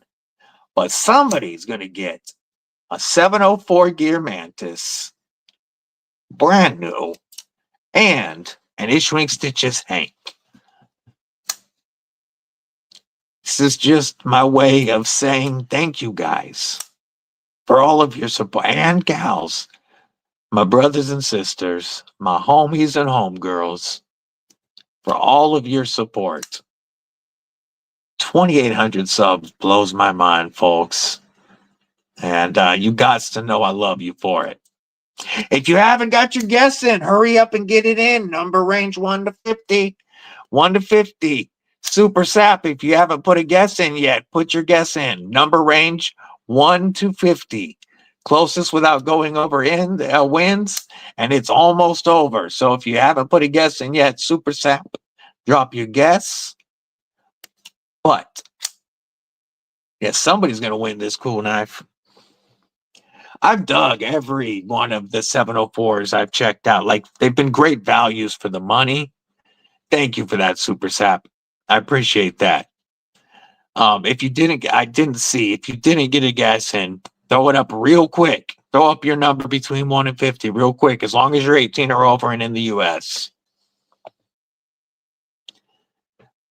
But somebody's going to get a 704 Gear Mantis, brand new, and an Ishwing Stitches Hank. This is just my way of saying thank you guys for all of your support, and gals, my brothers and sisters, my homies and homegirls, for all of your support. 2,800 subs blows my mind, folks. And you got to know I love you for it. If you haven't got your guess in, hurry up and get it in. Number range 1 to 50. 1 to 50. Super Sap, if you haven't put a guess in yet, put your guess in. Number range 1 to 50. Closest without going over in wins, and it's almost over. So if you haven't put a guess in yet, Super Sap, drop your guess. But yeah, somebody's going to win this cool knife. I've dug every one of the 704s I've checked out. Like, they've been great values for the money. Thank you for that, Super Sap. I appreciate that. If you didn't, if you didn't get a guess in, throw it up real quick. Throw up your number between 1 and 50 real quick, as long as you're 18 or over and in the US.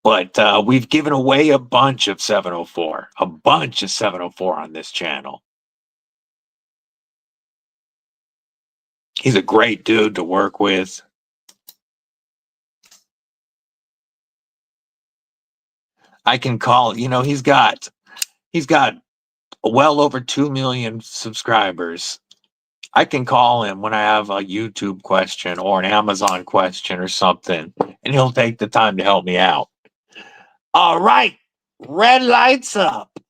But we've given away a bunch of 704 on this channel. He's a great dude to work with. I can call, he's got well over 2 million subscribers. I can call him when I have a YouTube question or an Amazon question or something, and he'll take the time to help me out. All right, red lights up.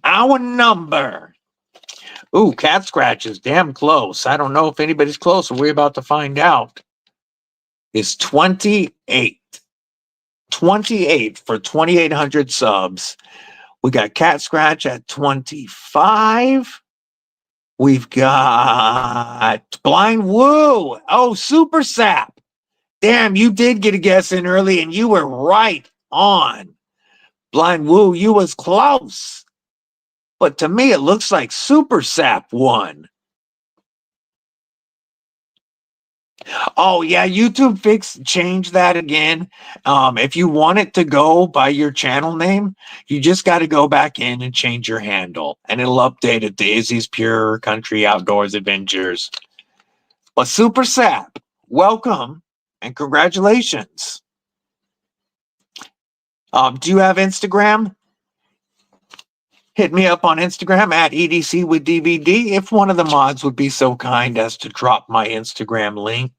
Our number. Ooh, cat scratch is damn close. I don't know if anybody's close, we're about to find out. Is 28. 28 for 2,800 subs. We got Cat Scratch at 25. We've got Blind Woo. Oh, Super Sap. Damn, you did get a guess in early, and you were right on. Blind Woo, you was close. But to me, it looks like Super Sap won. Oh, yeah, YouTube changed that again. If you want it to go by your channel name, you just got to go back in and change your handle, and it'll update it to Izzy's Pure Country Outdoors Adventures. But Super Sap, welcome and congratulations. Do you have Instagram? Hit me up on Instagram at EDCwithDBD. If one of the mods would be so kind as to drop my Instagram link,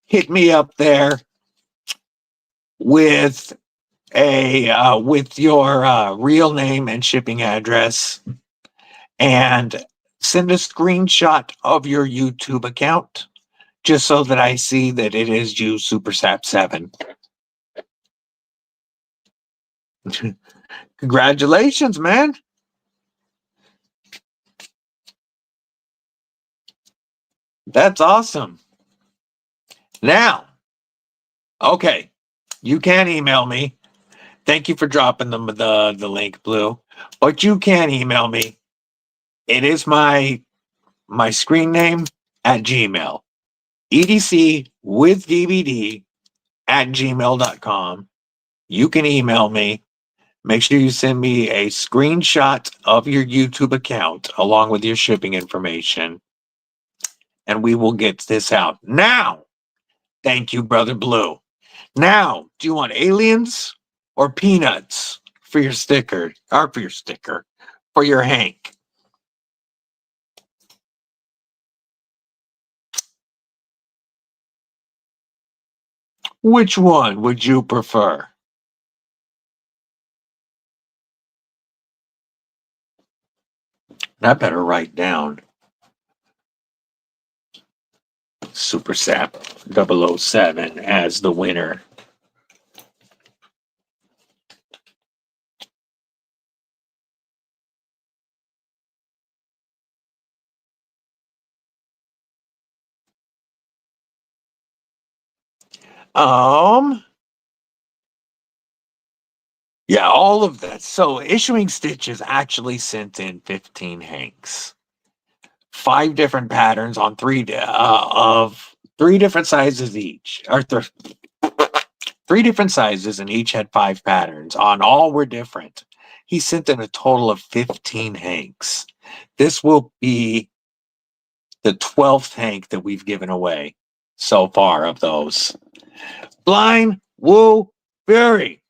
hit me up there with with your real name and shipping address, and send a screenshot of your YouTube account just so that I see that it is you, SuperSap7. Congratulations, man. That's awesome. Now, okay, you can email me. Thank you for dropping the link, Blue. But you can email me. It is my screen name at Gmail. EDCwithDBD at gmail.com. You can email me. Make sure you send me a screenshot of your YouTube account along with your shipping information, and we will get this out. Now, thank you, Brother Blue. Now, do you want aliens or peanuts for your sticker? Or for your sticker, for your Hank? Which one would you prefer? I better write down SuperSap 007 as the winner. Yeah, all of that. So Issuing Stitches actually sent in 15 Hanks. 5 different patterns on 3 of 3 different sizes each. Or 3 different sizes, and each had 5 patterns. On all were different. He sent in a total of 15 Hanks. This will be the 12th Hank that we've given away so far of those. Blind Woo Fury,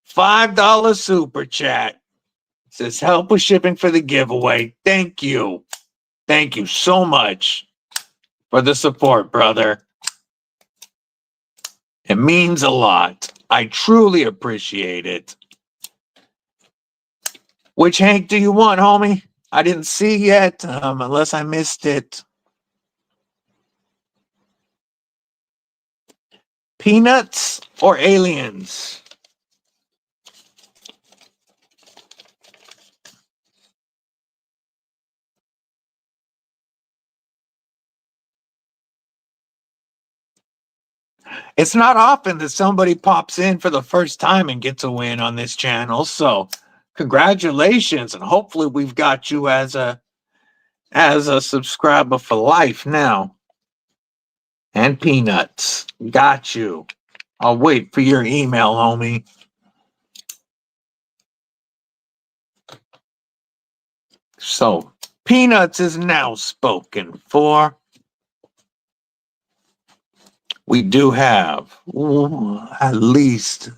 $5 super chat. Says help with shipping for the giveaway. Thank you. Thank you so much for the support, brother. It means a lot. I truly appreciate it. Which Hank do you want, homie? I didn't see yet, unless I missed it. Peanuts or aliens? It's not often that somebody pops in for the first time and gets a win on this channel, so congratulations, and hopefully we've got you as a subscriber for life now. And Peanuts, got you. I'll wait for your email, homie. So, Peanuts is now spoken for. We do have at least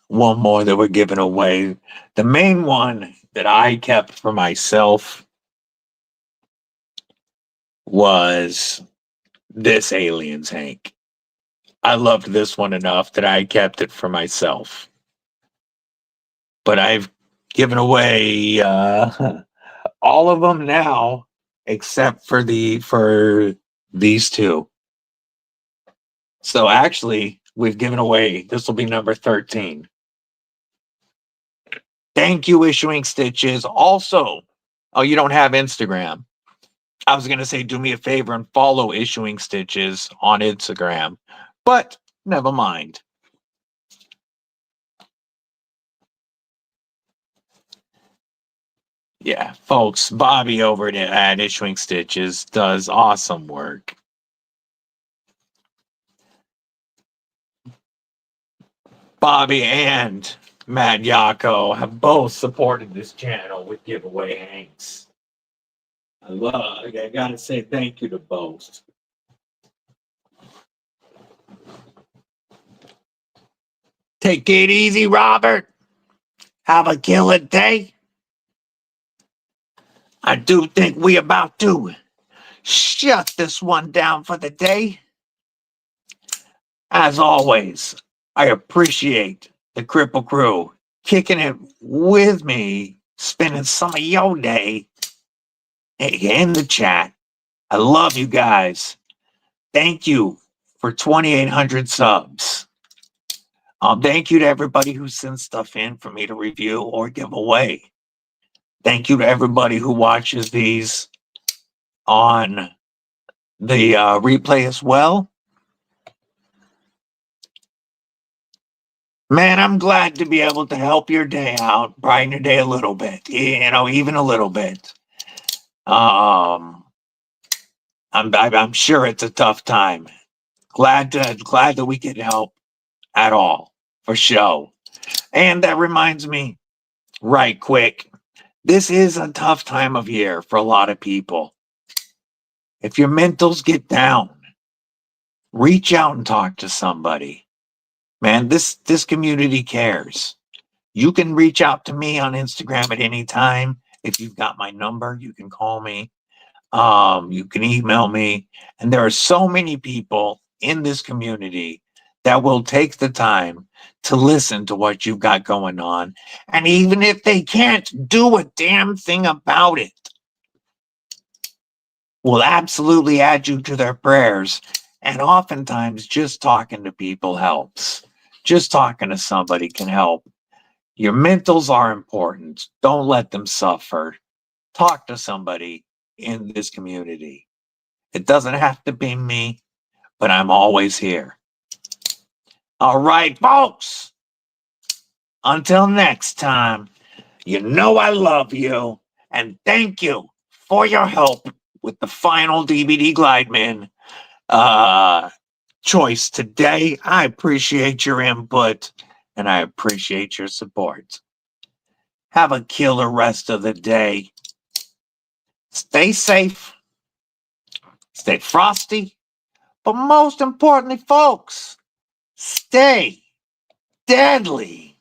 one more that we're giving away. The main one that I kept for myself was this Aliens Hank. I loved this one enough that I kept it for myself. But I've given away all of them now, except for these 2. So actually, we've given away, this will be number 13. Thank you, Issuing Stitches. Also, oh, you don't have Instagram. I was going to say, do me a favor and follow Issuing Stitches on Instagram, but never mind. Yeah, folks, Bobby over at Issuing Stitches does awesome work. Bobby and Matt Yako have both supported this channel with giveaway Hanks. I gotta say thank you to both. Take it easy, Robert. Have a killer day. I do think we about to shut this one down for the day. As always, I appreciate the Kripple Krew, kicking it with me, spending some of your day in the chat. I love you guys. Thank you for 2,800 subs. Thank you to everybody who sends stuff in for me to review or give away. Thank you to everybody who watches these on the replay as well. Man, I'm glad to be able to help your day out, brighten your day a little bit, even a little bit. I'm sure it's a tough time. Glad that we can help at all, for sure. And that reminds me, right quick, this is a tough time of year for a lot of people. If your mentals get down, reach out and talk to somebody. Man, this community cares. You can reach out to me on Instagram at any time. If you've got my number, you can call me. You can email me. And there are so many people in this community that will take the time to listen to what you've got going on. And even if they can't do a damn thing about it, will absolutely add you to their prayers. And oftentimes just talking to people helps. Just talking to somebody can help. Your mentals are important. Don't let them suffer. Talk to somebody in this community. It doesn't have to be me, but I'm always here. All right, folks. Until next time, you know I love you, and thank you for your help with the final DVD Glideman choice today. I appreciate your input, and I appreciate your support. Have a killer rest of the day. Stay safe, stay frosty, but most importantly, folks, stay deadly.